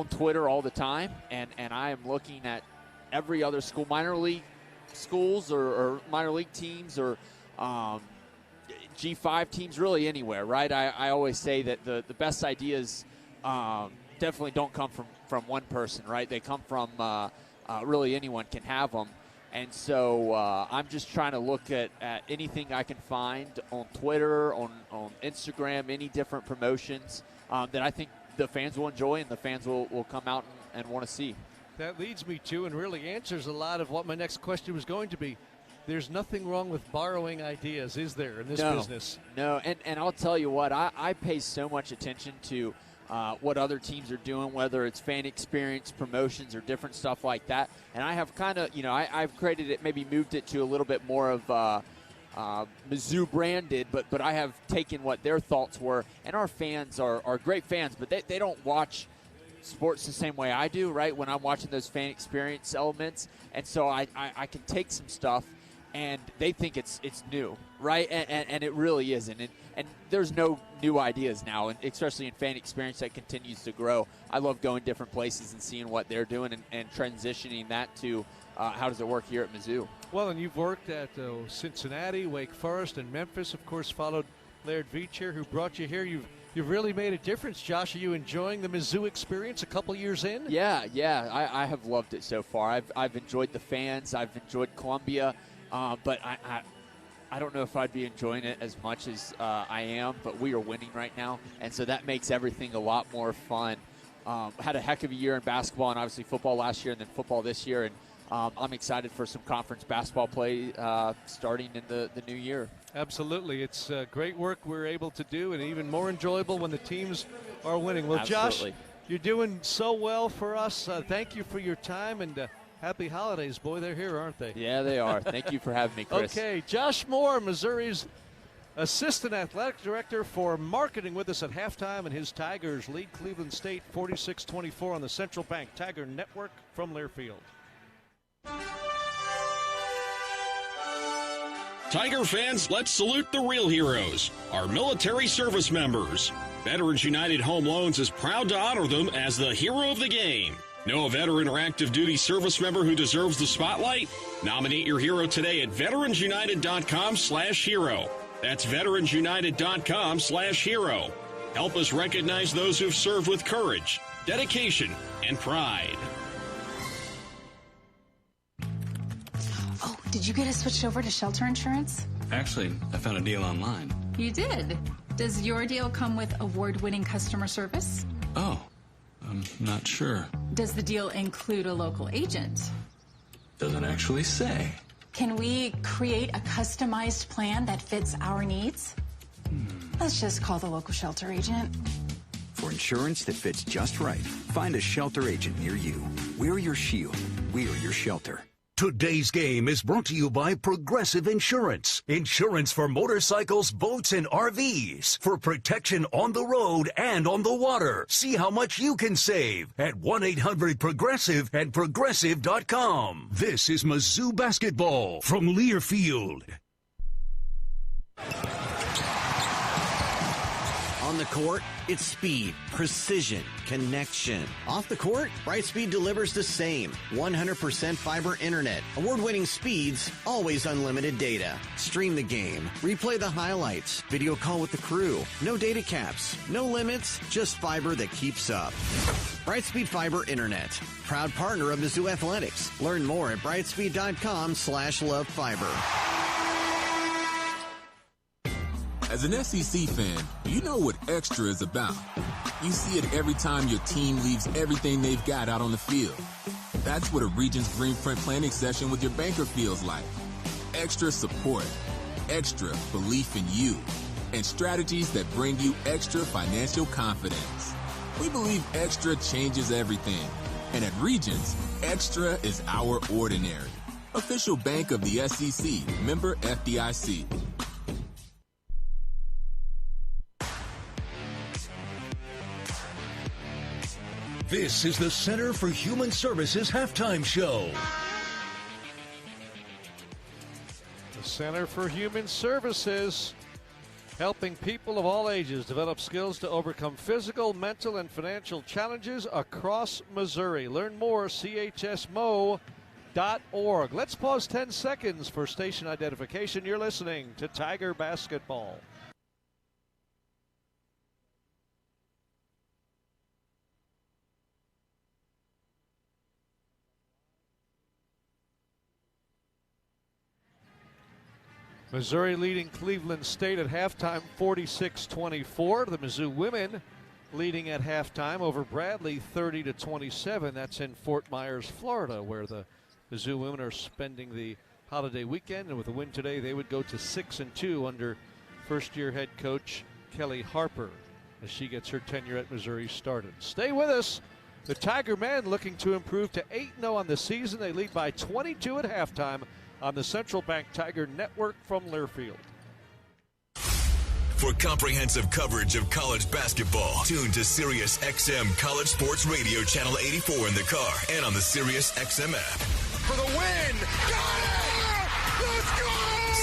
Twitter all the time, and I am looking at every other school, minor league schools or minor league teams or G5 teams, really anywhere, right? I always say that the best ideas definitely don't come from one person, right? They come from really anyone can have them. And so I'm just trying to look at anything I can find on Twitter, on Instagram, any different promotions that I think the fans will enjoy and the fans will come out and want to see. That leads me to and really answers a lot of what my next question was going to be. There's nothing wrong with borrowing ideas, is there, in this business? No, and I'll tell you what, I pay so much attention to what other teams are doing, whether it's fan experience, promotions, or different stuff like that. And I have kind of, I've created it, maybe moved it to a little bit more of Mizzou branded, but I have taken what their thoughts were. And our fans are great fans, but they don't watch sports the same way I do, right, when I'm watching those fan experience elements. And so I can take some stuff and they think it's new, right? And it really isn't. And there's no new ideas now, and especially in fan experience that continues to grow. I love going different places and seeing what they're doing and transitioning that to how does it work here at Mizzou. Well, and you've worked at Cincinnati, Wake Forest, and Memphis, of course, followed Laird Veach here, who brought you here. You've really made a difference, Josh. Are you enjoying the Mizzou experience a couple years in? Yeah, I have loved it so far. I've enjoyed the fans. I've enjoyed Columbia, but I don't know if I'd be enjoying it as much as I am, but we are winning right now, and so that makes everything a lot more fun. Had a heck of a year in basketball and obviously football last year and then football this year, and I'm excited for some conference basketball play starting in the new year. Absolutely. It's great work we're able to do, and even more enjoyable when the teams are winning. Well, Absolutely. Josh, you're doing so well for us. Thank you for your time, and happy holidays. Boy, they're here, aren't they? Yeah, they are. Thank you for having me, Chris. Okay, Josh Moore, Missouri's Assistant Athletic Director for Marketing, with us at halftime, and his Tigers lead Cleveland State 46-24 on the Central Bank Tiger Network from Learfield. Tiger fans, let's salute the real heroes, our military service members. Veterans United Home Loans is proud to honor them as the hero of the game. Know a veteran or active duty service member who deserves the spotlight? Nominate your hero today at veteransunited.com/hero. That's veteransunited.com/hero. Help us recognize those who've served with courage, dedication, and pride. Oh, did you get us switched over to shelter insurance? Actually, I found a deal online. You did? Does your deal come with award-winning customer service? Oh, I'm not sure. Does the deal include a local agent? Doesn't actually say. Can we create a customized plan that fits our needs? Let's just call the local shelter agent. For insurance that fits just right, find a shelter agent near you. We're your shield. We're your shelter. Today's game is brought to you by Progressive Insurance. Insurance for motorcycles, boats, and RVs. For protection on the road and on the water. See how much you can save at 1-800-PROGRESSIVE and Progressive.com. This is Mizzou basketball from Learfield. On the court, it's speed, precision, connection. Off the court, Brightspeed delivers the same. 100% fiber internet, award-winning speeds, always unlimited data. Stream the game, replay the highlights, video call with the crew. No data caps, no limits, just fiber that keeps up. Brightspeed Fiber Internet, proud partner of Mizzou Athletics. Learn more at brightspeed.com/lovefiber. As an SEC fan, you know what extra is about. You see it every time your team leaves everything they've got out on the field. That's what a Regions Greenprint planning session with your banker feels like. Extra support, extra belief in you, and strategies that bring you extra financial confidence. We believe extra changes everything. And at Regions, extra is our ordinary. Official bank of the SEC, member FDIC. This is the Center for Human Services halftime show. The Center for Human Services, helping people of all ages develop skills to overcome physical, mental, and financial challenges across Missouri. Learn more, chsmo.org. Let's pause 10 seconds for station identification. You're listening to Tiger Basketball. Missouri leading Cleveland State at halftime 46-24. The Mizzou women leading at halftime over Bradley 30-27. That's in Fort Myers, Florida, where the Mizzou women are spending the holiday weekend. And with a win today, they would go to 6-2 under first-year head coach Kelly Harper as she gets her tenure at Missouri started. Stay with us. The Tiger men looking to improve to 8-0 on the season. They lead by 22 at halftime on the Central Bank Tiger Network from Learfield. For comprehensive coverage of college basketball, tune to Sirius XM College Sports Radio Channel 84 in the car and on the Sirius XM app. For the win! Got it! Let's go!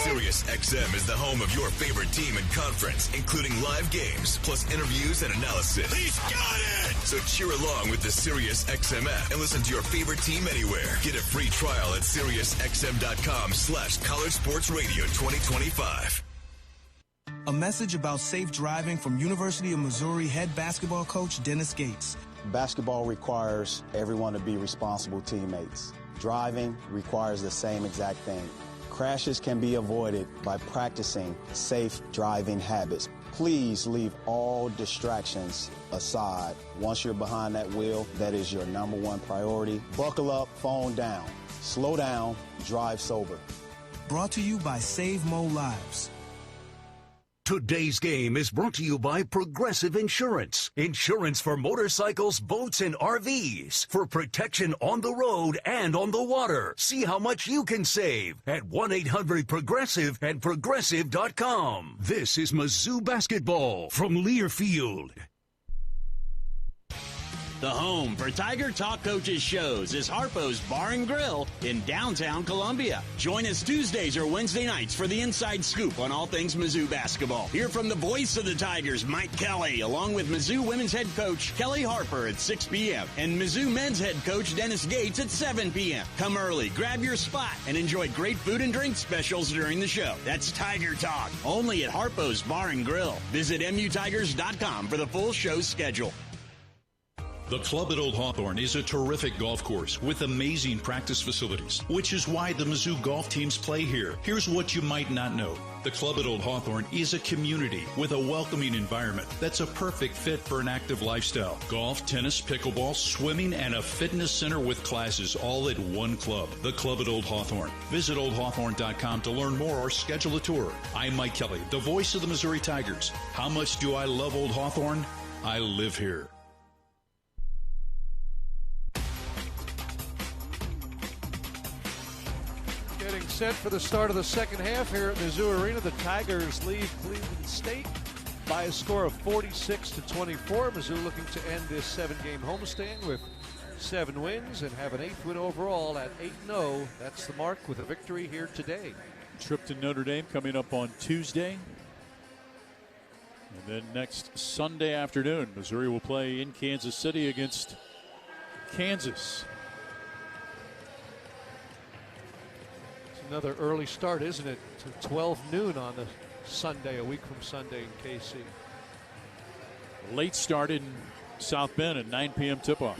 Sirius XM is the home of your favorite team and conference, including live games, plus interviews and analysis. He's got it! So cheer along with the Sirius XM app and listen to your favorite team anywhere. Get a free trial at SiriusXM.com/College Sports Radio 2025. A message about safe driving from University of Missouri head basketball coach Dennis Gates. Basketball requires everyone to be responsible teammates. Driving requires the same exact thing. Crashes can be avoided by practicing safe driving habits. Please leave all distractions aside. Once you're behind that wheel, that is your number one priority. Buckle up, phone down. Slow down, drive sober. Brought to you by Save Mo Lives. Today's game is brought to you by Progressive Insurance. Insurance for motorcycles, boats, and RVs. For protection on the road and on the water. See how much you can save at 1-800-PROGRESSIVE and Progressive.com. This is Mizzou basketball from Learfield. The home for Tiger Talk Coaches shows is Harpo's Bar and Grill in downtown Columbia. Join us Tuesdays or Wednesday nights for the inside scoop on all things Mizzou basketball. Hear from the voice of the Tigers, Mike Kelly, along with Mizzou women's head coach Kelly Harper at 6 p.m. and Mizzou men's head coach Dennis Gates at 7 p.m. Come early, grab your spot, and enjoy great food and drink specials during the show. That's Tiger Talk, only at Harpo's Bar and Grill. Visit MUTigers.com for the full show schedule. The Club at Old Hawthorne is a terrific golf course with amazing practice facilities, which is why the Mizzou golf teams play here. Here's what you might not know. The club at Old Hawthorne is a community with a welcoming environment that's a perfect fit for an active lifestyle. Golf, tennis, pickleball, swimming, and a fitness center with classes all at one club. The club at Old Hawthorne. Visit oldhawthorne.com to learn more or schedule a tour. I'm Mike Kelly, the voice of the Missouri Tigers. How much do I love Old Hawthorne? I live here. Getting set for the start of the second half here at Mizzou Arena. The Tigers lead Cleveland State by a score of 46-24. Mizzou looking to end this 7-game homestand with 7 wins and have an 8th win overall at 8-0. That's the mark with a victory here today. Trip to Notre Dame coming up on Tuesday. And then next Sunday afternoon, Missouri will play in Kansas City against Kansas. Another early start, isn't it? To 12 noon on the Sunday, a week from Sunday in KC. Late start in South Bend at 9 p.m. tip-off.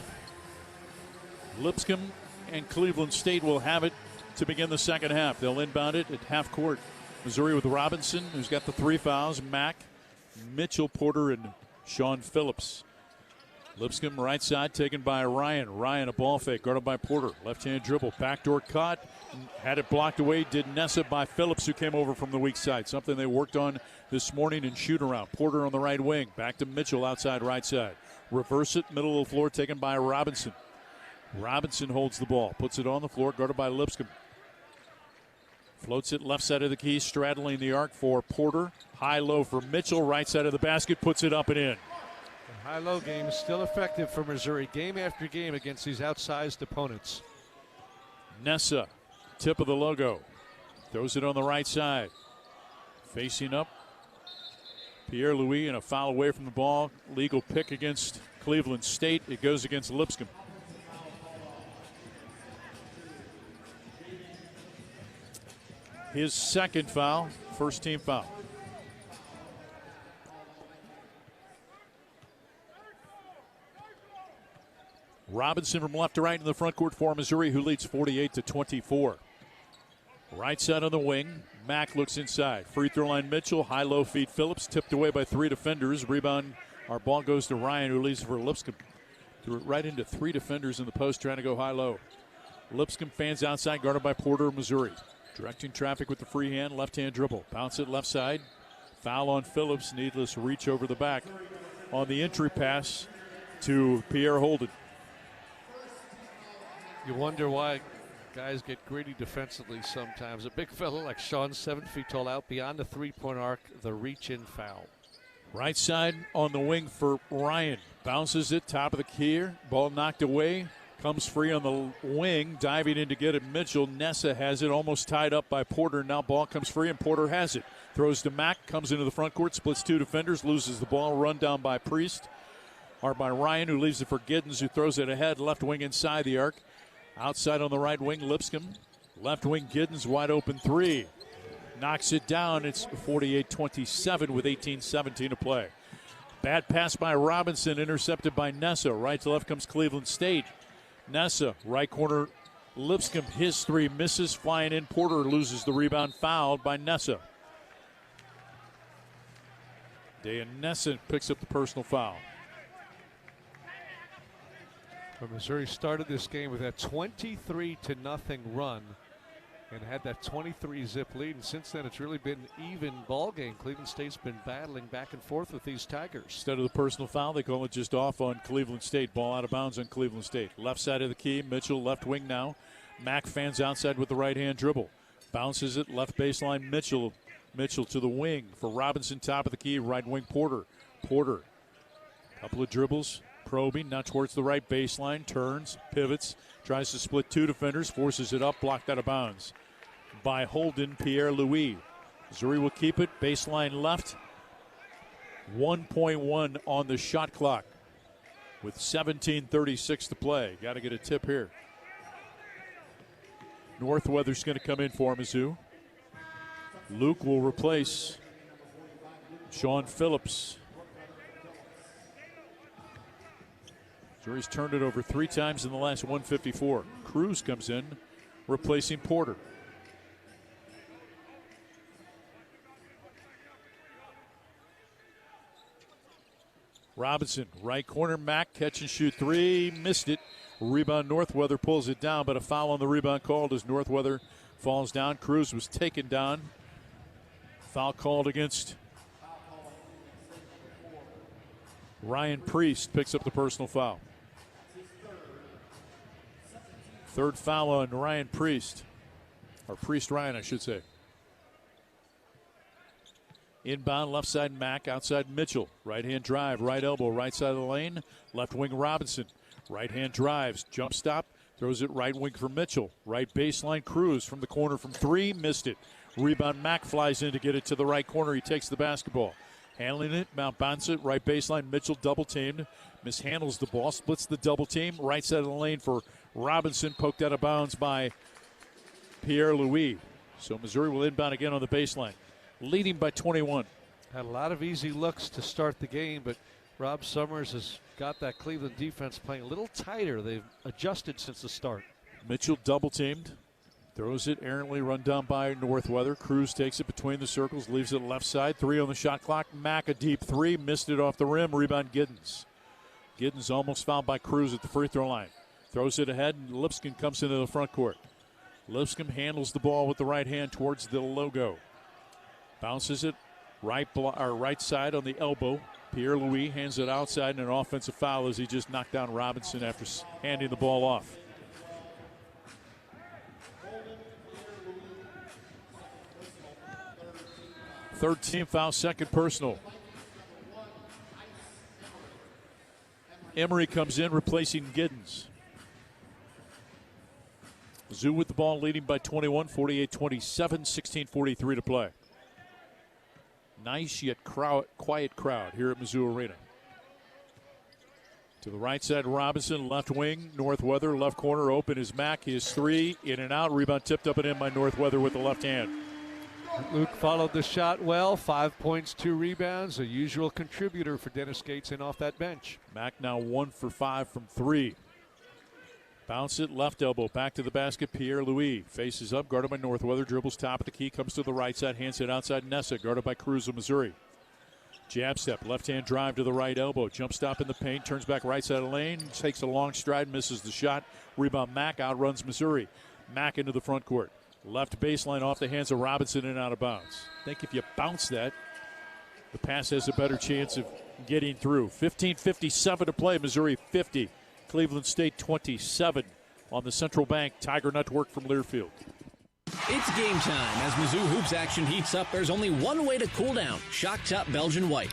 Lipscomb and Cleveland State will have it to begin the second half. They'll inbound it at half court. Missouri with Robinson, who's got the 3 fouls. Mack, Mitchell, Porter, and Sean Phillips. Lipscomb right side taken by Ryan. Ryan a ball fake guarded by Porter. Left-hand dribble. Backdoor cut. Had it blocked away. Did Nessa by Phillips, who came over from the weak side. Something they worked on this morning in shoot-around. Porter on the right wing. Back to Mitchell outside right side. Reverse it. Middle of the floor taken by Robinson. Robinson holds the ball. Puts it on the floor guarded by Lipscomb. Floats it left side of the key. Straddling the arc for Porter. High-low for Mitchell. Right side of the basket. Puts it up and in. The high-low game is still effective for Missouri game after game against these outsized opponents. Nessa, tip of the logo. Throws it on the right side. Facing up. Pierre-Louis and a foul away from the ball. Legal pick against Cleveland State. It goes against Lipscomb. His second foul, first team foul. Robinson from left to right in the front court for Missouri, who leads 48-24. Right side on the wing. Mack looks inside. Free throw line Mitchell. High-low feed Phillips. Tipped away by 3 defenders. Rebound. Our ball goes to Ryan, who leads for Lipscomb. Threw it right into 3 defenders in the post trying to go high-low. Lipscomb fans outside, guarded by Porter of Missouri. Directing traffic with the free hand, left-hand dribble. Bounce it left side. Foul on Phillips. Needless reach over the back on the entry pass to Pierre Holden. You wonder why guys get greedy defensively sometimes. A big fella like Sean, 7 feet tall, out beyond the three-point arc, the reach-in foul. Right side on the wing for Ryan. Bounces it, top of the key. Ball knocked away. Comes free on the wing, diving in to get it. Mitchell. Nessa has it, almost tied up by Porter. Now ball comes free, and Porter has it. Throws to Mack, comes into the front court, splits 2 defenders, loses the ball. Run down by Priest. Or by Ryan, who leaves it for Giddens, who throws it ahead. Left wing inside the arc. Outside on the right wing, Lipscomb. Left wing, Giddens, wide open 3. Knocks it down. It's 48-27 with 18-17 to play. Bad pass by Robinson, intercepted by Nessa. Right to left comes Cleveland State. Nessa, right corner, Lipscomb, his 3 misses, flying in. Porter loses the rebound, fouled by Nessa. Dayan Nessa picks up the personal foul. But Missouri started this game with that 23-0 run and had that 23-zip lead, and since then it's really been an even ball game. Cleveland State's been battling back and forth with these Tigers. Instead of the personal foul, they call it just off on Cleveland State. Ball out of bounds on Cleveland State. Left side of the key, Mitchell left wing now. Mack fans outside with the right-hand dribble. Bounces it, left baseline, Mitchell. Mitchell to the wing for Robinson, top of the key, right wing Porter. Porter, couple of dribbles, probing, now towards the right baseline, turns, pivots, tries to split 2 defenders, forces it up, blocked out of bounds by Holden. Pierre-Louis. Missouri will keep it, baseline left. 1.1 on the shot clock with 17:36 to play. Got to get a tip here. Northweather's going to come in for Mizzou. Luke will replace Sean Phillips. Missouri's turned it over 3 times in the last 154. Cruz comes in, replacing Porter. Robinson, right corner, Mack, catch and shoot three, missed it. Rebound, Northweather pulls it down, but a foul on the rebound called as Northweather falls down. Cruz was taken down. Foul called against Ryan Priest, picks up the personal foul. Third foul on Ryan Priest, or Priest Ryan, I should say. Inbound, left side Mack, outside Mitchell. Right-hand drive, right elbow, right side of the lane. Left wing Robinson. Right-hand drives, jump stop, throws it right wing for Mitchell. Right baseline Cruz from the corner from three, missed it. Rebound, Mack flies in to get it to the right corner. He takes the basketball. Handling it, Mount bounce it, right baseline, Mitchell double teamed. Mishandles the ball, splits the double team. Right side of the lane for Robinson, poked out of bounds by Pierre-Louis. So Missouri will inbound again on the baseline. Leading by 21. Had a lot of easy looks to start the game, but Rob Summers has got that Cleveland defense playing a little tighter. They've adjusted since the start. Mitchell double teamed. Throws it errantly, run down by Northweather. Cruz takes it between the circles, leaves it left side. 3 on the shot clock. Mack a deep three, missed it off the rim. Rebound Giddens. Giddens almost fouled by Cruz at the free throw line. Throws it ahead, and Lipscomb comes into the front court. Lipscomb handles the ball with the right hand towards the logo. Bounces it right side on the elbow. Pierre-Louis hands it outside, and an offensive foul as he just knocked down Robinson after handing the ball off. Third team foul, second personal. Emery comes in, replacing Giddens. Mizzou with the ball, leading by 21, 48-27, 16:43 to play. Nice yet quiet crowd here at Mizzou Arena. To the right side, Robinson, left wing, Northweather, left corner, open is Mack. His three, in and out, rebound tipped up and in by Northweather with the left hand. Luke followed the shot well, 5 points, 2 rebounds, a usual contributor for Dennis Gates in off that bench. Mack now 1 for 5 from 3. Bounce it, left elbow, back to the basket, Pierre-Louis. Faces up, guarded by Northweather, dribbles top of the key, comes to the right side, hands it outside Nessa, guarded by Cruz of Missouri. Jab step, left-hand drive to the right elbow, jump stop in the paint, turns back right side of the lane, takes a long stride, misses the shot. Rebound, Mack outruns Missouri. Mack into the front court. Left baseline off the hands of Robinson and out of bounds. I think if you bounce that, the pass has a better chance of getting through. 15:57 to play, Missouri 50. Cleveland State 27 on the Central Bank Tiger Network from Learfield. It's game time. As Mizzou Hoops action heats up, there's only one way to cool down: Shock Top Belgian White.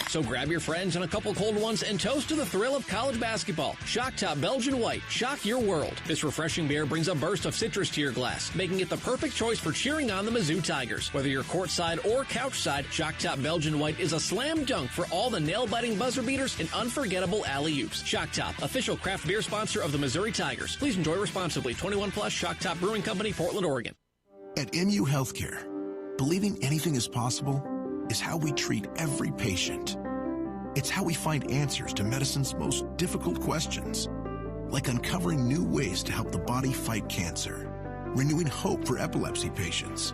So grab your friends and a couple cold ones and toast to the thrill of college basketball. Shock Top Belgian White. Shock your world. This refreshing beer brings a burst of citrus to your glass, making it the perfect choice for cheering on the Mizzou Tigers. Whether you're courtside or couchside, Shock Top Belgian White is a slam dunk for all the nail-biting buzzer beaters and unforgettable alley-oops. Shock Top, official craft beer sponsor of the Missouri Tigers. Please enjoy responsibly. 21 plus, Shock Top Brewing Company, Portland, Oregon. At MU Healthcare, believing anything is possible is how we treat every patient. It's how we find answers to medicine's most difficult questions, like uncovering new ways to help the body fight cancer, renewing hope for epilepsy patients,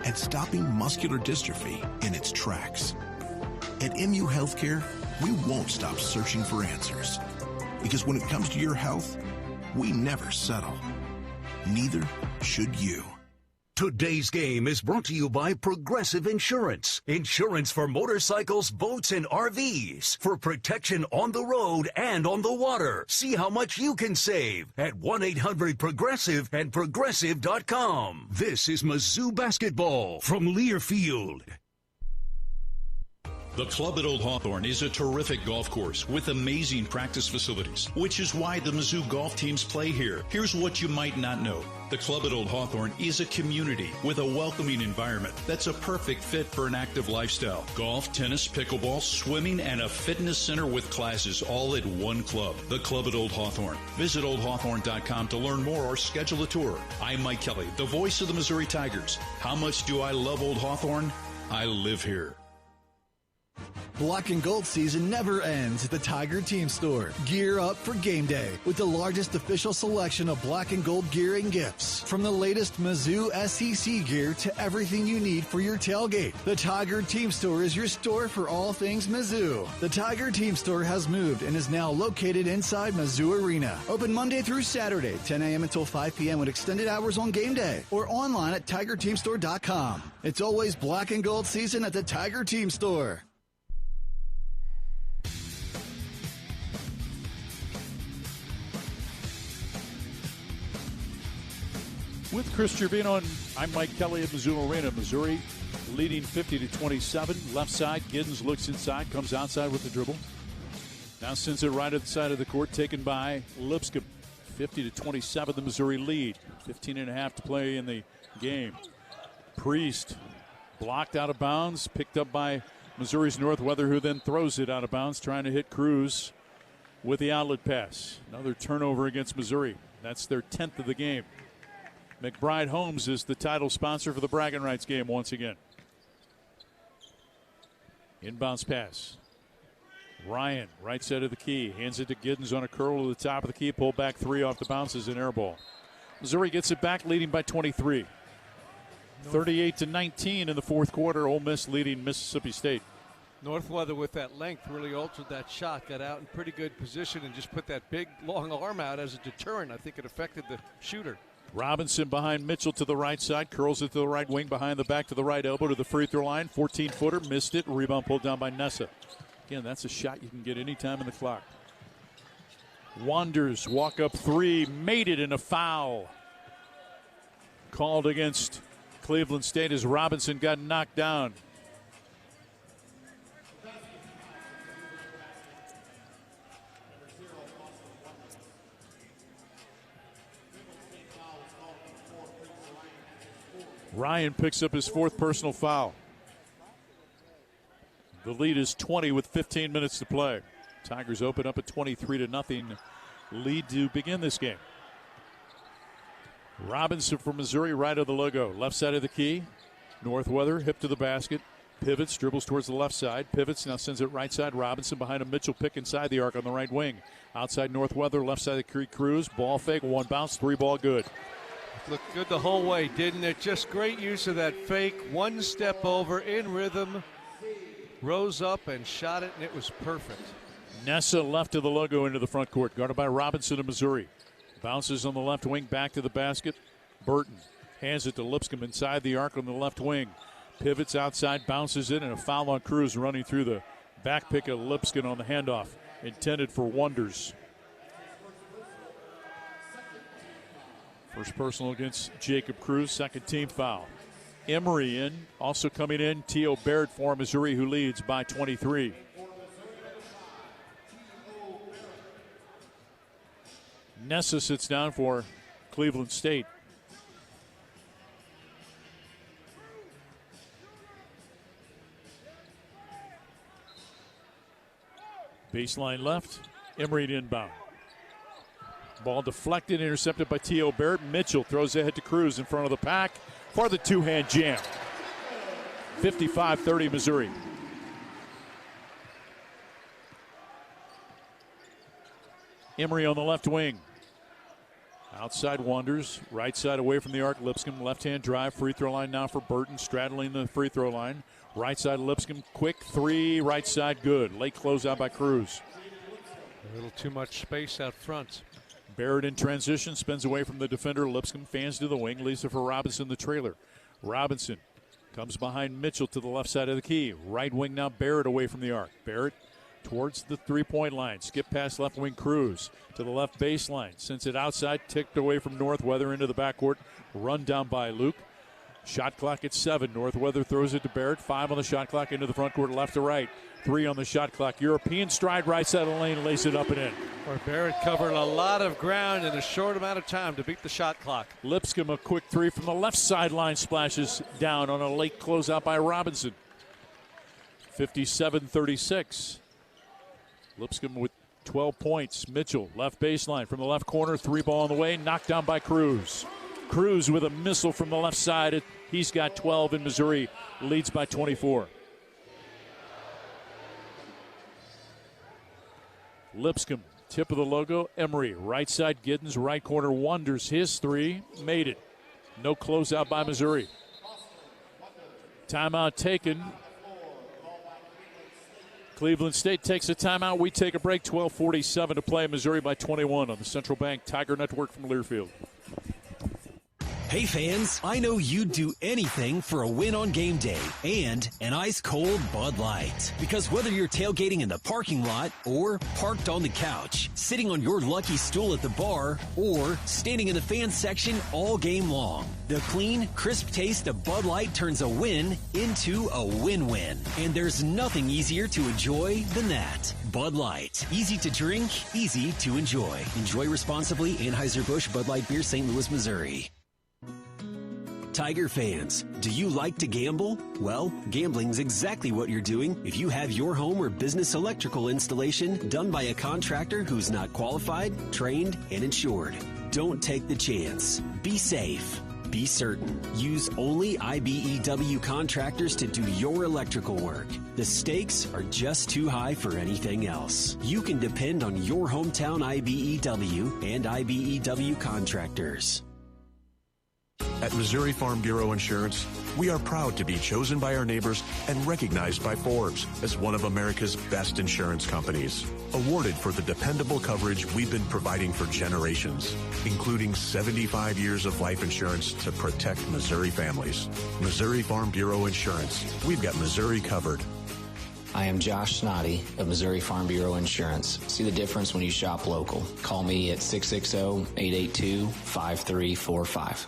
and stopping muscular dystrophy in its tracks. At MU Healthcare, we won't stop searching for answers, because when it comes to your health, we never settle. Neither should you. Today's game is brought to you by Progressive Insurance. Insurance for motorcycles, boats, and RVs. For protection on the road and on the water. See how much you can save at 1-800-PROGRESSIVE and Progressive.com. This is Mizzou basketball from Learfield. The Club at Old Hawthorne is a terrific golf course with amazing practice facilities, which is why the Mizzou golf teams play here. Here's what you might not know. The Club at Old Hawthorne is a community with a welcoming environment that's a perfect fit for an active lifestyle. Golf, tennis, pickleball, swimming, and a fitness center with classes all at one club. The Club at Old Hawthorne. Visit oldhawthorne.com to learn more or schedule a tour. I'm Mike Kelly, the voice of the Missouri Tigers. How much do I love Old Hawthorne? I live here. Black and gold season never ends at the Tiger Team Store. Gear up for game day with the largest official selection of black and gold gear and gifts. From the latest Mizzou SEC gear to everything you need for your tailgate. The Tiger Team Store is your store for all things Mizzou. The Tiger Team Store has moved and is now located inside Mizzou Arena. Open Monday through Saturday, 10 a.m. until 5 p.m. with extended hours on game day. Or online at TigerTeamStore.com. It's always black and gold season at the Tiger Team Store. With Chris Gervino, I'm Mike Kelly at Mizzou Arena. Missouri leading 50-27. Left side, Giddens looks inside, comes outside with the dribble. Now sends it right at the side of the court, taken by Lipscomb. 50-27, the Missouri lead. 15.5 to play in the game. Priest blocked out of bounds, picked up by Missouri's Northweather, who then throws it out of bounds, trying to hit Cruz with the outlet pass. Another turnover against Missouri. That's their 10th of the game. McBride Homes is the title sponsor for the bragging rights game once again. Inbounds pass. Ryan, right side of the key, hands it to Giddens on a curl to the top of the key. Pull back three off the bounce is an air ball. Missouri gets it back, leading by 23. 38-19 in the fourth quarter. Ole Miss leading Mississippi State. Northweather with that length really altered that shot, got out in pretty good position and just put that big long arm out as a deterrent. I think it affected the shooter. Robinson behind Mitchell to the right side, curls it to the right wing, behind the back to the right elbow to the free throw line. 14-footer, missed it. Rebound pulled down by Nessa. Again, that's a shot you can get any time in the clock. Wanders walk up three, made it in a foul. Called against Cleveland State as Robinson got knocked down. Ryan picks up his fourth personal foul. The lead is 20 with 15 minutes to play. Tigers open up a 23-0 lead to begin this game. Robinson from Missouri, right of the logo. Left side of the key. Northweather, hip to the basket. Pivots, dribbles towards the left side. Pivots, now sends it right side. Robinson behind a Mitchell pick inside the arc on the right wing. Outside Northweather, left side of the key. Cruz, ball fake, one bounce, three ball good. Looked good the whole way, didn't it? Just great use of that fake. One step over, in rhythm. Rose up and shot it, and it was perfect. Nessa left of the logo into the front court, guarded by Robinson of Missouri. Bounces on the left wing, back to the basket. Burton hands it to Lipscomb inside the arc on the left wing. Pivots outside, bounces in, and a foul on Cruz running through the back pick of Lipscomb on the handoff. Intended for Wonders. First personal against Jacob Cruz, second team foul. Emery in, also coming in, T.O. Baird for Missouri, who leads by 23. Nessa sits down for Cleveland State. Baseline left, Emery inbound. Ball deflected, intercepted by T.O. Baird. Mitchell throws ahead to Cruz in front of the pack for the two-hand jam. 55-30 Missouri. Emery on the left wing. Outside Wonders, right side away from the arc. Lipscomb, left-hand drive, free throw line now for Burton, straddling the free throw line. Right side Lipscomb, quick three, right side good. Late closeout by Cruz. A little too much space out front. Barrett in transition, spins away from the defender. Lipscomb fans to the wing, leaves it for Robinson, the trailer. Robinson comes behind Mitchell to the left side of the key. Right wing now, Barrett away from the arc. Barrett towards the three-point line. Skip past left wing Cruz to the left baseline. Sends it outside, ticked away from Northweather into the backcourt. Run down by Luke. Shot clock at 7. Northweather throws it to Barrett. 5 on the shot clock into the front court, left to right. 3 on the shot clock. European stride, right side of the lane, lace it up and in. Where Barrett covered a lot of ground in a short amount of time to beat the shot clock. Lipscomb, a quick 3 from the left sideline, splashes down on a late closeout by Robinson. 57-36. Lipscomb with 12 points. Mitchell, left baseline from the left corner, 3 ball on the way, knocked down by Cruz. Cruz with a missile from the left side. He's got 12 in Missouri, leads by 24. Lipscomb, tip of the logo. Emery, right side. Giddens, right corner. Wonders his three. Made it. No closeout by Missouri. Timeout taken. Cleveland State takes a timeout. We take a break. 12:47 to play. Missouri by 21 on the Central Bank Tiger Network from Learfield. Hey fans, I know you'd do anything for a win on game day and an ice-cold Bud Light. Because whether you're tailgating in the parking lot or parked on the couch, sitting on your lucky stool at the bar, or standing in the fan section all game long, the clean, crisp taste of Bud Light turns a win into a win-win. And there's nothing easier to enjoy than that. Bud Light. Easy to drink, easy to enjoy. Enjoy responsibly. Anheuser-Busch Bud Light Beer, St. Louis, Missouri. Tiger fans, do you like to gamble? Well, gambling's exactly what you're doing if you have your home or business electrical installation done by a contractor who's not qualified, trained, and insured. Don't take the chance. Be safe. Be certain. Use only IBEW contractors to do your electrical work. The stakes are just too high for anything else. You can depend on your hometown IBEW and IBEW contractors. At Missouri Farm Bureau Insurance, we are proud to be chosen by our neighbors and recognized by Forbes as one of America's best insurance companies. Awarded for the dependable coverage we've been providing for generations, including 75 years of life insurance to protect Missouri families. Missouri Farm Bureau Insurance. We've got Missouri covered. I am Josh Snoddy of Missouri Farm Bureau Insurance. See the difference when you shop local. Call me at 660-882-5345.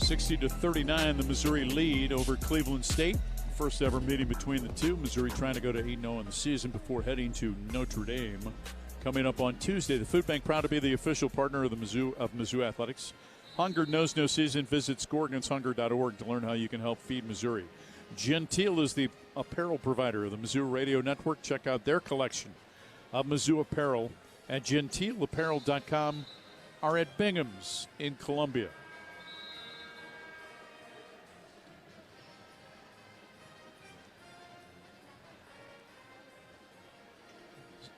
60-39, the Missouri lead over Cleveland State. First ever meeting between the two. Missouri trying to go to 8-0 in the season before heading to Notre Dame. Coming up on Tuesday, the Food Bank proud to be the official partner of the Mizzou Athletics. Hunger knows no season. Visit scoreagainsthunger.org to learn how you can help feed Missouri. Gentile is the apparel provider of the Mizzou Radio Network. Check out their collection of Mizzou apparel at gentileapparel.com or at Bingham's in Columbia.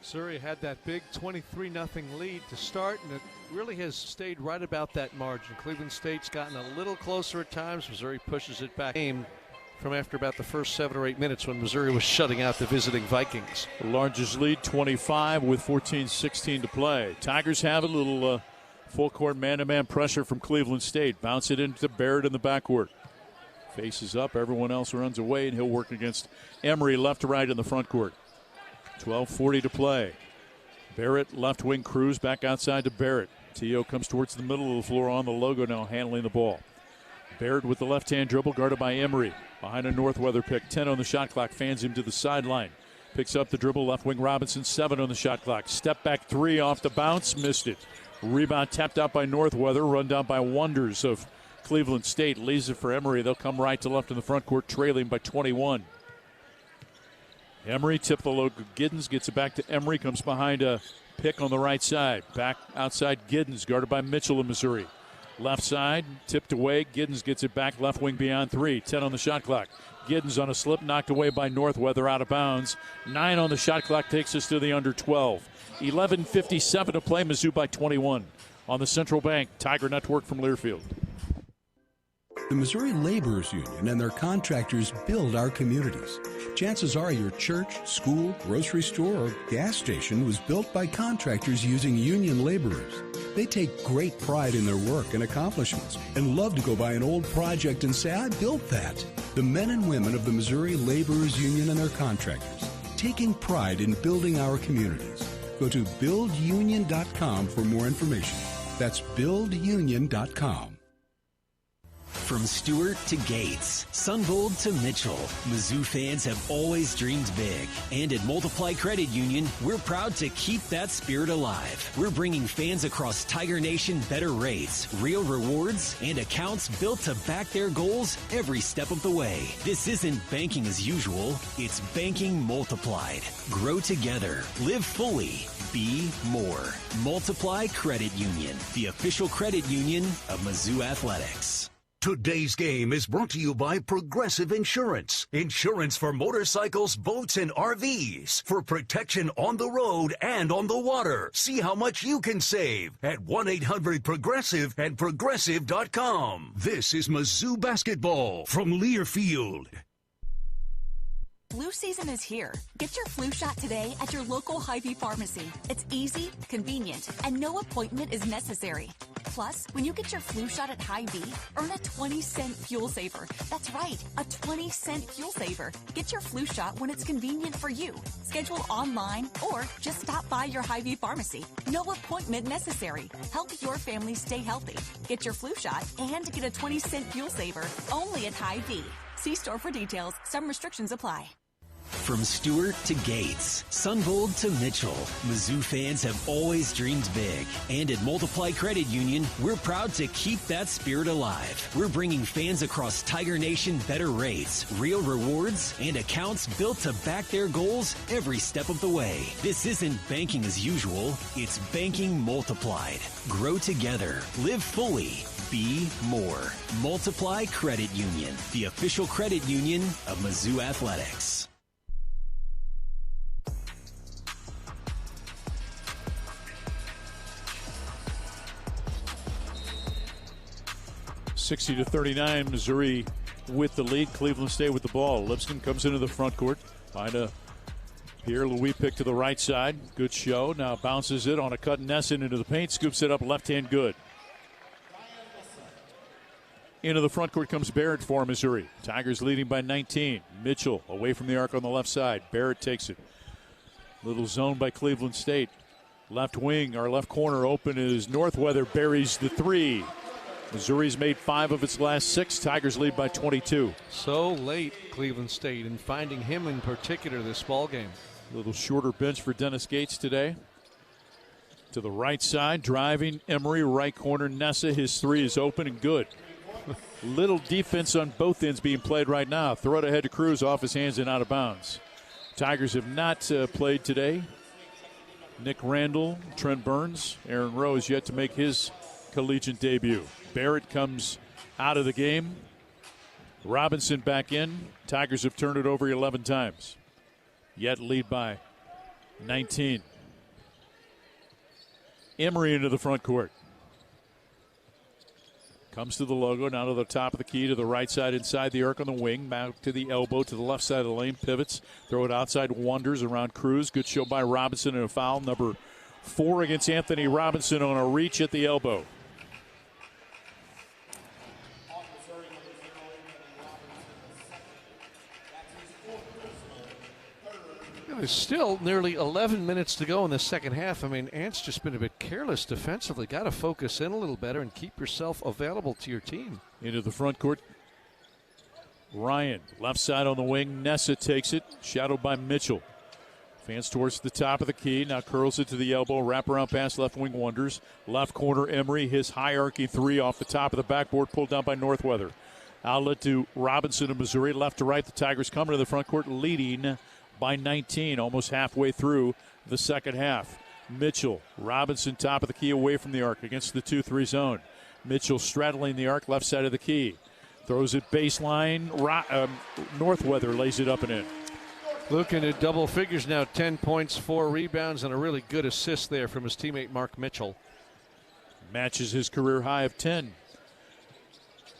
Missouri had that big 23-0 lead to start, and it really has stayed right about that margin. Cleveland State's gotten a little closer at times. Missouri pushes it back from after about the first 7 or 8 minutes when Missouri was shutting out the visiting Vikings. The largest lead, 25, with 14-16 to play. Tigers have a little full-court man-to-man pressure from Cleveland State. Bounce it into Barrett in the backcourt. Faces up. Everyone else runs away, and he'll work against Emery left to right in the front court. 12:40 to play. Barrett, left wing Cruz back outside to Barrett. T.O. comes towards the middle of the floor on the logo now, handling the ball. Barrett with the left-hand dribble, guarded by Emery. Behind a Northweather pick, 10 on the shot clock, fans him to the sideline. Picks up the dribble, left wing Robinson, 7 on the shot clock. Step back 3 off the bounce, missed it. Rebound tapped out by Northweather, run down by Wonders of Cleveland State. Leaves it for Emery. They'll come right to left in the front court, trailing by 21. Emery tip the logo. Giddens gets it back to Emery. Comes behind a pick on the right side. Back outside Giddens, guarded by Mitchell of Missouri. Left side, tipped away. Giddens gets it back. Left wing beyond 3. 10 on the shot clock. Giddens on a slip, knocked away by Northweather, out of bounds. 9 on the shot clock takes us to the under 12. 11:57 to play. Mizzou by 21 on the Central Bank Tiger Network from Learfield. The Missouri Laborers Union and their contractors build our communities. Chances are your church, school, grocery store, or gas station was built by contractors using union laborers. They take great pride in their work and accomplishments and love to go by an old project and say, I built that. The men and women of the Missouri Laborers Union and their contractors, taking pride in building our communities. Go to buildunion.com for more information. That's buildunion.com. From Stewart to Gates, Sunvold to Mitchell, Mizzou fans have always dreamed big. And at Multiply Credit Union, we're proud to keep that spirit alive. We're bringing fans across Tiger Nation better rates, real rewards, and accounts built to back their goals every step of the way. This isn't banking as usual, it's banking multiplied. Grow together, live fully, be more. Multiply Credit Union, the official credit union of Mizzou Athletics. Today's game is brought to you by Progressive Insurance. Insurance for motorcycles, boats, and RVs. For protection on the road and on the water. See how much you can save at 1-800-PROGRESSIVE and Progressive.com. This is Mizzou basketball from Learfield. Flu season is here. Get your flu shot today at your local Hy-Vee pharmacy. It's easy, convenient, and no appointment is necessary. Plus, when you get your flu shot at Hy-Vee, earn a 20-cent fuel saver. That's right, a 20-cent fuel saver. Get your flu shot when it's convenient for you. Schedule online or just stop by your Hy-Vee pharmacy. No appointment necessary. Help your family stay healthy. Get your flu shot and get a 20-cent fuel saver only at Hy-Vee. See store for details. Some restrictions apply. From Stewart to Gates, Sunvold to Mitchell, Mizzou fans have always dreamed big. And at Multiply Credit Union, we're proud to keep that spirit alive. We're bringing fans across Tiger Nation better rates, real rewards, and accounts built to back their goals every step of the way. This isn't banking as usual, it's banking multiplied. Grow together, live fully, be more. Multiply Credit Union, the official credit union of Mizzou Athletics. (60-39), Missouri with the lead. Cleveland State with the ball. Lipscomb comes into the front court. Find a Pierre-Louis pick to the right side. Good show. Now bounces it on a cut. Nesson into the paint. Scoops it up left hand. Good. Into the front court comes Barrett for Missouri. Tigers leading by 19. Mitchell away from the arc on the left side. Barrett takes it. Little zone by Cleveland State. Left wing, our left corner open is Northweather. Buries the three. Missouri's made 5 of its last 6. Tigers lead by 22. So late, Cleveland State, in finding him in particular this ball game. A little shorter bench for Dennis Gates today. To the right side, driving Emery, right corner. Nessa, his 3 is open and good. Little defense on both ends being played right now. Throw it ahead to Cruz, off his hands and out of bounds. Tigers have not played today. Nick Randall, Trent Burns, Aaron Rose yet to make his collegiate debut. Barrett comes out of the game. Robinson back in. Tigers have turned it over 11 times. Yet lead by 19. Emery into the front court. Comes to the logo, now to the top of the key, to the right side, inside the arc on the wing, back to the elbow, to the left side of the lane, pivots, throw it outside, wanders around Cruz. Good show by Robinson and a foul. Number 4 against Anthony Robinson on a reach at the elbow. There's still nearly 11 minutes to go in the second half. I mean, Ant's just been a bit careless defensively. Got to focus in a little better and keep yourself available to your team. Into the front court. Ryan, left side on the wing. Nessa takes it, shadowed by Mitchell. Fans towards the top of the key. Now curls it to the elbow. Wraparound pass, left wing wonders. Left corner, Emery. His hierarchy 3 off the top of the backboard, pulled down by Northweather. Outlet to Robinson of Missouri. Left to right, the Tigers coming to the front court, leading by 19, almost halfway through the second half. Mitchell, Robinson, top of the key, away from the arc against the 2-3 zone. Mitchell straddling the arc, left side of the key. Throws it baseline. Northweather lays it up and in. Looking at double figures now, 10 points, 4 rebounds, and a really good assist there from his teammate Mark Mitchell. Matches his career high of 10.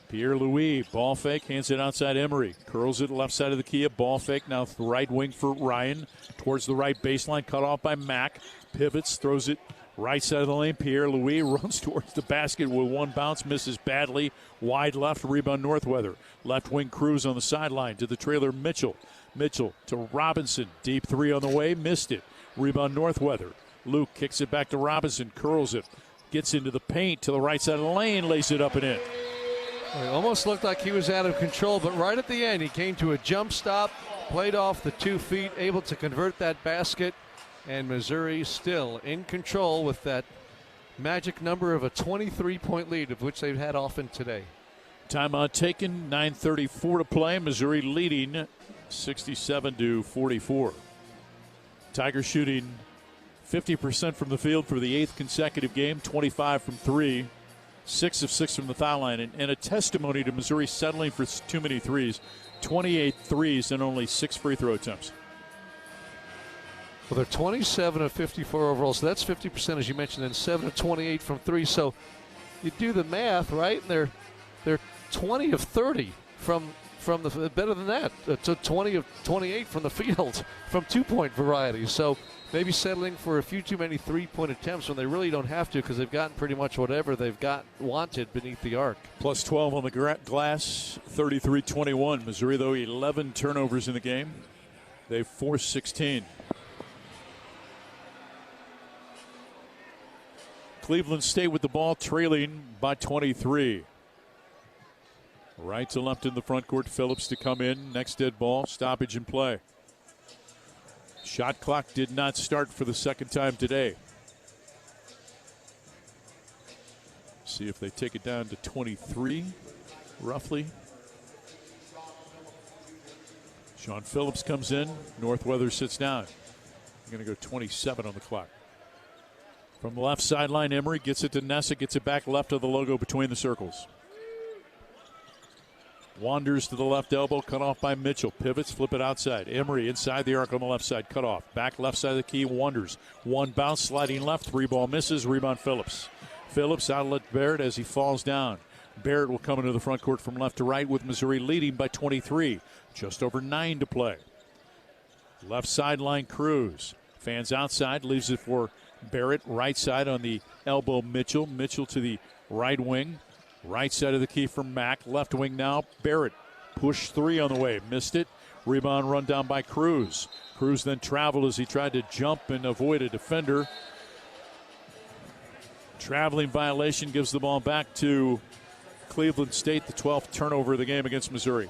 Pierre-Louis, ball fake, hands it outside Emery. Curls it left side of the key, a ball fake. Now the right wing for Ryan. Towards the right baseline, cut off by Mack. Pivots, throws it right side of the lane. Pierre-Louis runs towards the basket with one bounce, misses badly. Wide left, rebound Northweather. Left wing Cruz on the sideline to the trailer Mitchell. Mitchell to Robinson. Deep 3 on the way, missed it. Rebound Northweather. Luke kicks it back to Robinson, curls it. Gets into the paint to the right side of the lane, lays it up and in. It almost looked like he was out of control, but right at the end, he came to a jump stop, played off the 2 feet, able to convert that basket, and Missouri still in control with that magic number of a 23-point lead, of which they've had often today. Timeout taken, 9:34 to play. Missouri leading 67-44. Tigers shooting 50% from the field for the 8th consecutive game, 25 from 3. 6 of 6 from the foul line, and a testimony to Missouri settling for too many threes. 28 threes and only 6 free throw attempts. Well, they're 27 of 54 overall, so that's 50%, as you mentioned, and 7 of 28 from 3. So you do the math, right? And they're 20 of 30 from the better than that. So 20 of 28 from the field from 2-point variety. So maybe settling for a few too many 3-point attempts when they really don't have to, because they've gotten pretty much whatever they've wanted beneath the arc. Plus 12 on the glass, 33-21. Missouri, though, 11 turnovers in the game. They've forced 16. Cleveland State with the ball, trailing by 23. Right to left in the front court. Phillips to come in. Next dead ball. Stoppage in play. Shot clock did not start for the second time today. See if they take it down to 23, roughly. Sean Phillips comes in. Northweather sits down. Going to go 27 on the clock. From the left sideline, Emery gets it to Nessa, gets it back left of the logo between the circles. Wanders to the left elbow, cut off by Mitchell. Pivots, flip it outside. Emery inside the arc on the left side, cut off. Back left side of the key, Wanders. One bounce, sliding left, 3 ball misses, rebound Phillips. Phillips outlet Barrett as he falls down. Barrett will come into the front court from left to right with Missouri leading by 23. Just over 9 to play. Left sideline, Cruz. Fans outside, leaves it for Barrett, right side on the elbow, Mitchell. Mitchell to the right wing. Right side of the key for Mack. Left wing now, Barrett. Push 3 on the way. Missed it. Rebound run down by Cruz. Cruz then traveled as he tried to jump and avoid a defender. Traveling violation gives the ball back to Cleveland State, the 12th turnover of the game against Missouri.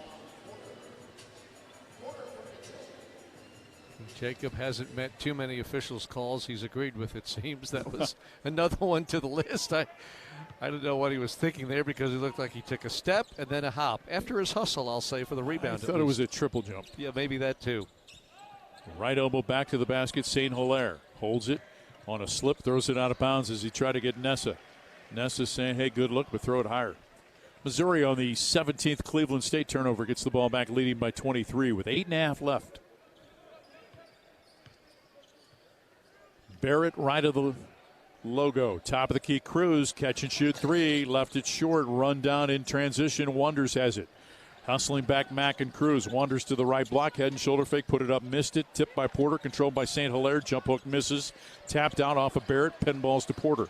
Jacob hasn't met too many officials' calls he's agreed with, it seems. That was another one to the list. I don't know what he was thinking there, because it looked like he took a step and then a hop. After his hustle, I'll say, for the rebound. I thought it was a triple jump. Yeah, maybe that too. Right elbow back to the basket, St. Hilaire holds it on a slip, throws it out of bounds as he tried to get Nessa. Nessa saying, hey, good look, but throw it higher. Missouri on the 17th Cleveland State turnover gets the ball back, leading by 23 with 8.5 left. Barrett right of the logo. Top of the key, Cruz. Catch and shoot 3. Left it short. Run down in transition. Wanders has it. Hustling back Mack and Cruz. Wanders to the right block. Head and shoulder fake. Put it up. Missed it. Tipped by Porter. Controlled by St. Hilaire. Jump hook misses. Tapped out off of Barrett. Pinballs to Porter.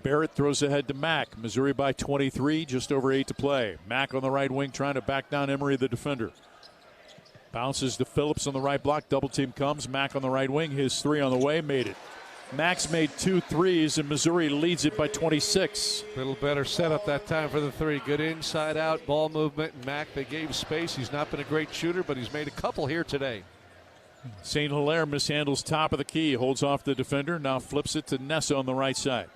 Barrett throws ahead to Mack. Missouri by 23. Just over 8 to play. Mack on the right wing trying to back down Emery, the defender. Bounces to Phillips on the right block. Double team comes. Mack on the right wing. His 3 on the way. Made it. Max made 2 threes, and Missouri leads it by 26. A little better setup that time for the 3. Good inside out ball movement. And Mack, they gave space. He's not been a great shooter, but he's made a couple here today. St. Hilaire mishandles top of the key. Holds off the defender. Now flips it to Nessa on the right side.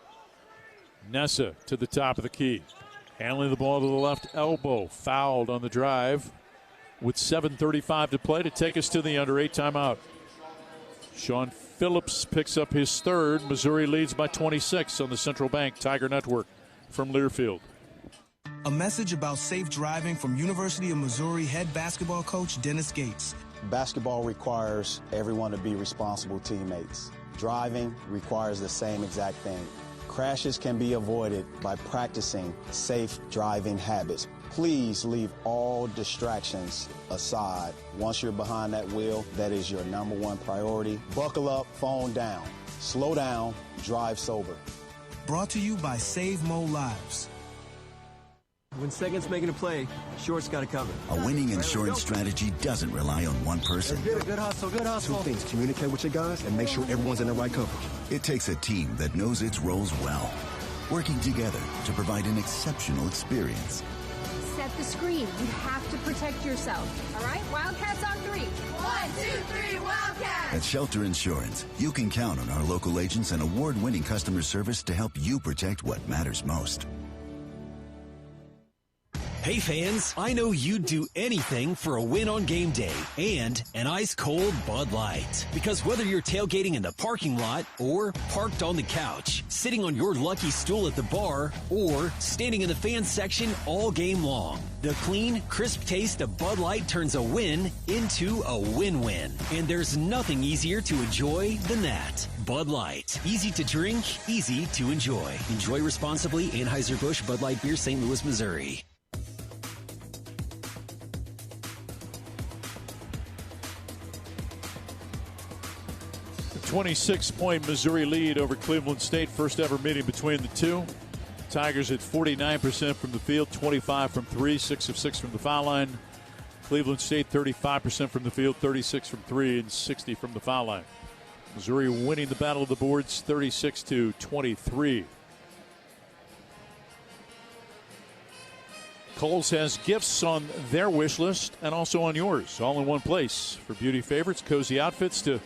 Nessa to the top of the key. Handling the ball to the left elbow. Fouled on the drive. With 7:35 to play to take us to the under 8 timeout. Sean Phillips picks up his 3rd. Missouri leads by 26 on the Central Bank Tiger Network from Learfield. A message about safe driving from University of Missouri head basketball coach Dennis Gates. Basketball requires everyone to be responsible teammates. Driving requires the same exact thing. Crashes can be avoided by practicing safe driving habits. Please leave all distractions aside. Once you're behind that wheel, that is your number 1 priority. Buckle up, phone down. Slow down, drive sober. Brought to you by Save Mo Lives. When second's making a play, short's got to cover. A winning insurance strategy doesn't rely on one person. Good hustle, good hustle. 2 things: communicate with your guys and make sure everyone's in the right coverage. It takes a team that knows its roles well, working together to provide an exceptional experience. Set the screen. You have to protect yourself. All right? Wildcats on 3. 1, 2, 3, Wildcats! At Shelter Insurance, you can count on our local agents and award-winning customer service to help you protect what matters most. Hey fans, I know you'd do anything for a win on game day and an ice-cold Bud Light. Because whether you're tailgating in the parking lot or parked on the couch, sitting on your lucky stool at the bar, or standing in the fan section all game long, the clean, crisp taste of Bud Light turns a win into a win-win. And there's nothing easier to enjoy than that. Bud Light. Easy to drink, easy to enjoy. Enjoy responsibly. Anheuser-Busch Bud Light Beer, St. Louis, Missouri. A 26-point Missouri lead over Cleveland State. First ever meeting between the two. Tigers at 49% from the field, 25 from three, 6 of 6 from the foul line. Cleveland State 35% from the field, 36 from three, and 60 from the foul line. Missouri winning the battle of the boards 36-23. Kohl's has gifts on their wish list and also on yours, all in one place. For beauty favorites, cozy outfits to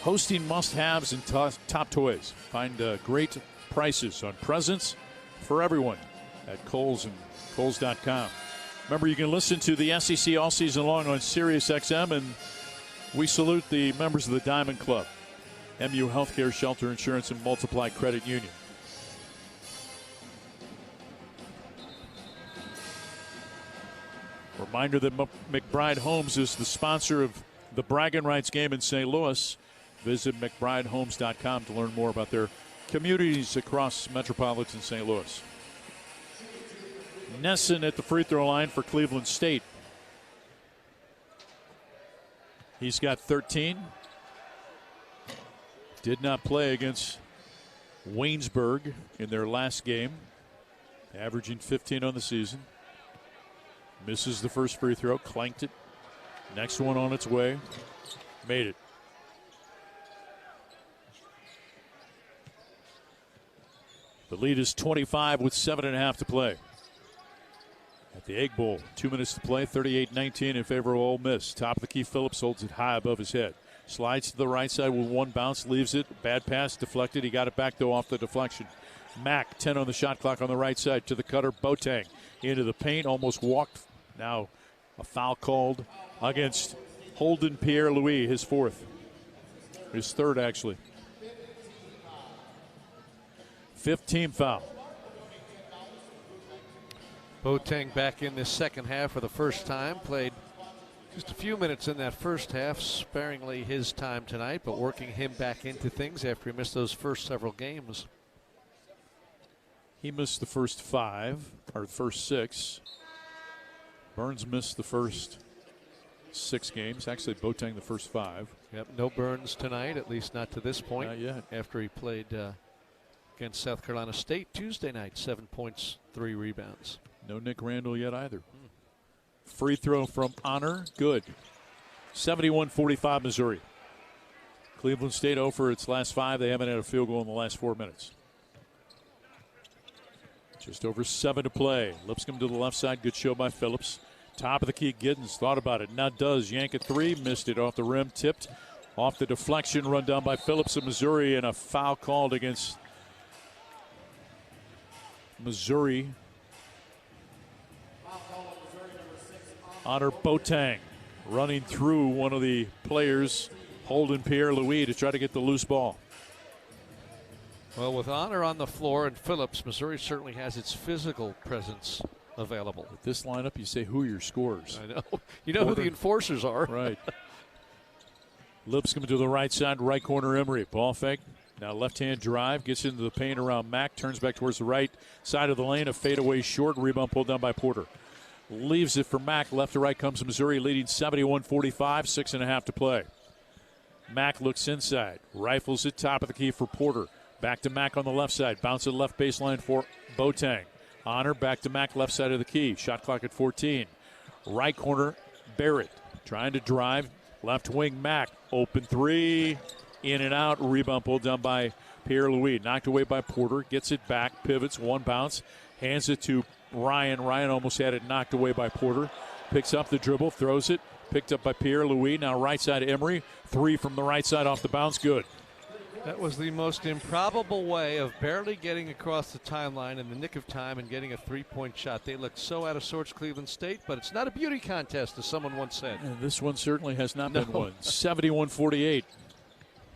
hosting must-haves and top toys. Find great prices on presents for everyone at Kohl's and Kohl's.com. Remember, you can listen to the SEC all season long on Sirius XM, and we salute the members of the Diamond Club, MU Healthcare, Shelter Insurance, and Multiply Credit Union. Reminder that McBride Homes is the sponsor of the bragging rights game in St. Louis. Visit McBrideHomes.com to learn more about their communities across metropolitan St. Louis. Nesson at the free throw line for Cleveland State. He's got 13. Did not play against Waynesburg in their last game, averaging 15 on the season. Misses the first free throw, clanked it. Next one on its way, made it. The lead is 25 with 7.5 to play. At the Egg Bowl, 2 minutes to play, 38-19 in favor of Ole Miss. Top of the key, Phillips holds it high above his head. Slides to the right side with one bounce, leaves it. Bad pass, deflected. He got it back, though, off the deflection. Mack, 10 on the shot clock on the right side to the cutter. Boateng into the paint, almost walked. Now a foul called against Holden Pierre-Louis, his fourth. His third, actually. 15th foul. Boateng back in this second half for the first time. Played just a few minutes in that first half, sparingly his time tonight, but working him back into things after he missed those first several games. He missed the first 5, or first 6. Burns missed the first 6 games. Actually, Boateng the first 5. Yep, no Burns tonight, at least not to this point. Not yet. After he played against South Carolina State Tuesday night, 7 points, 3 rebounds. No Nick Randall yet either. Free throw from Honor, good. 71-45 Missouri. Cleveland State 0 for its last 5. They haven't had a field goal in the last 4 minutes. Just over 7 to play. Lipscomb to the left side. Good show by Phillips. Top of the key, Giddens thought about it. Now does. Yank at 3. Missed it off the rim. Tipped off the deflection. Run down by Phillips of Missouri, and a foul called against Missouri. Honor Boateng running through one of the players, Holden Pierre-Louis, to try to get the loose ball. Well, with Honor on the floor and Phillips, Missouri certainly has its physical presence available. With this lineup, you say, who are your scorers? I know. You know who the enforcers are. Right. Lipscomb to the right side, right corner Emery. Ball fake. Now left-hand drive, gets into the paint around Mack, turns back towards the right side of the lane. A fadeaway short, rebound pulled down by Porter. Leaves it for Mack. Left to right comes Missouri, leading 71-45, 6.5 to play. Mack looks inside, rifles it top of the key for Porter. Back to Mack on the left side. Bounce to the left baseline for Boateng. Honor back to Mack, left side of the key. Shot clock at 14. Right corner, Barrett trying to drive. Left wing, Mack. Open 3. In and out. Rebound pulled down by Pierre-Louis. Knocked away by Porter. Gets it back. Pivots. One bounce. Hands it to Ryan. Ryan almost had it knocked away by Porter. Picks up the dribble. Throws it. Picked up by Pierre-Louis. Now right side Emery. 3 from the right side off the bounce. Good. That was the most improbable way of barely getting across the timeline in the nick of time and getting a three-point shot. They looked so out of sorts, Cleveland State, but it's not a beauty contest, as someone once said. And this one certainly has not been one. 71-48.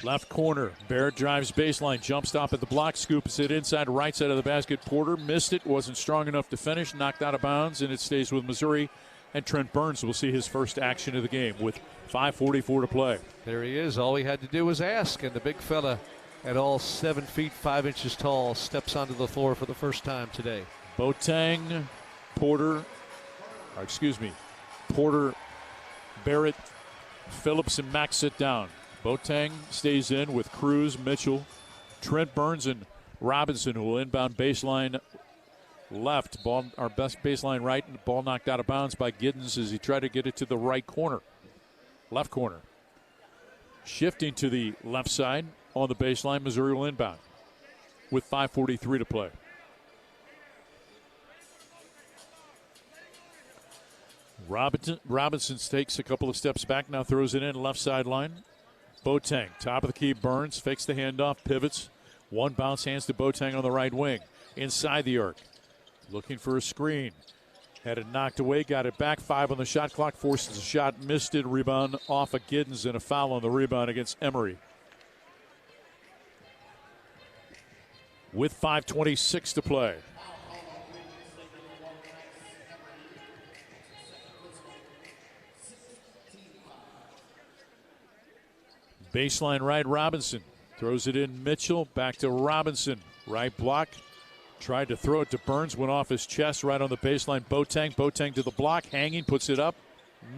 Left corner. Barrett drives baseline. Jump stop at the block. Scoops it inside right side of the basket. Porter missed it. Wasn't strong enough to finish. Knocked out of bounds, and it stays with Missouri. And Trent Burns will see his first action of the game with 5:44 to play. There he is. All he had to do was ask, and the big fella at all 7 feet 5 inches tall steps onto the floor for the first time today. Boateng, Porter, Barrett, Phillips, and Mack sit down. Boateng stays in with Cruz, Mitchell, Trent Burns, and Robinson, who will inbound baseline left. Ball, our best baseline right, and the ball knocked out of bounds by Giddens as he tried to get it to the right corner. Left corner. Shifting to the left side on the baseline, Missouri will inbound with 5:43 to play. Robinson takes a couple of steps back, now throws it in left sideline. Boateng, top of the key, Burns, fakes the handoff, pivots. One bounce, hands to Boateng on the right wing. Inside the arc. Looking for a screen. Had it knocked away, got it back. 5 on the shot clock, forces a shot, missed it. Rebound off of Giddens and a foul on the rebound against Emery. With 5:26 to play. Baseline right, Robinson. Throws it in, Mitchell. Back to Robinson. Right block. Tried to throw it to Burns. Went off his chest right on the baseline. Boateng to the block. Hanging, puts it up.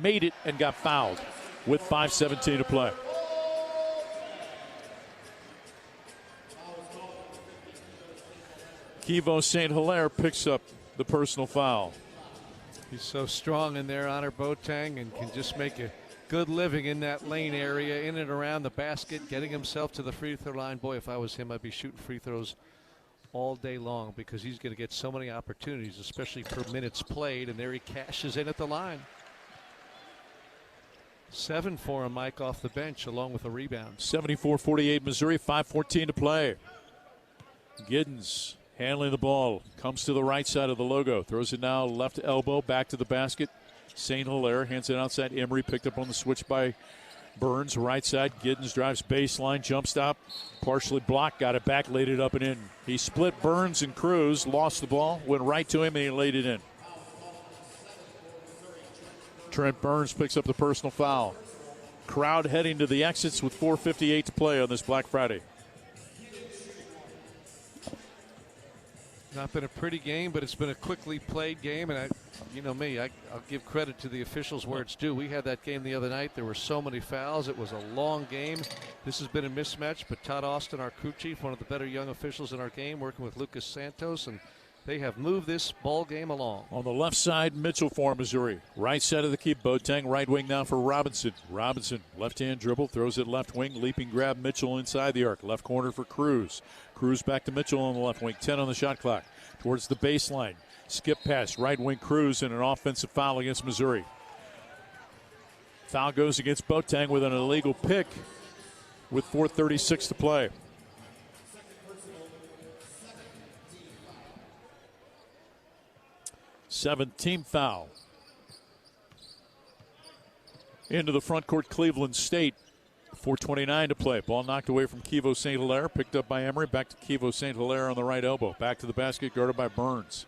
Made it and got fouled with 5:17 to play. Kevo St. Hilaire picks up the personal foul. He's so strong in there, Honor Boateng, and can just make a good living in that lane area, in and around the basket, getting himself to the free throw line. Boy, if I was him, I'd be shooting free throws all day long because he's going to get so many opportunities, especially per minutes played, and there he cashes in at the line. 7 for him, Mike, off the bench, along with a rebound. 74-48 Missouri, 5:14 to play. Giddens handling the ball, comes to the right side of the logo, throws it now left elbow, back to the basket. St. Hilaire hands it outside. Emery picked up on the switch by Burns. Right side, Giddens drives baseline, jump stop, partially blocked, got it back, laid it up and in. He split Burns and Cruz, lost the ball, went right to him, and he laid it in. Trent Burns picks up the personal foul. Crowd heading to the exits with 4:58 to play on this Black Friday. Not been a pretty game, but it's been a quickly played game, and you know me, I'll give credit to the officials where it's due. We had that game the other night. There were so many fouls. It was a long game. This has been a mismatch, but Todd Austin, our crew chief, one of the better young officials in our game, working with Lucas Santos, and they have moved this ball game along. On the left side, Mitchell for Missouri. Right side of the key, Boateng. Right wing now for Robinson. Robinson, left-hand dribble, throws it left wing. Leaping grab, Mitchell inside the arc. Left corner for Cruz. Cruz back to Mitchell on the left wing. 10 on the shot clock. Towards the baseline. Skip pass, right wing Cruz, and an offensive foul against Missouri. Foul goes against Boateng with an illegal pick with 4:36 to play. Seventh team foul. Into the front court, Cleveland State. 4:29 to play. Ball knocked away from Kevo St. Hilaire. Picked up by Emery. Back to Kevo St. Hilaire on the right elbow. Back to the basket, guarded by Burns.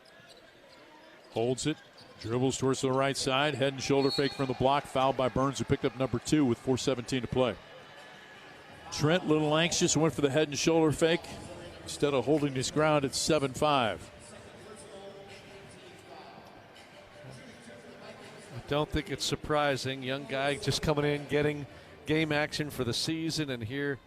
Holds it. Dribbles towards the right side. Head and shoulder fake from the block. Fouled by Burns, who picked up number 2 with 4:17 to play. Trent, a little anxious, went for the head and shoulder fake. Instead of holding his ground at 7-5. I don't think it's surprising. Young guy just coming in, getting game action for the season, and here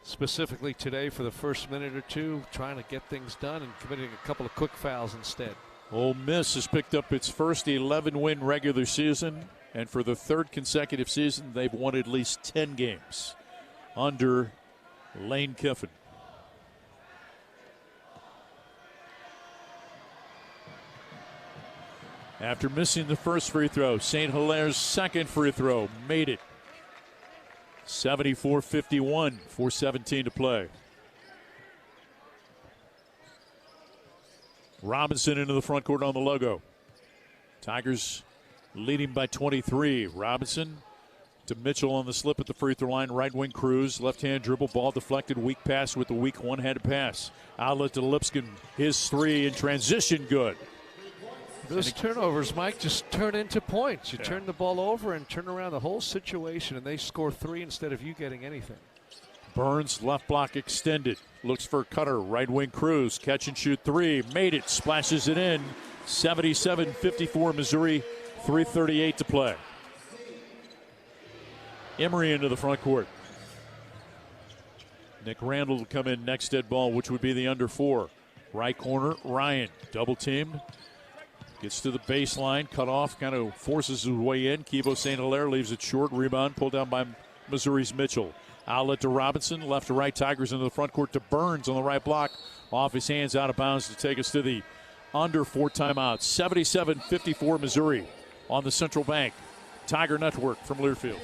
specifically today for the first minute or two, trying to get things done and committing a couple of quick fouls instead. Ole Miss has picked up its first 11-win regular season, and for the third consecutive season, they've won at least 10 games under Lane Kiffin. After missing the first free throw, St. Hilaire's second free throw made it. 74-51, 4:17 to play. Robinson into the front court on the logo. Tigers leading by 23. Robinson to Mitchell on the slip at the free throw line. Right wing Cruz. Left hand dribble. Ball deflected. Weak pass with the weak one-handed pass. Outlet to Lipscomb. His three in transition. Good. Those turnovers, Mike, just turn into points. You turn the ball over and turn around the whole situation, and they score three instead of you getting anything. Burns, left block extended. Looks for Cutter. Right wing Cruz. Catch and shoot three. Made it. Splashes it in. 77-54 Missouri. 3:38 to play. Emory into the front court. Nick Randall will come in next dead ball, which would be the under four. Right corner, Ryan. Double teamed. Gets to the baseline. Cut off. Kind of forces his way in. Kivo St. Hilaire leaves it short. Rebound pulled down by Missouri's Mitchell. Outlet to Robinson. Left to right. Tigers into the front court to Burns on the right block. Off his hands, out of bounds to take us to the under four timeouts. 77-54 Missouri on the Central Bank Tiger Network from Learfield.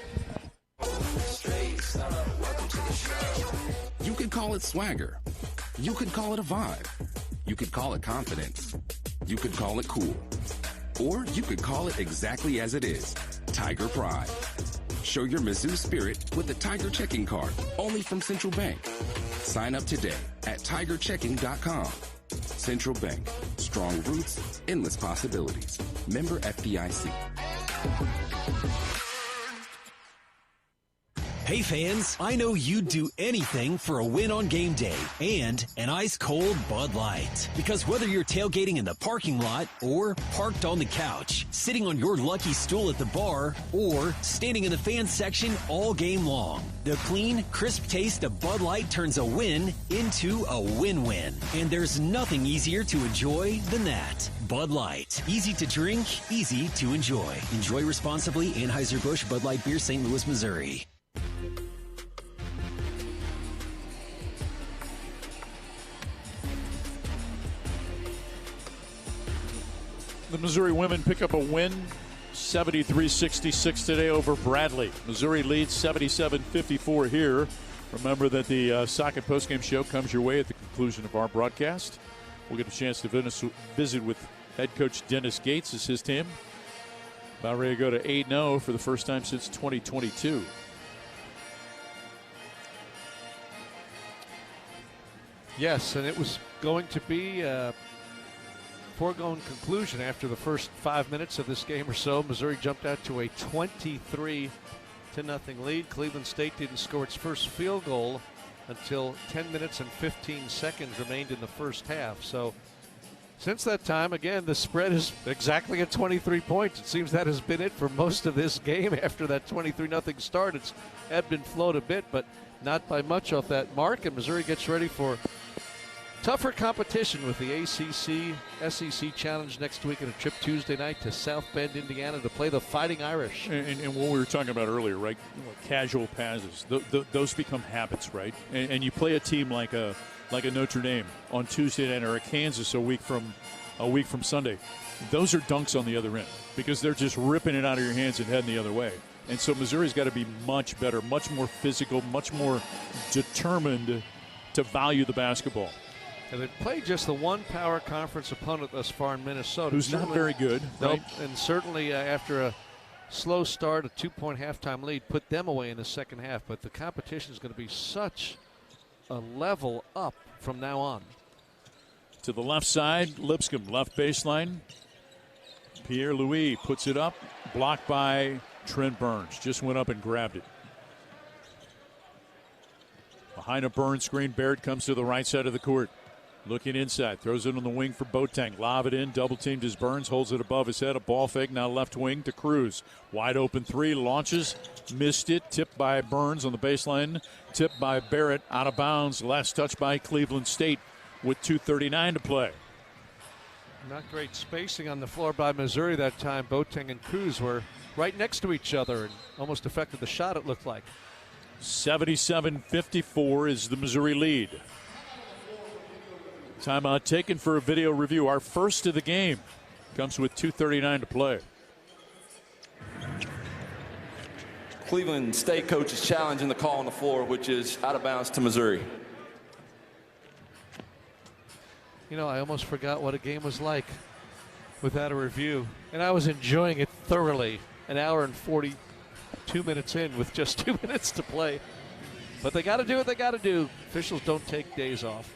You could call it swagger. You could call it a vibe. You could call it confidence. You could call it cool. Or you could call it exactly as it is, Tiger Pride. Show your Mizzou spirit with the Tiger Checking Card, only from Central Bank. Sign up today at tigerchecking.com. Central Bank. Strong roots, endless possibilities. Member FDIC. Hey fans, I know you'd do anything for a win on game day and an ice-cold Bud Light. Because whether you're tailgating in the parking lot or parked on the couch, sitting on your lucky stool at the bar, or standing in the fan section all game long, the clean, crisp taste of Bud Light turns a win into a win-win. And there's nothing easier to enjoy than that. Bud Light. Easy to drink, easy to enjoy. Enjoy responsibly. Anheuser-Busch Bud Light Beer, St. Louis, Missouri. The Missouri women pick up a win, 73-66 today over Bradley. Missouri leads 77-54 here. Remember that the Socket postgame show comes your way at the conclusion of our broadcast. We'll get a chance to visit with head coach Dennis Gates as his team. About ready to go to 8-0 for the first time since 2022. Yes, and it was going to be foregone conclusion after the first 5 minutes of this game or so. Missouri jumped out to a 23-0 lead. Cleveland State didn't score its first field goal until 10 minutes and 15 seconds remained in the first half. So since that time, again, the spread is exactly at 23 points. It seems that has been it for most of this game. After that 23-0 start, it's ebbed and flowed a bit, but not by much off that mark. And Missouri gets ready for tougher competition with the ACC SEC Challenge next week and a trip Tuesday night to South Bend, Indiana to play the Fighting Irish. And what we were talking about earlier, right? Casual passes, those become habits, right? And you play a team like a Notre Dame on Tuesday night or a Kansas a week from Sunday. Those are dunks on the other end because they're just ripping it out of your hands and heading the other way. And so Missouri's got to be much better, much more physical, much more determined to value the basketball. And they've played just the one power conference opponent thus far in Minnesota. Who's not very good. Nope. Right? And certainly after a slow start, a 2-point halftime lead, put them away in the second half. But the competition is going to be such a level up from now on. To the left side, Lipscomb, left baseline. Pierre-Louis puts it up, blocked by Trent Burns. Just went up and grabbed it. Behind a Burns screen, Barrett comes to the right side of the court. Looking inside, throws it on the wing for Boateng. Lob it in, double teamed as Burns holds it above his head. A ball fake, now left wing to Cruz. Wide open three, launches, missed it. Tipped by Burns on the baseline. Tipped by Barrett, out of bounds. Last touch by Cleveland State with 2:39 to play. Not great spacing on the floor by Missouri that time. Boateng and Cruz were right next to each other and almost affected the shot, it looked like. 77-54 is the Missouri lead. Timeout taken for a video review. Our first of the game comes with 2:39 to play. Cleveland State coach is challenging the call on the floor, which is out of bounds to Missouri. You know, I almost forgot what a game was like without a review, and I was enjoying it thoroughly. An hour and 42 minutes in with just 2 minutes to play. But they got to do what they got to do. Officials don't take days off.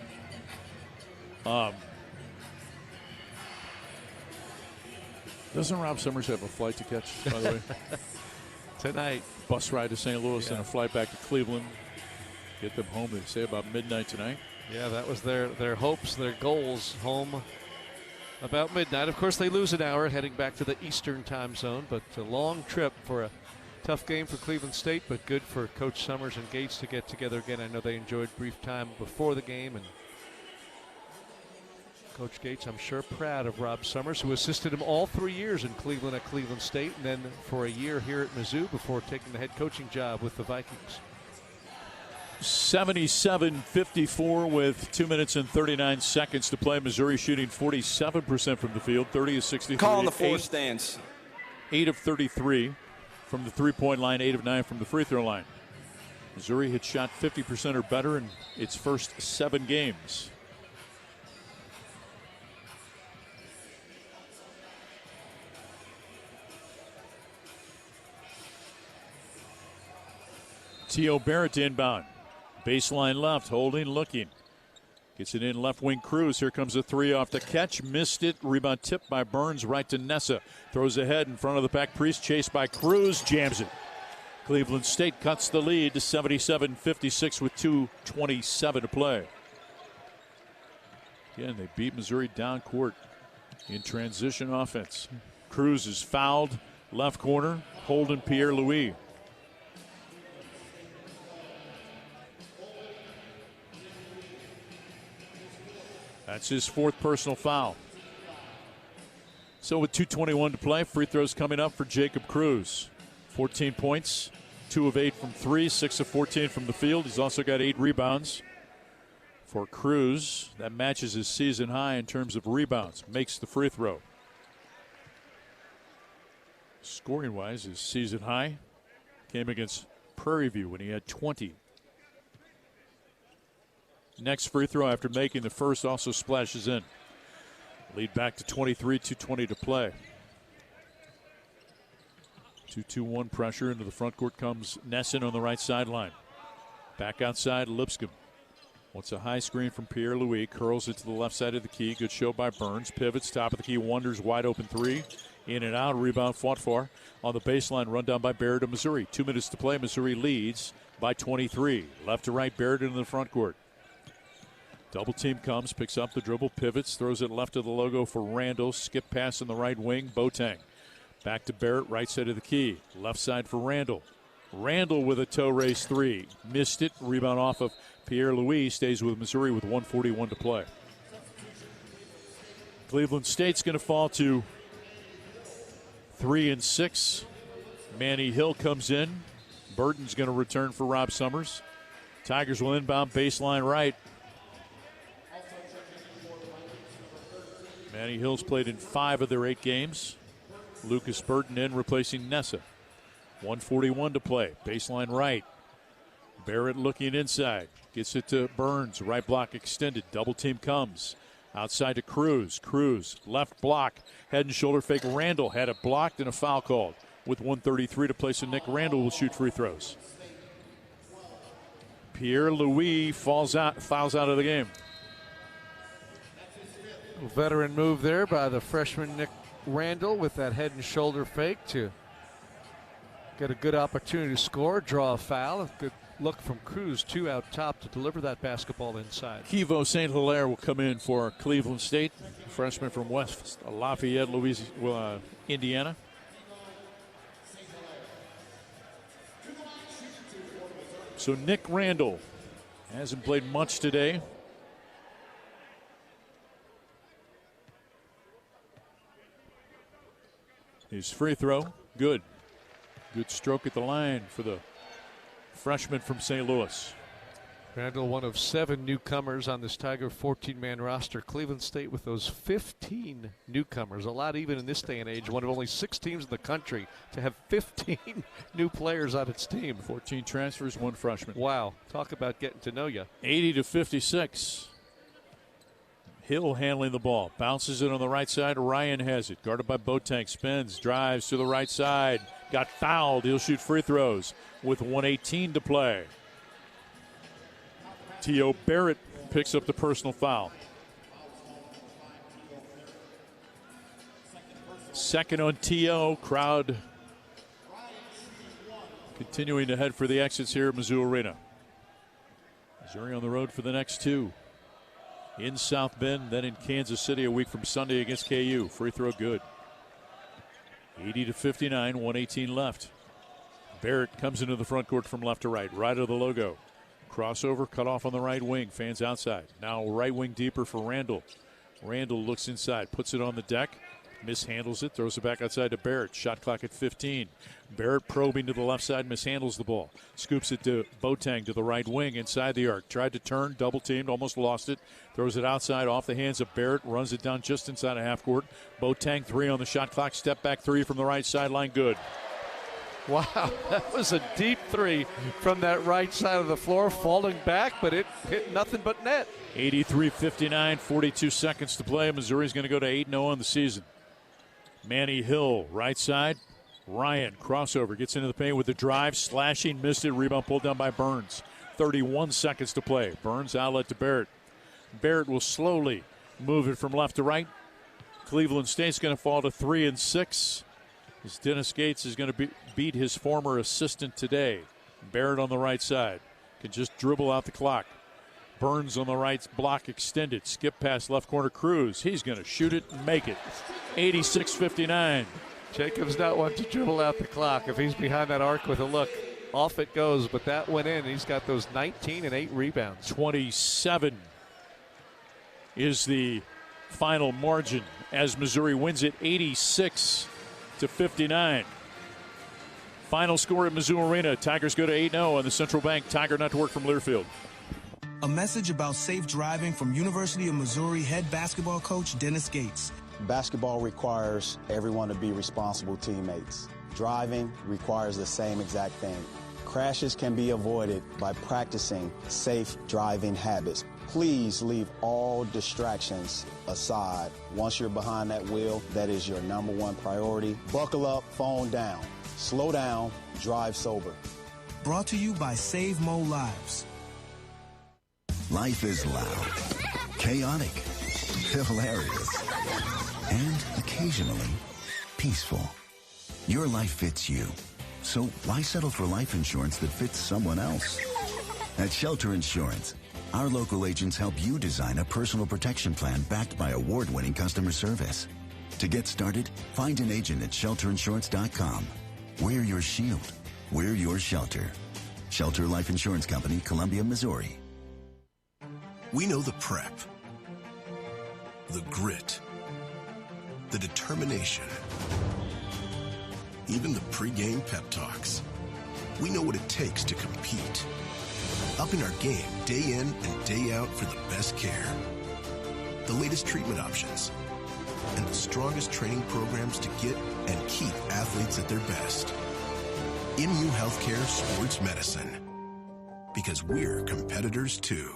Doesn't Rob Summers have a flight to catch, by the way? Tonight. Bus ride to St. Louis and a flight back to Cleveland. Get them home, they say, about midnight tonight. Yeah, that was their hopes, their goals, home about midnight. Of course, they lose an hour heading back to the Eastern time zone, but a long trip for a tough game for Cleveland State, but good for Coach Summers and Gates to get together again. I know they enjoyed brief time before the game, and Coach Gates, I'm sure, proud of Rob Summers, who assisted him all 3 years in Cleveland at Cleveland State, and then for a year here at Mizzou before taking the head coaching job with the Vikings. 77-54 with 2 minutes and 39 seconds to play. Missouri shooting 47% from the field, 30-63. Call on the floor stance. 8 of 33 from the three-point line, 8 of 9 from the free throw line. Missouri had shot 50% or better in its first 7 games. T.O. Barrett inbound. Baseline left, holding, looking. Gets it in left wing Cruz. Here comes a three off the catch. Missed it. Rebound tipped by Burns right to Nessa. Throws ahead in front of the back. Priest chased by Cruz. Jams it. Cleveland State cuts the lead to 77-56 with 2:27 to play. Again, they beat Missouri down court in transition offense. Cruz is fouled. Left corner. Holden Pierre-Louis. That's his 4th personal foul. So with 2:21 to play, free throws coming up for Jacob Cruz. 14 points, 2 of 8 from 3, 6 of 14 from the field. He's also got 8 rebounds. For Cruz, that matches his season high in terms of rebounds. Makes the free throw. Scoring-wise, his season high came against Prairie View when he had 20. Next free throw after making the first also splashes in. Lead back to 23, 2:20 to play. 2-2-1 pressure into the front court comes Nesson on the right sideline. Back outside, Lipscomb. Wants a high screen from Pierre-Louis. Curls it to the left side of the key. Good show by Burns. Pivots, top of the key, Wonders, wide open three. In and out, rebound fought for. On the baseline, run down by Barrett of Missouri. 2 minutes to play, Missouri leads by 23. Left to right, Barrett into the front court. Double team comes, picks up the dribble, pivots, throws it left of the logo for Randall. Skip pass in the right wing, Boateng. Back to Barrett, right side of the key. Left side for Randall. Randall with a toe race 3. Missed it. Rebound off of Pierre-Louis. Stays with Missouri with 1:41 to play. Cleveland State's going to fall to 3-6. Manny Hill comes in. Burton's going to return for Rob Summers. Tigers will inbound baseline right. Manny Hill's played in 5 of their 8 games. Lucas Burton in, replacing Nessa. 1:41 to play. Baseline right. Barrett looking inside. Gets it to Burns. Right block extended. Double team comes. Outside to Cruz. Cruz, left block. Head and shoulder fake. Randall had it blocked and a foul called. With 1:33 to play, so Nick Randall will shoot free throws. Pierre-Louis fouls out of the game. Veteran move there by the freshman Nick Randall with that head and shoulder fake to get a good opportunity to score, draw a foul. A good look from Cruz, 2 out top to deliver that basketball inside. Kivo St. Hilaire will come in for Cleveland State, freshman from West Lafayette, Indiana. So Nick Randall hasn't played much today. His free throw, good. Good stroke at the line for the freshman from St. Louis. Randall, one of 7 newcomers on this Tiger 14-man roster. Cleveland State with those 15 newcomers. A lot even in this day and age. One of only 6 teams in the country to have 15 new players on its team. 14 transfers, 1 freshman. Wow. Talk about getting to know you. 80-56. Hill handling the ball. Bounces it on the right side. Ryan has it. Guarded by Boateng. Spins. Drives to the right side. Got fouled. He'll shoot free throws with 1:18 to play. T.O. Barrett picks up the personal foul. Second on T.O. Crowd continuing to head for the exits here at Mizzou Arena. Missouri on the road for the next 2. In South Bend, then in Kansas City a week from Sunday against KU. Free throw good. 80-59, 1:18 left. Barrett comes into the front court from left to right. Right of the logo. Crossover, cut off on the right wing. Fans outside. Now right wing deeper for Randall. Randall looks inside, puts it on the deck. Mishandles it, throws it back outside to Barrett. Shot clock at 15. Barrett probing to the left side, mishandles the ball. Scoops it to Boateng to the right wing inside the arc. Tried to turn, double teamed, almost lost it. Throws it outside off the hands of Barrett. Runs it down just inside of half court. Boateng 3 on the shot clock. Step back 3 from the right sideline. Good. Wow, that was a deep 3 from that right side of the floor, falling back, but it hit nothing but net. 83-59, 42 seconds to play. Missouri's going to go to 8-0 on the season. Manny Hill, right side. Ryan, crossover, gets into the paint with the drive, slashing, missed it. Rebound pulled down by Burns. 31 seconds to play. Burns outlet to Barrett. Barrett will slowly move it from left to right. Cleveland State's going to fall to 3 and 6. As Dennis Gates is going to beat his former assistant today. Barrett on the right side. Can just dribble out the clock. Burns on the right block extended. Skip past left corner Cruz. He's going to shoot it and make it. 86-59. Jacobs not one to dribble out the clock. If he's behind that arc with a look, off it goes. But that went in. He's got those 19 and 8 rebounds. 27 is the final margin as Missouri wins it 86-59. Final score at Mizzou Arena. Tigers go to 8-0 on the Central Bank Tiger Network from Learfield. A message about safe driving from University of Missouri head basketball coach Dennis Gates. Basketball requires everyone to be responsible teammates. Driving requires the same exact thing. Crashes can be avoided by practicing safe driving habits. Please leave all distractions aside. Once you're behind that wheel, that is your number 1 priority. Buckle up, phone down. Slow down, drive sober. Brought to you by Save Mo Lives. Life is loud, chaotic, hilarious, and occasionally peaceful. Your life fits you. So why settle for life insurance that fits someone else? At Shelter Insurance, our local agents help you design a personal protection plan backed by award-winning customer service. To get started, find an agent at shelterinsurance.com. We're your shield. We're your shelter. Shelter Life Insurance Company, Columbia, Missouri. We know the prep, the grit, the determination, even the pregame pep talks. We know what it takes to compete. Upping our game day in and day out for the best care. The latest treatment options and the strongest training programs to get and keep athletes at their best. MU Healthcare Sports Medicine. Because we're competitors too.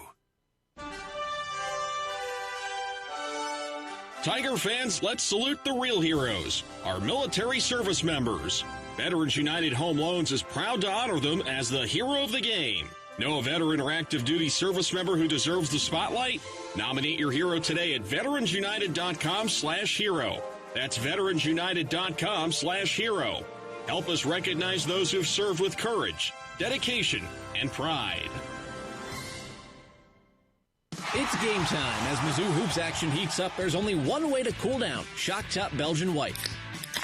Tiger fans, let's salute the real heroes, our military service members. Veterans United Home Loans is proud to honor them as the hero of the game. Know a veteran or active duty service member who deserves the spotlight? Nominate your hero today at veteransunited.com/hero. That's veteransunited.com/hero. Help us recognize those who've served with courage, dedication, and pride. It's game time. As Mizzou Hoops action heats up, there's only one way to cool down. Shock Top Belgian White.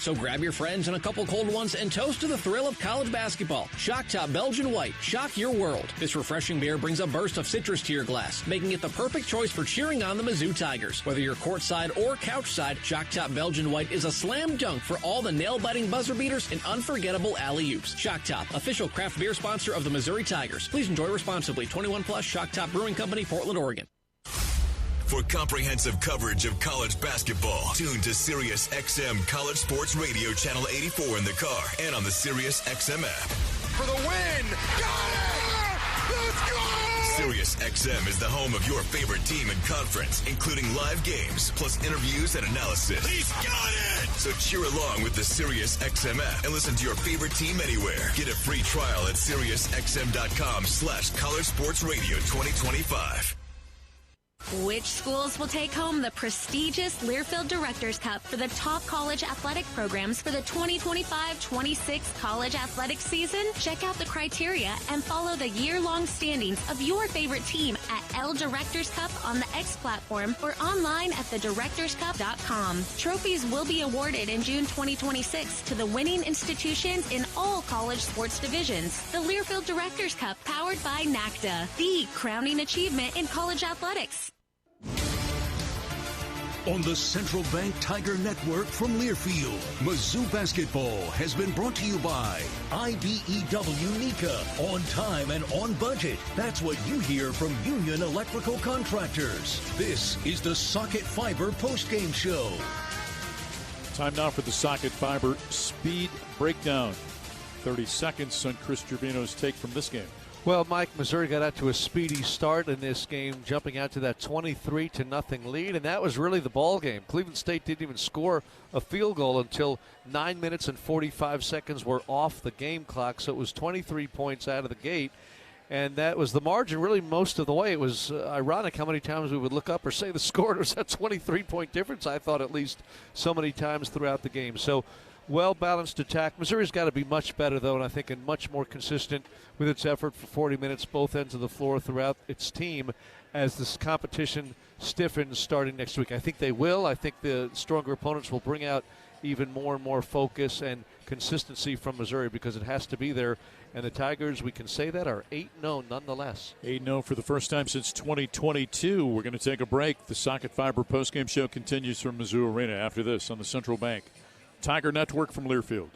So grab your friends and a couple cold ones and toast to the thrill of college basketball. Shock Top Belgian White. Shock your world. This refreshing beer brings a burst of citrus to your glass, making it the perfect choice for cheering on the Mizzou Tigers. Whether you're courtside or couchside, Shock Top Belgian White is a slam dunk for all the nail-biting buzzer beaters and unforgettable alley-oops. Shock Top, official craft beer sponsor of the Missouri Tigers. Please enjoy responsibly. 21 plus, Shock Top Brewing Company, Portland, Oregon. For comprehensive coverage of college basketball, tune to Sirius XM College Sports Radio Channel 84 in the car and on the Sirius XM app. For the win! Got it! Let's go! Sirius XM is the home of your favorite team and conference, including live games, plus interviews and analysis. He's got it! So cheer along with the Sirius XM app and listen to your favorite team anywhere. Get a free trial at SiriusXM.com/College Sports Radio 2025. Which schools will take home the prestigious Learfield Directors Cup for the top college athletic programs for the 2025-26 college athletic season? Check out the criteria and follow the year-long standings of your favorite team at L Directors Cup on the X platform or online at thedirectorscup.com. Trophies will be awarded in June 2026 to the winning institutions in all college sports divisions. The Learfield Directors Cup, powered by NACDA, the crowning achievement in college athletics. On the Central Bank Tiger Network from Learfield, Mizzou basketball has been brought to you by IBEW Nika. On time and on budget. That's what you hear from Union Electrical Contractors. This is the Socket Fiber postgame show. Time now for the Socket Fiber speed breakdown. 30 seconds on Chris Gervino's take from this game. Well, Mike, Missouri got out to a speedy start in this game, jumping out to that 23-0 lead, and that was really the ball game. Cleveland State didn't even score a field goal until 9 minutes and 45 seconds were off the game clock, so it was 23 points out of the gate, and that was the margin really most of the way. It was ironic how many times we would look up or say the score. It was that 23-point difference, I thought, at least so many times throughout the game. So well-balanced attack. Missouri's got to be much better, though, and I think much more consistent with its effort for 40 minutes, both ends of the floor throughout its team as this competition stiffens starting next week. I think they will. I think the stronger opponents will bring out even more and more focus and consistency from Missouri because it has to be there. And the Tigers, we can say that, are 8-0 nonetheless. 8-0 for the first time since 2022. We're going to take a break. The Socket Fiber postgame show continues from Mizzou Arena after this on the Central Bank Tiger Network from Learfield.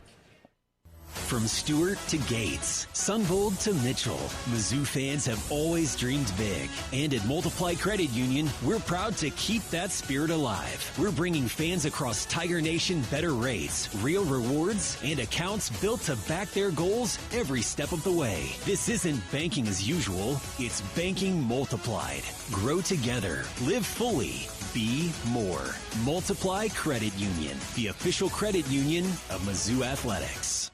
From Stewart to Gates, Sunvold to Mitchell, Mizzou fans have always dreamed big. And at Multiply Credit Union, we're proud to keep that spirit alive. We're bringing fans across Tiger Nation better rates, real rewards, and accounts built to back their goals every step of the way. This isn't banking as usual, it's banking multiplied. Grow together, live fully, be more. Multiply Credit Union, the official credit union of Mizzou Athletics.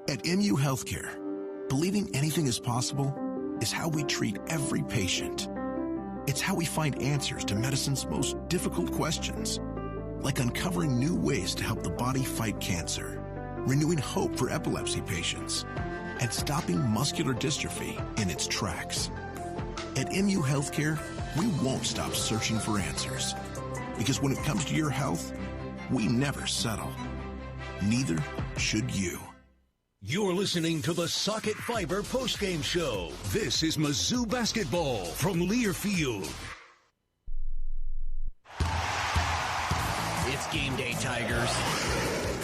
At MU Healthcare, believing anything is possible is how we treat every patient. It's how we find answers to medicine's most difficult questions, like uncovering new ways to help the body fight cancer, renewing hope for epilepsy patients, and stopping muscular dystrophy in its tracks. At MU Healthcare, we won't stop searching for answers, because when it comes to your health, we never settle. Neither should you. You're listening to the Socket Fiber postgame show. This is Mizzou basketball from Learfield. It's game day, Tigers.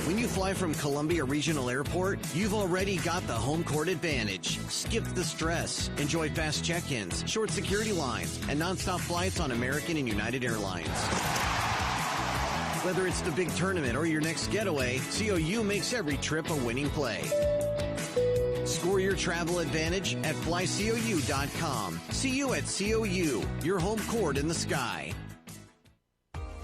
When you fly from Columbia Regional Airport, you've already got the home court advantage. Skip the stress. Enjoy fast check-ins, short security lines, and nonstop flights on American and United Airlines. Whether it's the big tournament or your next getaway, COU makes every trip a winning play. Score your travel advantage at flycou.com. See you at COU, your home court in the sky.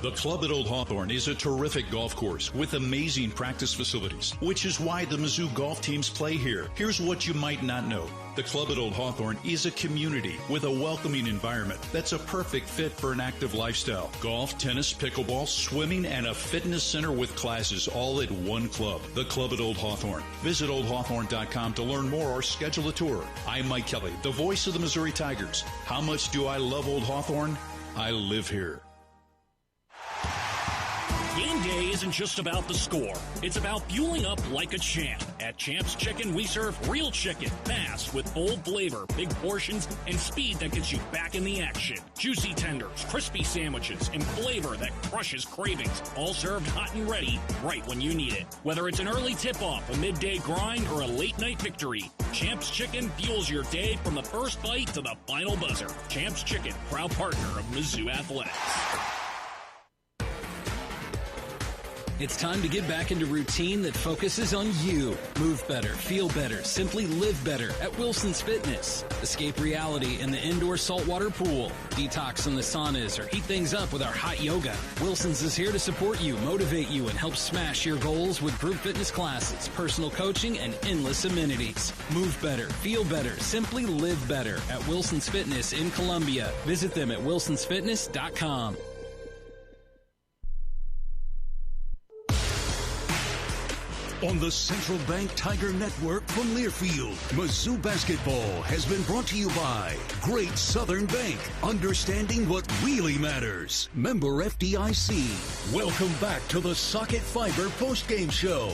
The Club at Old Hawthorne is a terrific golf course with amazing practice facilities, which is why the Mizzou golf teams play here. Here's what you might not know. The Club at Old Hawthorne is a community with a welcoming environment that's a perfect fit for an active lifestyle. Golf, tennis, pickleball, swimming, and a fitness center with classes all at one club. The Club at Old Hawthorne. Visit oldhawthorne.com to learn more or schedule a tour. I'm Mike Kelly, the voice of the Missouri Tigers. How much do I love Old Hawthorne? I live here. Game day isn't just about the score. It's about fueling up like a champ. At Champ's Chicken, we serve real chicken, fast, with bold flavor, big portions, and speed that gets you back in the action. Juicy tenders, crispy sandwiches, and flavor that crushes cravings, all served hot and ready right when you need it. Whether it's an early tip-off, a midday grind, or a late-night victory, Champ's Chicken fuels your day from the first bite to the final buzzer. Champ's Chicken, proud partner of Mizzou Athletics. It's time to get back into routine that focuses on you. Move better, feel better, simply live better at Wilson's Fitness. Escape reality in the indoor saltwater pool. Detox in the saunas or heat things up with our hot yoga. Wilson's is here to support you, motivate you, and help smash your goals with group fitness classes, personal coaching, and endless amenities. Move better, feel better, simply live better at Wilson's Fitness in Columbia. Visit them at wilsonsfitness.com. On the Central Bank Tiger Network from Learfield, Mizzou basketball has been brought to you by Great Southern Bank. Understanding what really matters. Member FDIC. Welcome back to the Socket Fiber postgame show.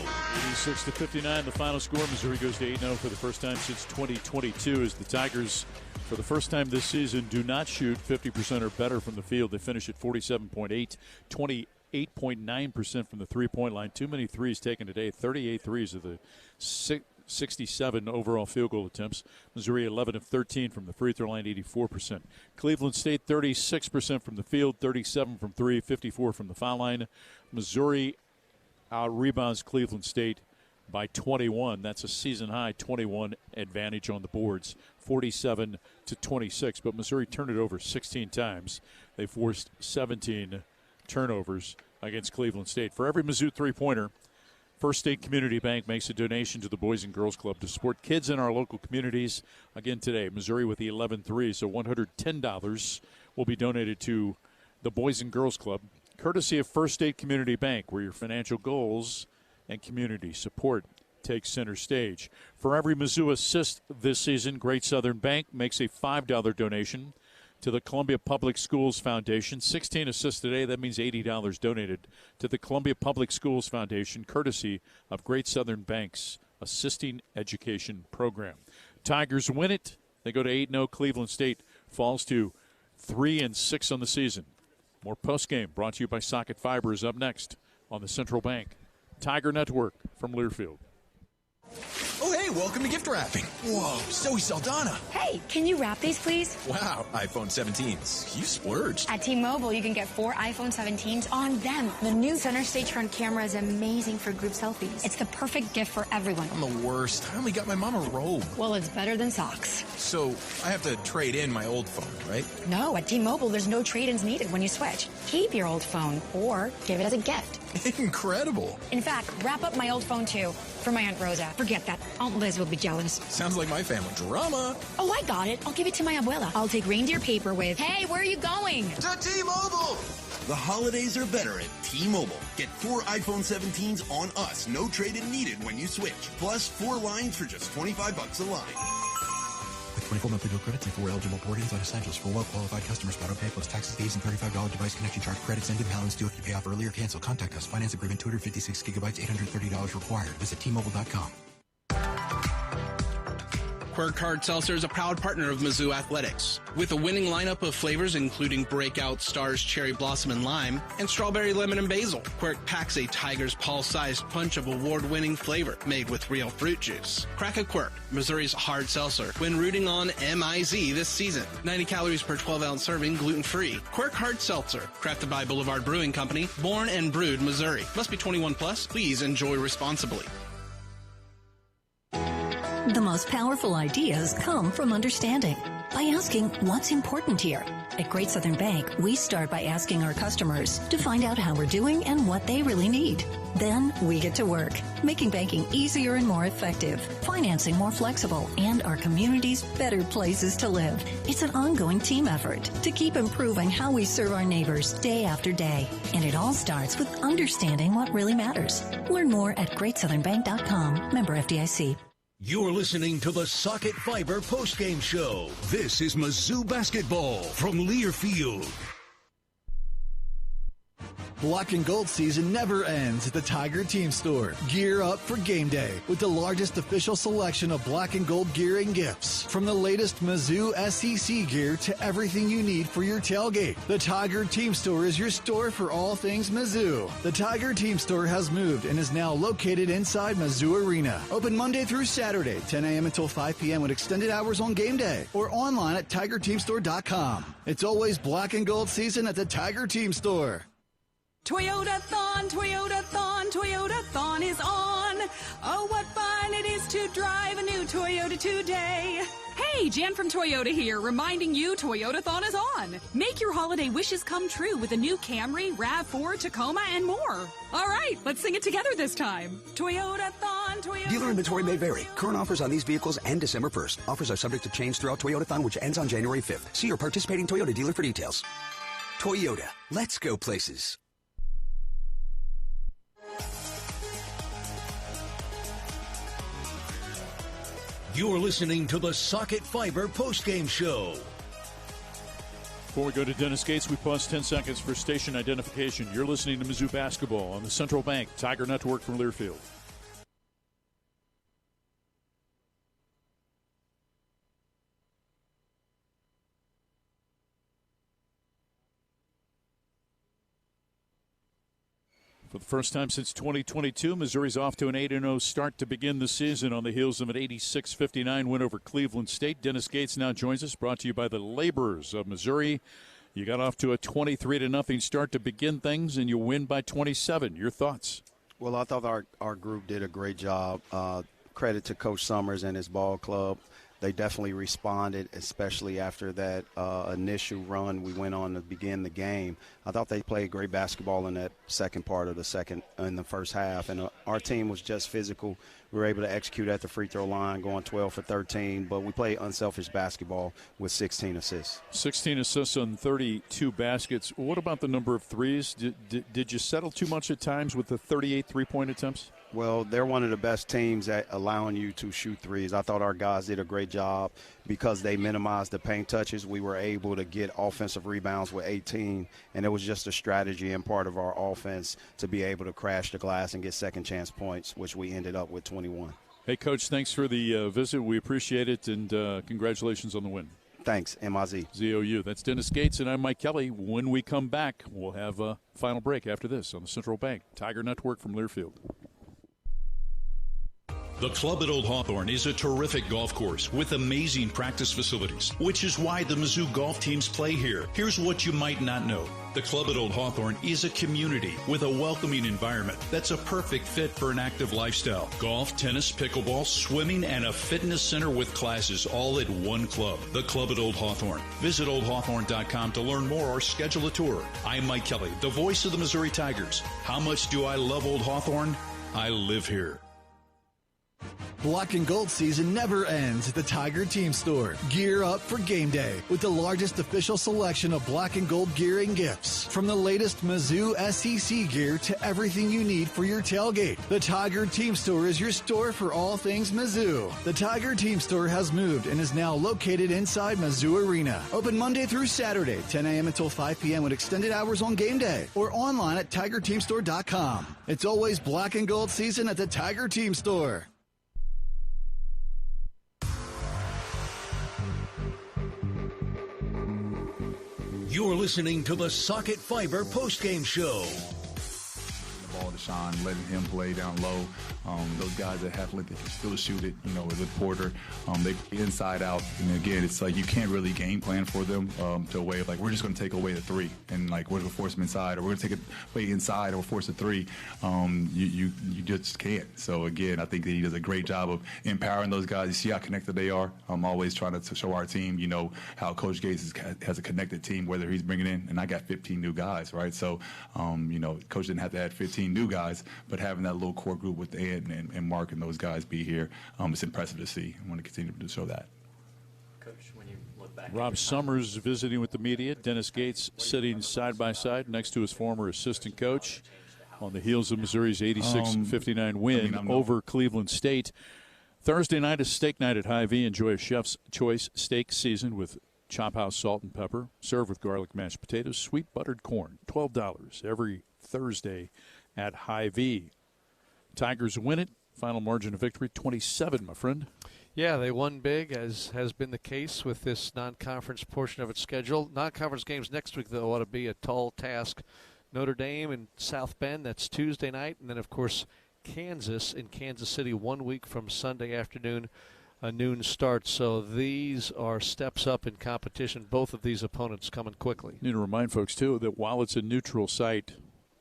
86-59, the final score. Missouri goes to 8-0 for the first time since 2022 as the Tigers, for the first time this season, do not shoot 50% or better from the field. They finish at 47.8, 28.9% from the three-point line. Too many threes taken today. 38 threes of the 67 overall field goal attempts. Missouri 11 of 13 from the free throw line, 84%. Cleveland State 36% from the field, 37 from three, 54 from the foul line. Missouri out-rebounds Cleveland State by 21. That's a season-high 21 advantage on the boards, 47-26. But Missouri turned it over 16 times. They forced 17 turnovers against Cleveland State. For every Mizzou three-pointer, First State Community Bank makes a donation to the Boys and Girls Club to support kids in our local communities. Again today, Missouri with the 11 threes, so $110 will be donated to the Boys and Girls Club, courtesy of First State Community Bank, where your financial goals and community support takes center stage. For every Mizzou assist this season, Great Southern Bank makes a $5 donation to the Columbia Public Schools Foundation. 16 assists today. That means $80 donated to the Columbia Public Schools Foundation, courtesy of Great Southern Bank's Assisting Education Program. Tigers win it. They go to 8-0. Cleveland State falls to 3-6 on the season. More postgame brought to you by Socket Fiber is up next on the Central Bank Tiger Network from Learfield. Oh, hey, welcome to gift wrapping. Whoa, Zoe Saldana. Hey, can you wrap these, please? Wow, iPhone 17s. You splurged. At T-Mobile, you can get 4 iPhone 17s on them. The new center stage front camera is amazing for group selfies. It's the perfect gift for everyone. I'm the worst. I only got my mom a robe. Well, it's better than socks. So I have to trade in my old phone, right? No, at T-Mobile, there's no trade-ins needed when you switch. Keep your old phone or give it as a gift. Incredible. In fact, wrap up my old phone, too, for my Aunt Rosa. Forget that. Aunt Liz will be jealous. Sounds like my family drama. Oh, I got it. I'll give it to my abuela. I'll take reindeer paper with, hey, where are you going? To T-Mobile. The holidays are better at T-Mobile. Get 4 iPhone 17s on us. No trade-in needed when you switch. Plus 4 lines for just $25 a line. With 24 monthly bill credits and 4 eligible port-ins on essentials for well-qualified customers. Auto pay plus taxes, fees, and $35 device connection charge credits end in balance due if you pay off early or cancel. Contact us. Finance agreement 256 gigabytes, $830 required. Visit T-Mobile.com. Quirk Hard Seltzer is a proud partner of Mizzou Athletics. With a winning lineup of flavors including Breakout, Stars, Cherry Blossom, and Lime, and Strawberry, Lemon, and Basil, Quirk packs a Tiger's Paw-sized punch of award-winning flavor made with real fruit juice. Crack a Quirk, Missouri's hard seltzer, when rooting on MIZ this season. 90 calories per 12-ounce serving, gluten-free. Quirk Hard Seltzer, crafted by Boulevard Brewing Company, born and brewed Missouri. Must be 21 plus. Please enjoy responsibly. The most powerful ideas come from understanding. By asking what's important here. At Great Southern Bank, we start by asking our customers to find out how we're doing and what they really need. Then we get to work, making banking easier and more effective, financing more flexible, and our communities better places to live. It's an ongoing team effort to keep improving how we serve our neighbors day after day. And it all starts with understanding what really matters. Learn more at GreatSouthernBank.com. Member FDIC. You're listening to the Socket Fiber postgame show. This is Mizzou basketball from Learfield. Black and gold season never ends at the Tiger Team Store. Gear up for game day with the largest official selection of black and gold gear and gifts. From the latest Mizzou SEC gear to everything you need for your tailgate, the Tiger Team Store is your store for all things Mizzou. The Tiger Team Store has moved and is now located inside Mizzou Arena. Open Monday through Saturday, 10 a.m. until 5 p.m. with extended hours on game day, or online at TigerTeamStore.com. It's always black and gold season at the Tiger Team Store. Toyota-thon, Toyota-thon, Toyota-thon is on. Oh, what fun it is to drive a new Toyota today. Hey, Jan from Toyota here, reminding you Toyota-thon is on. Make your holiday wishes come true with a new Camry, RAV4, Tacoma, and more. All right, let's sing it together this time. Toyota-thon, Toyota. Dealer inventory may vary. Current offers on these vehicles end December 1st. Offers are subject to change throughout Toyota-thon, which ends on January 5th. See your participating Toyota dealer for details. Toyota, let's go places. You're listening to the Socket Fiber postgame show. Before we go to Dennis Gates, we pause 10 seconds for station identification. You're listening to Mizzou Basketball on the Central Bank Tiger Network from Learfield. For the first time since 2022, Missouri's off to an 8-0 start to begin the season on the heels of an 86-59 win over Cleveland State. Dennis Gates now joins us, brought to you by the Laborers of Missouri. You got off to a 23-0 start to begin things, and you win by 27. Your thoughts? Well, I thought our group did a great job. Credit to Coach Summers and his ball club. They definitely responded, especially after that initial run we went on to begin the game. I thought they played great basketball in that second part of the first half, and our team was just physical. We were able to execute at the free throw line, going 12 for 13, but we played unselfish basketball with 16 assists. 16 assists on 32 baskets. What about the number of threes? Did you settle too much at times with the 38 three-point attempts? Well, they're one of the best teams at allowing you to shoot threes. I thought our guys did a great job because they minimized the paint touches. We were able to get offensive rebounds with 18, and it was just a strategy and part of our offense to be able to crash the glass and get second chance points, which we ended up with 21. Hey, Coach, thanks for the visit. We appreciate it, and congratulations on the win. Thanks, MIZ. ZOU. That's Dennis Gates, and I'm Mike Kelly. When we come back, we'll have a final break after this on the Central Bank Tiger Network from Learfield. The Club at Old Hawthorne is a terrific golf course with amazing practice facilities, which is why the Mizzou golf teams play here. Here's what you might not know. The Club at Old Hawthorne is a community with a welcoming environment that's a perfect fit for an active lifestyle. Golf, tennis, pickleball, swimming, and a fitness center with classes all at one club. The Club at Old Hawthorne. Visit oldhawthorne.com to learn more or schedule a tour. I'm Mike Kelly, the voice of the Missouri Tigers. How much do I love Old Hawthorne? I live here. Black and gold season never ends at the Tiger Team Store. Gear up for game day with the largest official selection of black and gold gear and gifts. From the latest Mizzou SEC gear to everything you need for your tailgate, the Tiger Team Store is your store for all things Mizzou. The Tiger Team Store has moved and is now located inside Mizzou Arena. Open Monday through Saturday, 10 a.m. until 5 p.m. with extended hours on game day, or online at TigerTeamStore.com. It's always black and gold season at the Tiger Team Store. You're listening to the Socket Fiber postgame show. The ball to Sean, letting him play down low. Those guys that have length, they can still shoot it, with Porter. They inside out. And again, it's like you can't really game plan for them to a way of like, we're just going to take away the three and like we're going to force them inside, or we're going to take it away inside or force a three. You just can't. So again, I think that he does a great job of empowering those guys. You see how connected they are. I'm always trying to show our team, how Coach Gates has a connected team, whether he's bringing in, and I got 15 new guys, right? So, Coach didn't have to add 15 new guys, but having that little core group with Ed and Mark and those guys be here, it's impressive to see. I want to continue to show that. Coach, when you look back, Rob Summers visiting with the media. Dennis Gates sitting side by side next to his former assistant coach on the heels of Missouri's 86-59 win over Cleveland State. Thursday night is steak night at Hy-Vee. Enjoy a Chef's Choice steak seasoned with Chop House salt and pepper. Served with garlic mashed potatoes, sweet buttered corn. $12. Every Thursday at Hy-Vee. Tigers win it. Final margin of victory, 27, my friend. Yeah, they won big, as has been the case with this non-conference portion of its schedule. Non-conference games next week, though, ought to be a tall task. Notre Dame and South Bend, that's Tuesday night. And then, of course, Kansas in Kansas City 1 week from Sunday afternoon, a noon start. So these are steps up in competition. Both of these opponents coming quickly. Need to remind folks, too, that while it's a neutral site,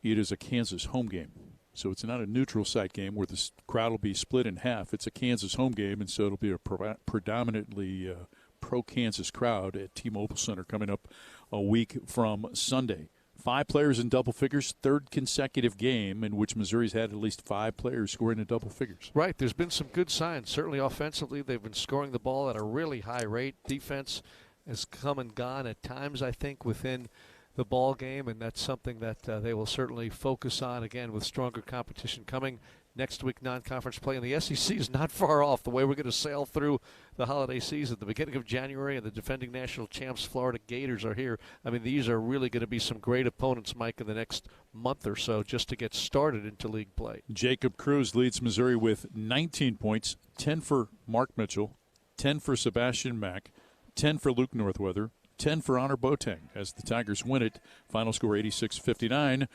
it is a Kansas home game. So it's not a neutral site game where the crowd will be split in half. It's a Kansas home game, and so it'll be a predominantly pro-Kansas crowd at T-Mobile Center coming up a week from Sunday. 5 players in double figures, third consecutive game in which Missouri's had at least 5 players scoring in double figures. Right. There's been some good signs. Certainly offensively, they've been scoring the ball at a really high rate. Defense has come and gone at times, I think, within the ball game, and that's something that they will certainly focus on, again, with stronger competition coming next week. Non-conference play, and the SEC is not far off. The way we're going to sail through the holiday season, the beginning of January, and the defending national champs Florida Gators are here. I mean, these are really going to be some great opponents, Mike, in the next month or so just to get started into league play. Jacob Cruz leads Missouri with 19 points, 10 for Mark Mitchell, 10 for Sebastian Mack, 10 for Luke Northweather, 10 for Honor Boateng as the Tigers win it. Final score 86-59.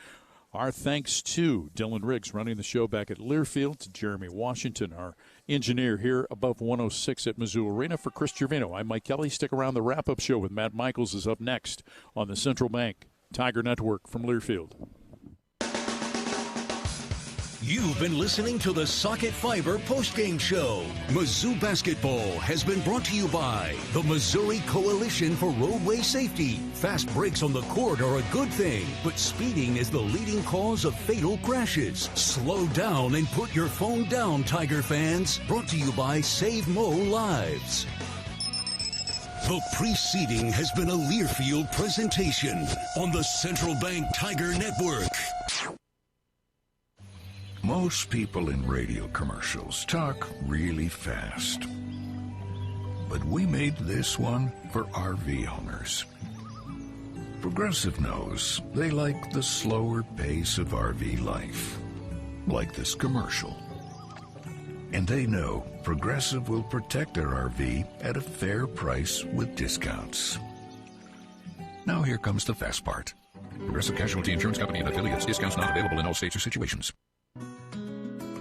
Our thanks to Dylan Riggs running the show back at Learfield, to Jeremy Washington, our engineer here above 106 at Mizzou Arena. For Chris Gervino, I'm Mike Kelly. Stick around. The wrap-up show with Matt Michaels is up next on the Central Bank Tiger Network from Learfield. You've been listening to the Socket Fiber postgame show. Mizzou basketball has been brought to you by the Missouri Coalition for Roadway Safety. Fast brakes on the court are a good thing, but speeding is the leading cause of fatal crashes. Slow down and put your phone down, Tiger fans. Brought to you by Save Mo Lives. The preceding has been a Learfield presentation on the Central Bank Tiger Network. Most people in radio commercials talk really fast. But we made this one for RV owners. Progressive knows they like the slower pace of RV life, like this commercial. And they know Progressive will protect their RV at a fair price with discounts. Now here comes the fast part. Progressive Casualty Insurance Company and affiliates. Discounts not available in all states or situations.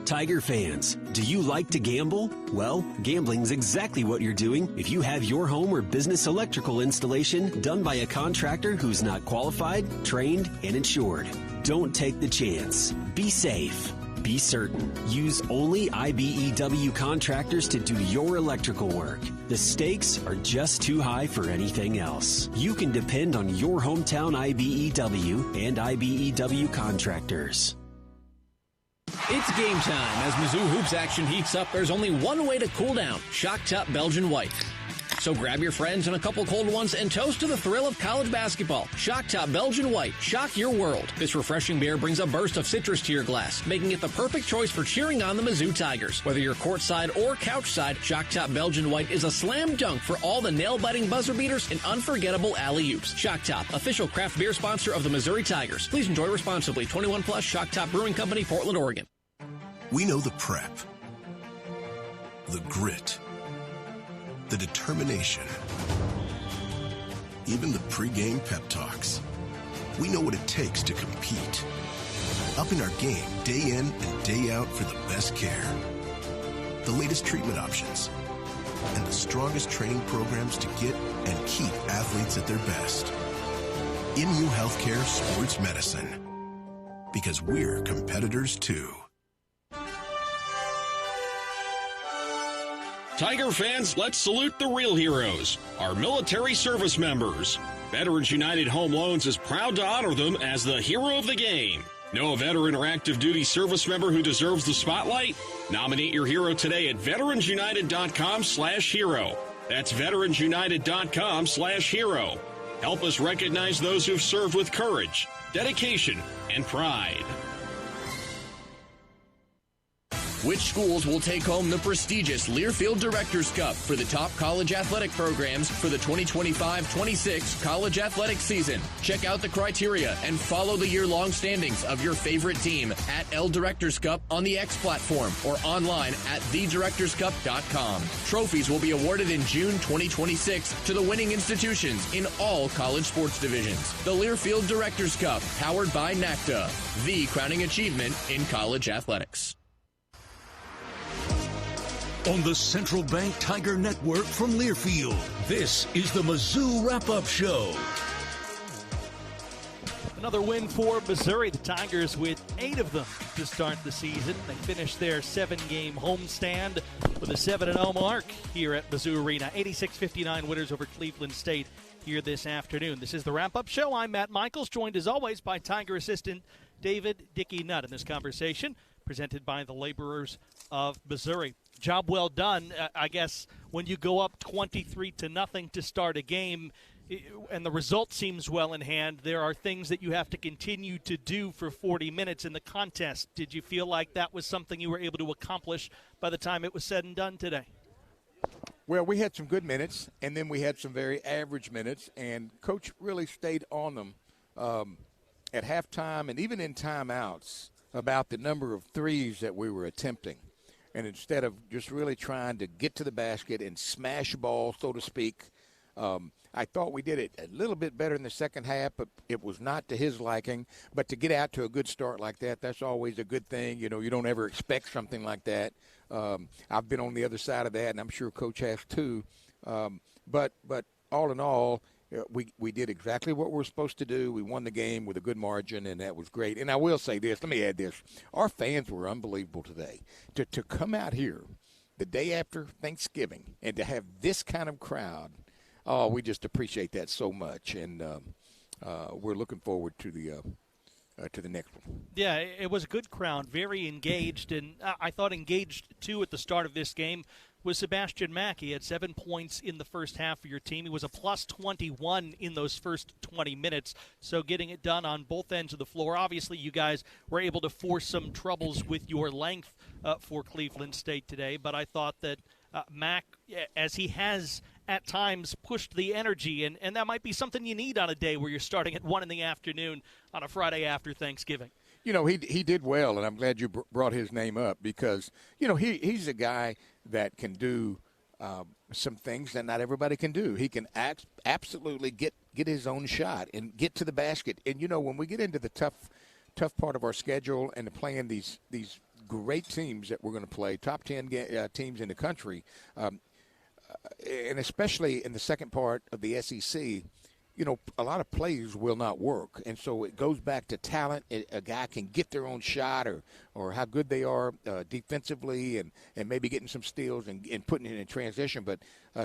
Tiger fans, do you like to gamble? Well, gambling's exactly what you're doing if you have your home or business electrical installation done by a contractor who's not qualified, trained, and insured. Don't take the chance. Be safe. Be certain. Use only IBEW contractors to do your electrical work. The stakes are just too high for anything else. You can depend on your hometown IBEW and IBEW contractors. It's game time. As Mizzou Hoops action heats up, there's only one way to cool down: Shock Top Belgian White. So grab your friends and a couple cold ones and toast to the thrill of college basketball. Shock Top Belgian White. Shock your world. This refreshing beer brings a burst of citrus to your glass, making it the perfect choice for cheering on the Mizzou Tigers. Whether you're courtside or couchside, Shock Top Belgian White is a slam dunk for all the nail-biting buzzer beaters and unforgettable alley-oops. Shock Top, official craft beer sponsor of the Missouri Tigers. Please enjoy responsibly. 21 plus, Shock Top Brewing Company, Portland, Oregon. We know the prep, the grit, the determination, even the pregame pep talks. We know what it takes to compete. Upping our game day in and day out for the best care, the latest treatment options, and the strongest training programs to get and keep athletes at their best. MU Healthcare Sports Medicine, because we're competitors too. Tiger fans, let's salute the real heroes, our military service members. Veterans United Home Loans is proud to honor them as the hero of the game. Know a veteran or active duty service member who deserves the spotlight? Nominate your hero today at veteransunited.com/hero. That's veteransunited.com/hero. Help us recognize those who've served with courage, dedication, and pride. Which schools will take home the prestigious Learfield Directors Cup for the top college athletic programs for the 2025-26 college athletic season? Check out the criteria and follow the year-long standings of your favorite team at L Directors Cup on the X platform or online at thedirectorscup.com. Trophies will be awarded in June 2026 to the winning institutions in all college sports divisions. The Learfield Directors Cup, powered by NACTA, the crowning achievement in college athletics. On the Central Bank Tiger Network from Learfield, this is the Mizzou Wrap-Up Show. Another win for Missouri. The Tigers with 8 of them to start the season. They finished their 7-game homestand with a 7-0 mark here at Mizzou Arena. 86-59 winners over Cleveland State here this afternoon. This is the Wrap-Up Show. I'm Matt Michaels, joined as always by Tiger assistant David Dickey Nutt in this conversation, presented by the Laborers of Missouri. Job well done. I guess when you go up 23-0 to start a game and the result seems well in hand, there are things that you have to continue to do for 40 minutes in the contest. Did you feel like that was something you were able to accomplish by the time it was said and done today? Well, we had some good minutes, and then we had some very average minutes, and Coach really stayed on them at halftime and even in timeouts about the number of threes that we were attempting. And instead of just really trying to get to the basket and smash ball, so to speak, I thought we did it a little bit better in the second half, but it was not to his liking. But to get out to a good start like that, that's always a good thing. You know, you don't ever expect something like that. I've been on the other side of that, and I'm sure Coach has too. But all in all, we did exactly what we're supposed to do. We won the game with a good margin, and that was great. And I will say this. Let me add this. Our fans were unbelievable today. To come out here the day after Thanksgiving and to have this kind of crowd, oh, we just appreciate that so much. And we're looking forward to the next one. Yeah, it was a good crowd, very engaged. And I thought engaged, too, at the start of this game was Sebastian Mack. He had 7 points in the first half for your team. He was a plus 21 in those first 20 minutes, so getting it done on both ends of the floor. Obviously, you guys were able to force some troubles with your length for Cleveland State today, but I thought that Mack, as he has at times, pushed the energy, and that might be something you need on a day where you're starting at 1 in the afternoon on a Friday after Thanksgiving. You know, he did well, and I'm glad you brought his name up because, you know, he's a guy that can do some things that not everybody can do. He can absolutely get his own shot and get to the basket. And, you know, when we get into the tough part of our schedule and playing these great teams that we're going to play, top 10 teams in the country, and especially in the second part of the SEC, you know, a lot of plays will not work. And so it goes back to talent. A guy can get their own shot or how good they are defensively and maybe getting some steals and putting it in transition. But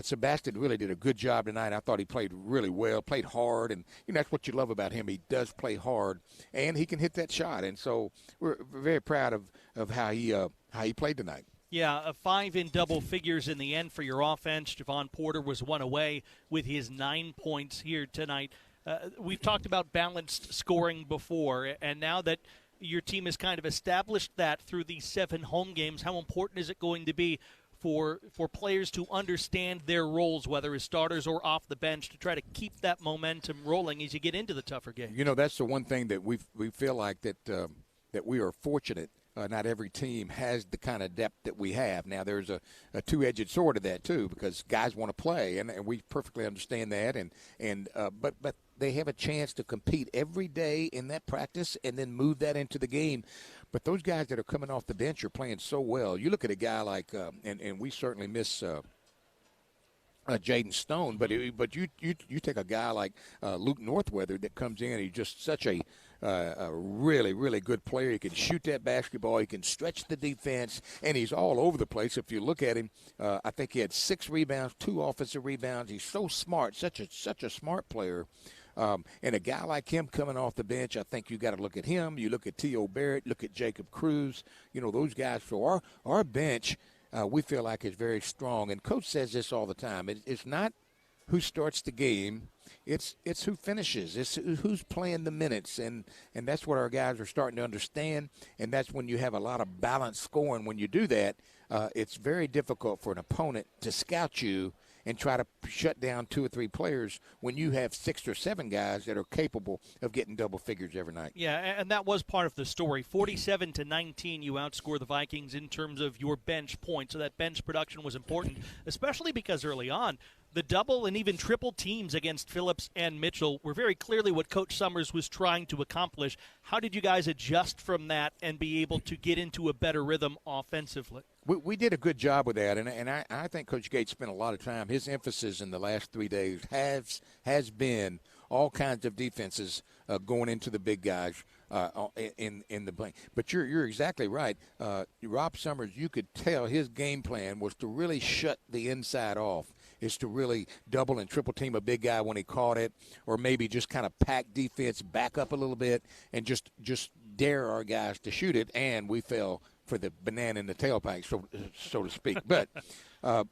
Sebastian really did a good job tonight. I thought he played really well, played hard. And, you know, that's what you love about him. He does play hard, and he can hit that shot. And so we're very proud of how he played tonight. Yeah, 5 in double figures in the end for your offense. Javon Porter was 1 away with his 9 points here tonight. We've talked about balanced scoring before, and now that your team has kind of established that through these 7 home games, how important is it going to be for players to understand their roles, whether as starters or off the bench, to try to keep that momentum rolling as you get into the tougher games? You know, that's the one thing that we feel like that we are fortunate. Not every team has the kind of depth that we have. Now, there's a two-edged sword to that, too, because guys want to play, and we perfectly understand that. But they have a chance to compete every day in that practice and then move that into the game. But those guys that are coming off the bench are playing so well. You look at a guy like and we certainly miss Jaden Stone, but you take a guy like Luke Northweather that comes in. He's just such a really, really good player. He can shoot that basketball. He can stretch the defense, and he's all over the place. If you look at him, I think he had 6 rebounds, 2 offensive rebounds. He's so smart, such a smart player. And a guy like him coming off the bench, I think you got to look at him. You look at T.O. Barrett, look at Jacob Cruz. You know, those guys. So our bench, we feel like is very strong. And Coach says this all the time. It's not who starts the game. It's who finishes. It's who's playing the minutes, and that's what our guys are starting to understand. And that's when you have a lot of balanced scoring. When you do that, it's very difficult for an opponent to scout you and try to shut down 2 or 3 players when you have 6 or 7 guys that are capable of getting double figures every night. Yeah, and that was part of the story. 47-19, you outscore the Vikings in terms of your bench points. So that bench production was important, especially because early on, the double and even triple teams against Phillips and Mitchell were very clearly what Coach Summers was trying to accomplish. How did you guys adjust from that and be able to get into a better rhythm offensively? We did a good job with that, and I think Coach Gates spent a lot of time. His emphasis in the last 3 days has been all kinds of defenses going into the big guys in the blank. But you're exactly right. Rob Summers, you could tell his game plan was to really shut the inside off, is to really double and triple team a big guy when he caught it, or maybe just kind of pack defense back up a little bit and just dare our guys to shoot it, and we fell for the banana in the tailpipe, so to speak. But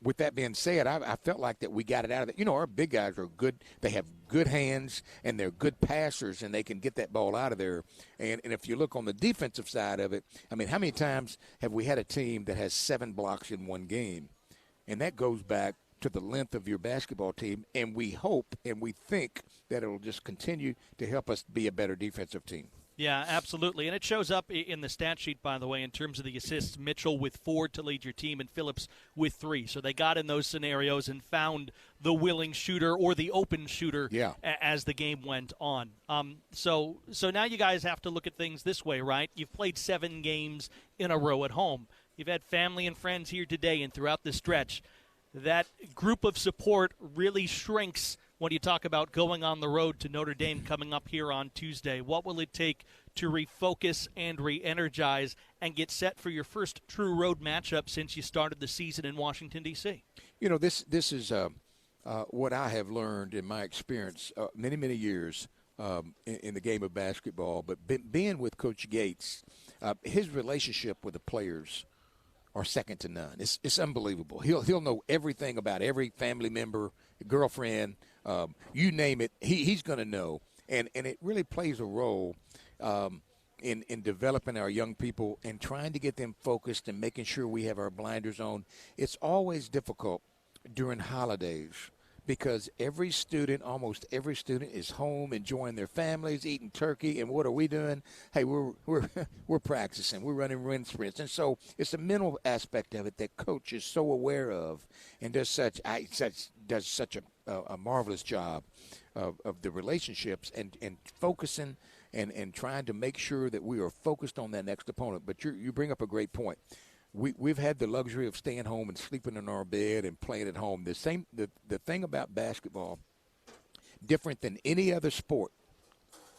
with that being said, I felt like that we got it out of it. You know, our big guys are good. They have good hands, and they're good passers, and they can get that ball out of there. And if you look on the defensive side of it, I mean, how many times have we had a team that has 7 blocks in one game? And that goes back to the length of your basketball team, and we hope and we think that it will just continue to help us be a better defensive team. Yeah, absolutely. And it shows up in the stat sheet, by the way, in terms of the assists. Mitchell with 4 to lead your team and Phillips with 3. So they got in those scenarios and found the willing shooter or the open shooter as the game went on. So now you guys have to look at things this way, right? You've played 7 games in a row at home. You've had family and friends here today and throughout the stretch. That group of support really shrinks when you talk about going on the road to Notre Dame coming up here on Tuesday. What will it take to refocus and re-energize and get set for your first true road matchup since you started the season in Washington, D.C.? You know, this is what I have learned in my experience many, many years in the game of basketball. But being with Coach Gates, his relationship with the players are second to none. It's unbelievable. He'll know everything about every family member, girlfriend, you name it. He's going to know, and it really plays a role in developing our young people and trying to get them focused and making sure we have our blinders on. It's always difficult during holidays because almost every student is home enjoying their families, eating turkey, and what are we doing? Hey, we're practicing. We're running wind sprints. And so it's a mental aspect of it that Coach is so aware of and does such a marvelous job of the relationships and focusing and trying to make sure that we are focused on that next opponent. But you bring up a great point. We've had the luxury of staying home and sleeping in our bed and playing at home. The thing about basketball, different than any other sport,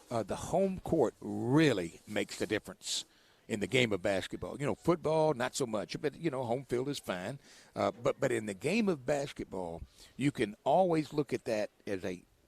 the home court really makes the difference in the game of basketball. You know, football, not so much, but, you know, home field is fine. But in the game of basketball, you can always look at that as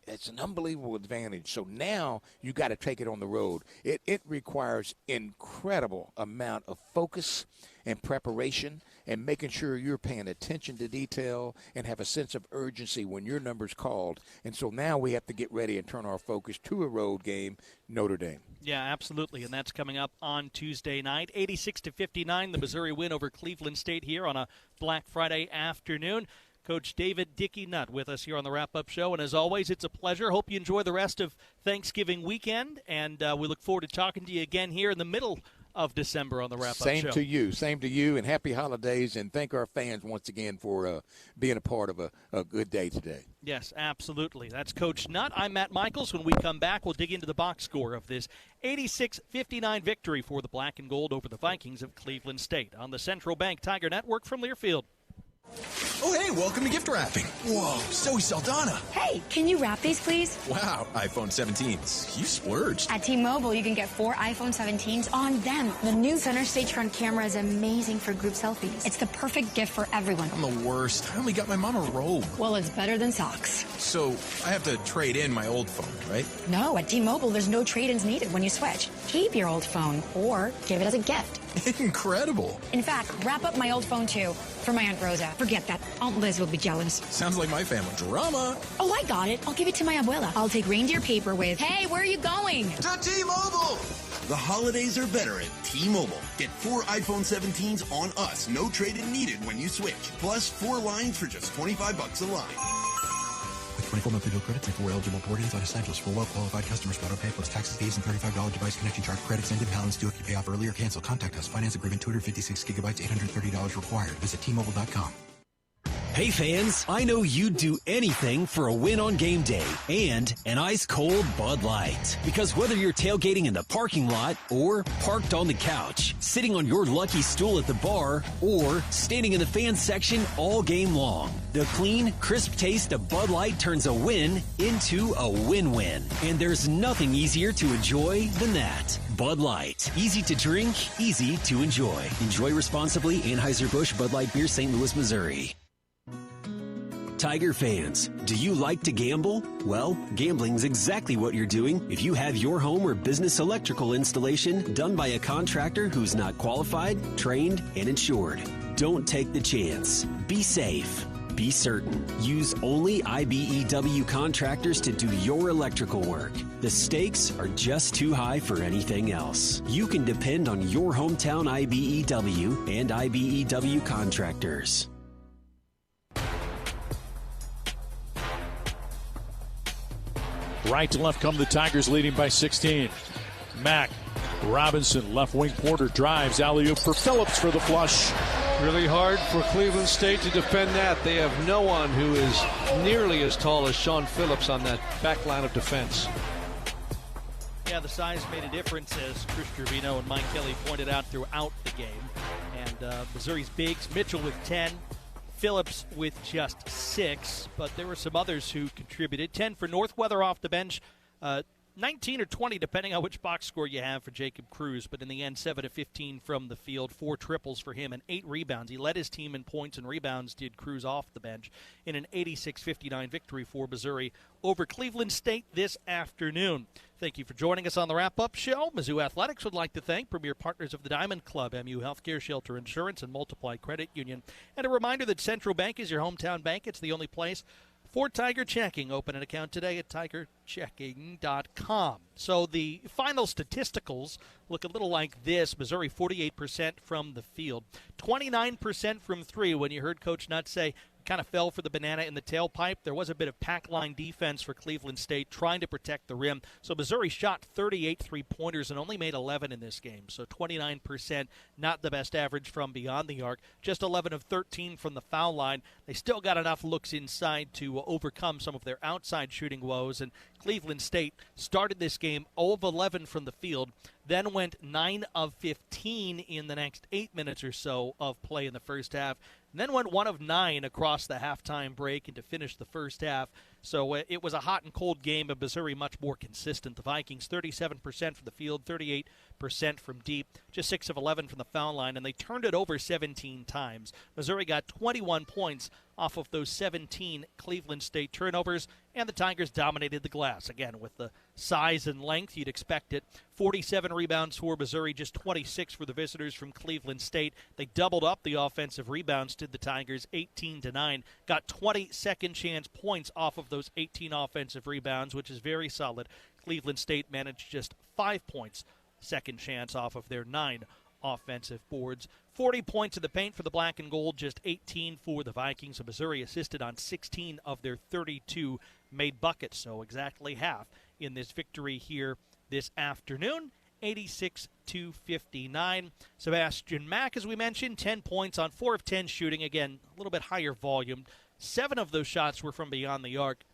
it's an unbelievable advantage. So now you got to take it on the road. It requires incredible amount of focus and preparation and making sure you're paying attention to detail and have a sense of urgency when your number's called. And so now we have to get ready and turn our focus to a road game, Notre Dame. Yeah, absolutely, and that's coming up on Tuesday night. 86-59, the Missouri win over Cleveland State here on a Black Friday afternoon. Coach David Dickey Nutt with us here on the Wrap-Up Show. And as always, it's a pleasure. Hope you enjoy the rest of Thanksgiving weekend. And we look forward to talking to you again here in the middle of December on the Wrap-Up Show. Same to you, and happy holidays. And thank our fans once again for being a part of a good day today. Yes, absolutely. That's Coach Nutt. I'm Matt Michaels. When we come back, we'll dig into the box score of this 86-59 victory for the Black and Gold over the Vikings of Cleveland State on the Central Bank Tiger Network from Learfield. Oh, hey, welcome to gift wrapping. Whoa, Zoe Saldana. Hey, can you wrap these, please? Wow, iPhone 17s. You splurged. At T-Mobile, you can get 4 iPhone 17s on them. The new center stage front camera is amazing for group selfies. It's the perfect gift for everyone. I'm the worst. I only got my mom a robe. Well, it's better than socks. So I have to trade in my old phone, right? No, at T-Mobile, there's no trade-ins needed when you switch. Keep your old phone or give it as a gift. Incredible. In fact, wrap up my old phone, too, for my Aunt Rosa. Forget that. Aunt Liz will be jealous. Sounds like my family. Drama. Oh, I got it. I'll give it to my abuela. I'll take reindeer paper with. Hey, where are you going? To T-Mobile. The holidays are better at T-Mobile. Get 4 iPhone 17s on us. No trade-in needed when you switch. Plus 4 lines for just $25 a line. With 24 monthly bill credits and 4 eligible port-ins on essentials for well-qualified customers. Auto-pay plus taxes, fees, and $35 device connection charge. Credits ended. Balance due if you pay off early or cancel. Contact us. Finance agreement 256 gigabytes, $830 required. Visit T-Mobile.com. Hey fans, I know you'd do anything for a win on game day and an ice-cold Bud Light. Because whether you're tailgating in the parking lot or parked on the couch, sitting on your lucky stool at the bar, or standing in the fan section all game long, the clean, crisp taste of Bud Light turns a win into a win-win. And there's nothing easier to enjoy than that. Bud Light. Easy to drink, easy to enjoy. Enjoy responsibly. Anheuser-Busch Bud Light Beer, St. Louis, Missouri. Tiger fans, do you like to gamble? Well, gambling's exactly what you're doing if you have your home or business electrical installation done by a contractor who's not qualified, trained, and insured. Don't take the chance. Be safe. Be certain. Use only IBEW contractors to do your electrical work. The stakes are just too high for anything else. You can depend on your hometown IBEW and IBEW contractors. Right to left come the Tigers, leading by 16. Mack, Robinson, left wing Porter drives, alley-oop for Phillips for the flush. Really hard for Cleveland State to defend that. They have no one who is nearly as tall as Sean Phillips on that back line of defense. Yeah, the size made a difference, as Chris Trevino and Mike Kelly pointed out throughout the game. And Missouri's bigs, Mitchell with 10. Phillips with just 6, but there were some others who contributed. 10 for Northweather off the bench, 19 or 20 depending on which box score you have for Jacob Cruz, but in the end 7 of 15 from the field, 4 triples for him and 8 rebounds. He led his team in points and rebounds, did Cruz off the bench, in an 86-59 victory for Missouri over Cleveland State this afternoon. Thank you for joining us on the Wrap-Up Show. Mizzou Athletics would like to thank premier partners of the Diamond Club, MU Healthcare, Shelter Insurance, and Multiply Credit Union. And a reminder that Central Bank is your hometown bank. It's the only place for Tiger Checking. Open an account today at tigerchecking.com. So the final statisticals look a little like this. Missouri 48% from the field, 29% from 3. When you heard Coach Nutt say kind of fell for the banana in the tailpipe, there was a bit of pack line defense for Cleveland State trying to protect the rim. So Missouri shot 38 three-pointers and only made 11 in this game. So 29%, not the best average from beyond the arc. Just 11 of 13 from the foul line. They still got enough looks inside to overcome some of their outside shooting woes. And Cleveland State started this game 0 of 11 from the field, then went 9 of 15 in the next 8 minutes or so of play in the first half, and then went 1 of 9 across the halftime break and to finish the first half. So it was a hot and cold game, but Missouri much more consistent. The Vikings 37% from the field, 38% from deep, just 6 of 11 from the foul line, and they turned it over 17 times. Missouri got 21 points off of those 17 Cleveland State turnovers, and the Tigers dominated the glass. Again, with the size and length, you'd expect it. 47 rebounds for Missouri, just 26 for the visitors from Cleveland State. They doubled up the offensive rebounds, did the Tigers, 18-9. Got 20 second-chance points off of those 18 offensive rebounds, which is very solid. Cleveland State managed just 5 points second chance off of their 9 offensive boards. 40 points in the paint for the black and gold, just 18 for the Vikings. And Missouri assisted on 16 of their 32 made buckets, so exactly half in this victory here this afternoon. 86-59. Sebastian Mack, as we mentioned, 10 points on 4 of 10 shooting. Again, a little bit higher volume. 7 of those shots were from beyond the arc.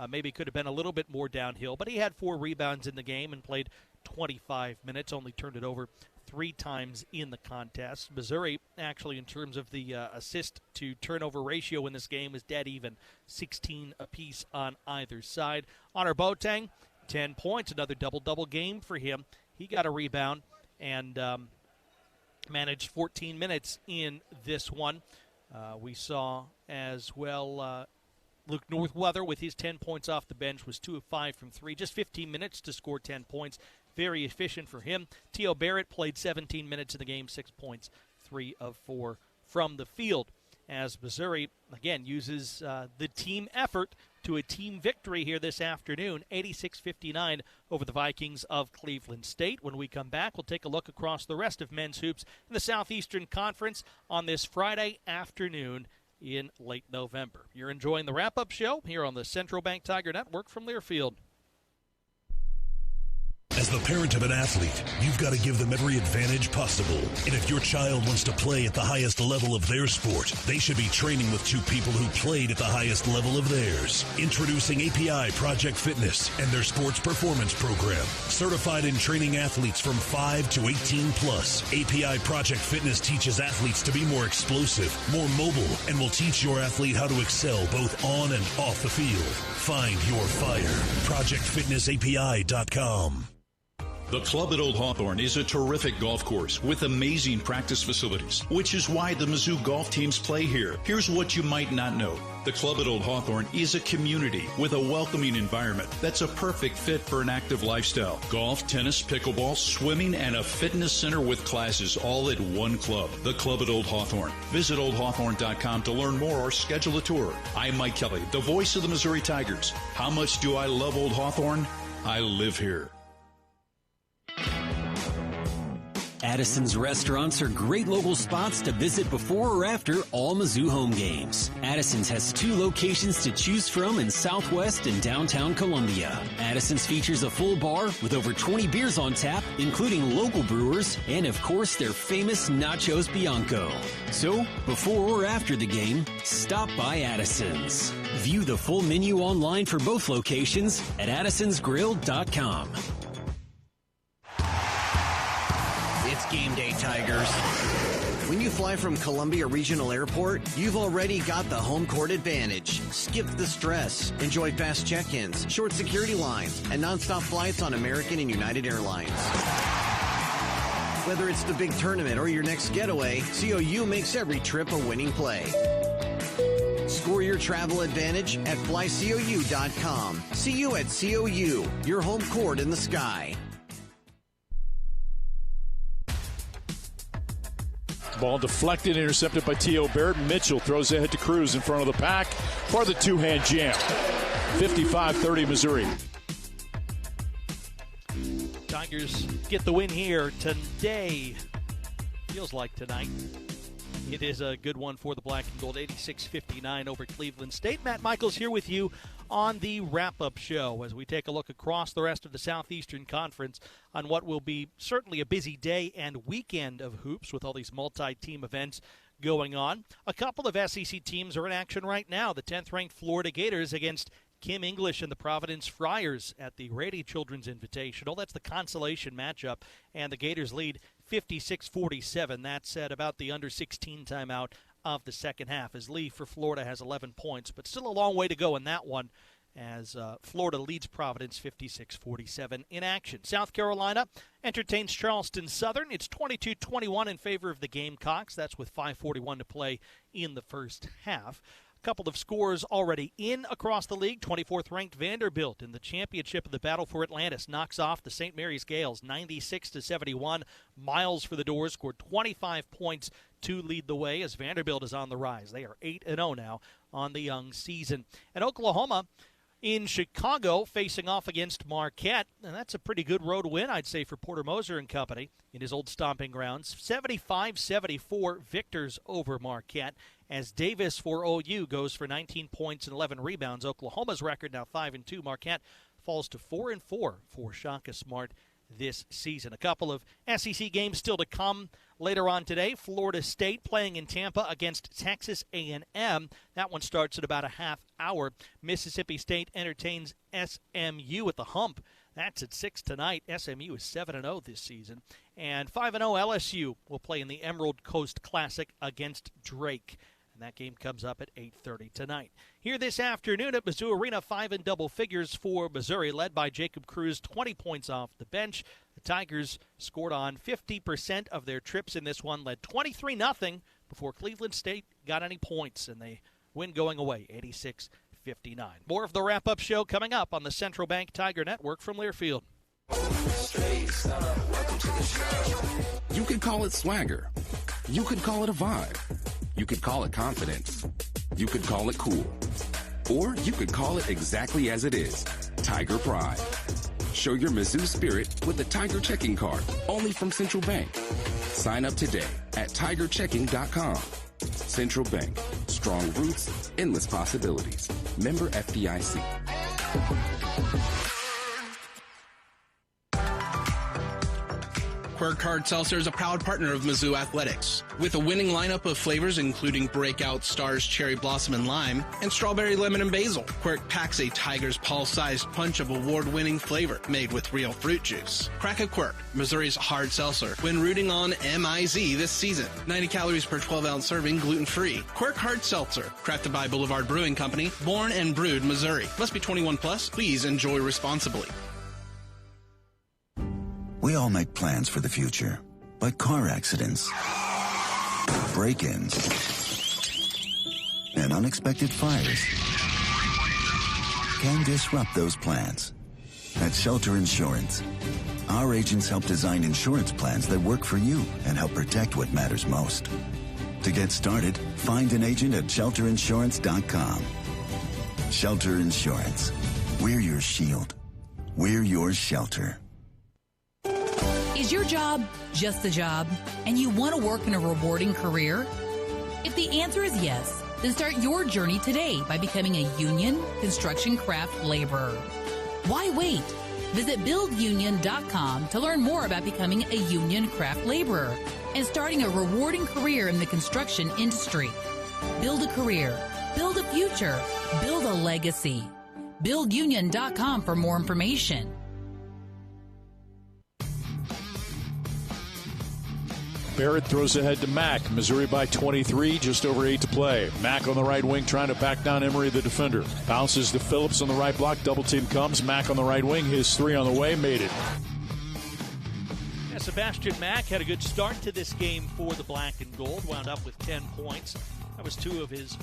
Maybe could have been a little bit more downhill, but he had 4 rebounds in the game and played 25 minutes, only turned it over 3 times in the contest. Missouri, actually, in terms of the assist-to-turnover ratio in this game, is dead even, 16 apiece on either side. Honor Boateng, 10 points, another double-double game for him. He got a rebound and managed 14 minutes in this one. We saw as well Luke Northweather with his 10 points off the bench was 2 of 5 from 3. Just 15 minutes to score 10 points. very efficient for him. Teo Barrett played 17 minutes in the game, 6 points, 3 of 4 from the field. As Missouri, again, uses the team effort to a team victory here this afternoon, 86-59 over the Vikings of Cleveland State. When we come back, we'll take a look across the rest of men's hoops in the Southeastern Conference on this Friday afternoon in late November. You're enjoying the wrap-up show here on the Central Bank Tiger Network from Learfield. As the parent of an athlete, you've got to give them every advantage possible. And if your child wants to play at the highest level of their sport, they should be training with two people who played at the highest level of theirs. Introducing API Project Fitness and their sports performance program. Certified in training athletes from 5 to 18 plus. API Project Fitness teaches athletes to be more explosive, more mobile, and will teach your athlete how to excel both on and off the field. Find your fire. ProjectFitnessAPI.com. The Club at Old Hawthorne is a terrific golf course with amazing practice facilities, which is why the Mizzou golf teams play here. Here's what you might not know. The Club at Old Hawthorne is a community with a welcoming environment that's a perfect fit for an active lifestyle. Golf, tennis, pickleball, swimming, and a fitness center with classes all at one club. The Club at Old Hawthorne. Visit oldhawthorne.com to learn more or schedule a tour. I'm Mike Kelly, the voice of the Missouri Tigers. How much do I love Old Hawthorne? I live here. Addison's restaurants are great local spots to visit before or after all Mizzou home games. Addison's has 2 locations to choose from in Southwest and downtown Columbia. Addison's features a full bar with over 20 beers on tap, including local brewers, and of course their famous Nachos Bianco. So, before or after the game, stop by Addison's. View the full menu online for both locations at addisonsgrill.com. It's game day, Tigers. When you fly from Columbia Regional Airport, you've already got the home court advantage. Skip the stress. Enjoy fast check-ins, short security lines, and nonstop flights on American and United Airlines. Whether it's the big tournament or your next getaway, COU makes every trip a winning play. Score your travel advantage at flycou.com. See you at COU, your home court in the sky. Ball deflected, intercepted by Teo Barrett. Mitchell throws ahead to Cruz in front of the pack for the two-hand jam. 55-30 Missouri. Tigers get the win here today. Feels like tonight. It is a good one for the Black and Gold, 86-59 over Cleveland State. Matt Michaels here with you on the wrap-up show as we take a look across the rest of the Southeastern Conference on what will be certainly a busy day and weekend of hoops with all these multi-team events going on. A couple of SEC teams are in action right now. The 10th-ranked Florida Gators against Kim English and the Providence Friars at the Rady Children's Invitational. That's the consolation matchup, and the Gators lead 56-47. That's at about the under-16 timeout of the second half, as Lee for Florida has 11 points, but still a long way to go in that one as Florida leads Providence 56-47 in action. South Carolina entertains Charleston Southern. It's 22-21 in favor of the Gamecocks. That's with 5:41 to play in the first half. Couple of scores already in across the league. 24th-ranked Vanderbilt in the championship of the Battle for Atlantis knocks off the St. Mary's Gales 96-71. Miles for the Doors scored 25 points to lead the way as Vanderbilt is on the rise. They are 8-0 now on the young season. And Oklahoma in Chicago facing off against Marquette, and that's a pretty good road win, I'd say, for Porter Moser and company in his old stomping grounds. 75-74 victors over Marquette as Davis for OU goes for 19 points and 11 rebounds. Oklahoma's record now 5-2. Marquette falls to 4-4 for Shaka Smart this season. A couple of SEC games still to come later on today. Florida State playing in Tampa against Texas A&M. That one starts at about a half hour. Mississippi State entertains SMU at the Hump. That's at 6 tonight. SMU is 7-0 this season. And 5-0 LSU will play in the Emerald Coast Classic against Drake. And that game comes up at 8:30 tonight. Here this afternoon at Mizzou Arena, 5 in double figures for Missouri, led by Jacob Cruz, 20 points off the bench. The Tigers scored on 50% of their trips in this one, led 23-0 before Cleveland State got any points, and they win going away, 86-59. More of the wrap-up show coming up on the Central Bank Tiger Network from Learfield. You could call it swagger. You could call it a vibe. You could call it confidence. You could call it cool. Or you could call it exactly as it is, Tiger Pride. Show your Mizzou spirit with the Tiger Checking Card, only from Central Bank. Sign up today at tigerchecking.com. Central Bank. Strong roots, endless possibilities. Member FDIC. Quirk Hard Seltzer is a proud partner of Mizzou Athletics. With a winning lineup of flavors including Breakout, Stars, Cherry Blossom, and Lime, and Strawberry, Lemon, and Basil, Quirk packs a Tiger's Paw-sized punch of award-winning flavor made with real fruit juice. Crack a Quirk, Missouri's hard seltzer, when rooting on MIZ this season. 90 calories per 12-ounce serving, gluten-free. Quirk Hard Seltzer, crafted by Boulevard Brewing Company, born and brewed Missouri. Must be 21 plus. Please enjoy responsibly. We all make plans for the future, but car accidents, break-ins, and unexpected fires can disrupt those plans. At Shelter Insurance, our agents help design insurance plans that work for you and help protect what matters most. To get started, find an agent at shelterinsurance.com. Shelter Insurance. We're your shield. We're your shelter. Is your job just a job, and you want to work in a rewarding career? If the answer is yes, then start your journey today by becoming a union construction craft laborer. Why wait? Visit buildunion.com to learn more about becoming a union craft laborer and starting a rewarding career in the construction industry. Build a career, build a future, build a legacy. Buildunion.com for more information. Barrett throws ahead to Mack. Missouri by 23, just over 8 to play. Mack on the right wing trying to back down Emery, the defender. Bounces to Phillips on the right block. Double team comes. Mack on the right wing. His three on the way. Made it. Yeah, Sebastian Mack had a good start to this game for the black and gold. Wound up with 10 points. That was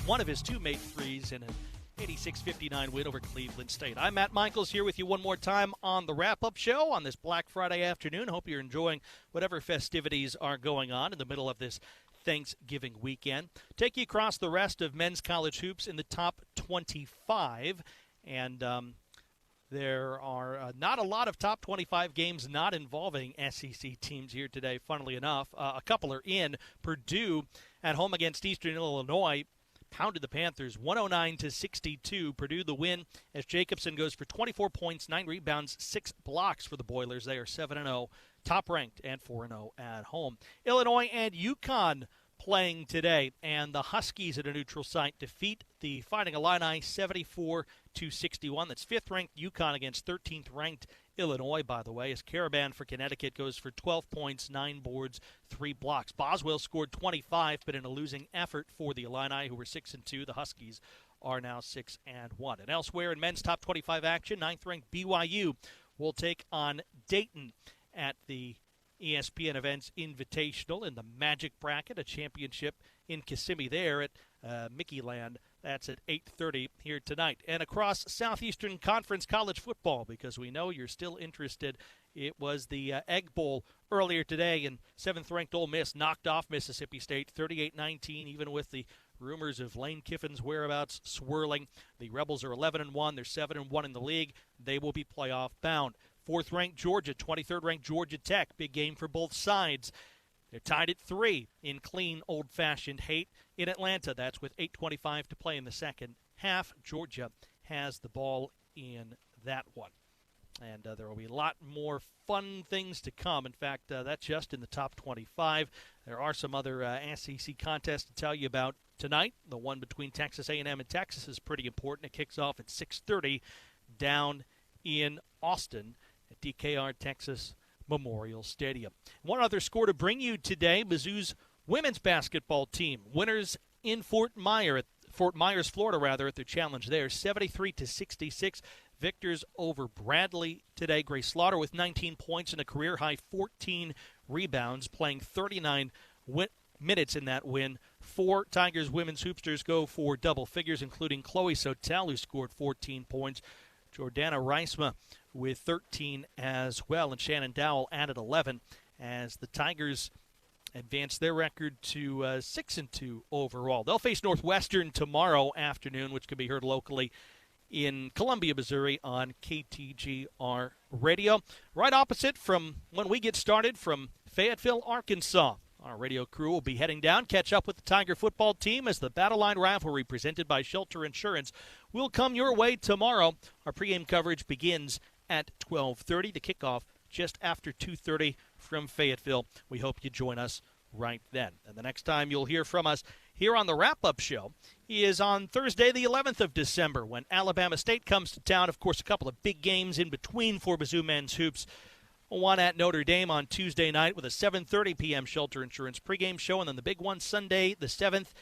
one of his two made threes in an 86-59 win over Cleveland State. I'm Matt Michaels here with you one more time on the wrap-up show on this Black Friday afternoon. Hope you're enjoying whatever festivities are going on in the middle of this Thanksgiving weekend. Take you across the rest of men's college hoops in the top 25. And there are not a lot of top 25 games not involving SEC teams here today, funnily enough. A couple are in. Purdue at home against Eastern Illinois pounded the Panthers 109-62. Purdue the win as Jacobson goes for 24 points, 9 rebounds, 6 blocks for the Boilers. They are 7-0, top ranked, and 4-0 at home. Illinois and UConn playing today, and the Huskies at a neutral site defeat the Fighting Illini 74-61. That's 5th ranked UConn against 13th ranked Illinois, by the way, as Caravan for Connecticut goes for 12 points, 9 boards, 3 blocks. Boswell scored 25, but in a losing effort for the Illini, who were 6-2. The Huskies are now 6-1. And elsewhere in men's top 25 action, 9th-ranked BYU will take on Dayton at the ESPN Events Invitational in the Magic Bracket, a championship in Kissimmee there at Mickey Land. That's at 8:30 here tonight. And across Southeastern Conference college football, because we know you're still interested, it was the Egg Bowl earlier today, and 7th-ranked Ole Miss knocked off Mississippi State 38-19, even with the rumors of Lane Kiffin's whereabouts swirling. The Rebels are 11-1. They're 7-1 in the league. They will be playoff bound. 4th-ranked Georgia, 23rd-ranked Georgia Tech. Big game for both sides. They're tied at 3 in clean, old-fashioned hate in Atlanta. That's with 8:25 to play in the second half. Georgia has the ball in that one. And there will be a lot more fun things to come. In fact, that's just in the top 25. There are some other SEC contests to tell you about tonight. The one between Texas A&M and Texas is pretty important. It kicks off at 6:30 down in Austin at DKR Texas Memorial Stadium. One other score to bring you today, Mizzou's women's basketball team. Winners in Fort Myers, Florida, at their challenge there, 73-66. Victors over Bradley today. Grace Slaughter with 19 points and a career-high 14 rebounds, playing 39 minutes in that win. 4 Tigers women's hoopsters go for double figures, including Chloe Sotel, who scored 14 points. Jordana Reisma with 13 as well, and Shannon Dowell added 11 as the Tigers advance their record to 6-2 overall. They'll face Northwestern tomorrow afternoon, which can be heard locally in Columbia, Missouri on KTGR Radio. Right opposite from when we get started from Fayetteville, Arkansas. Our radio crew will be heading down, catch up with the Tiger football team as the Battle Line rivalry presented by Shelter Insurance will come your way tomorrow. Our pregame coverage begins at 12:30. The kickoff just after 2:30 from Fayetteville. We hope you join us right then. And the next time you'll hear from us here on the wrap-up show is on Thursday, the 11th of December, when Alabama State comes to town. Of course, a couple of big games in between for Mizzou men's hoops. One at Notre Dame on Tuesday night with a 7:30 p.m. Shelter Insurance pregame show, and then the big one Sunday, the 7th,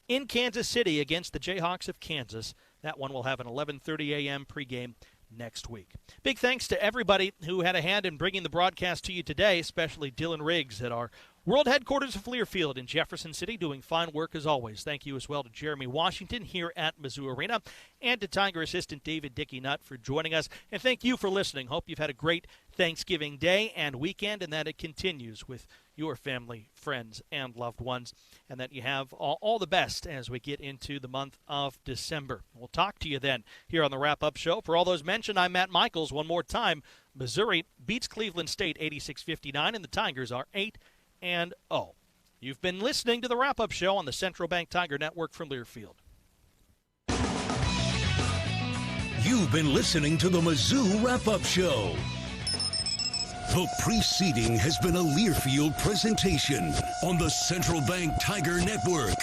in Kansas City against the Jayhawks of Kansas. That one will have an 11:30 a.m. pregame next week. Big thanks to everybody who had a hand in bringing the broadcast to you today, especially Dylan Riggs at our world headquarters of Learfield in Jefferson City, doing fine work as always. Thank you as well to Jeremy Washington here at Mizzou Arena, and to Tiger assistant David Dickey Nutt for joining us. And thank you for listening. Hope you've had a great Thanksgiving day and weekend, and that it continues with your family, friends, and loved ones, and that you have all the best as we get into the month of December. We'll talk to you then here on the wrap-up show. For all those mentioned, I'm Matt Michaels. One more time, Missouri beats Cleveland State 86-59, and the Tigers are 8-0. You've been listening to the wrap-up show on the Central Bank Tiger Network from Learfield. You've been listening to the Mizzou Wrap-Up Show. The preceding has been a Learfield presentation on the Central Bank Tiger Network.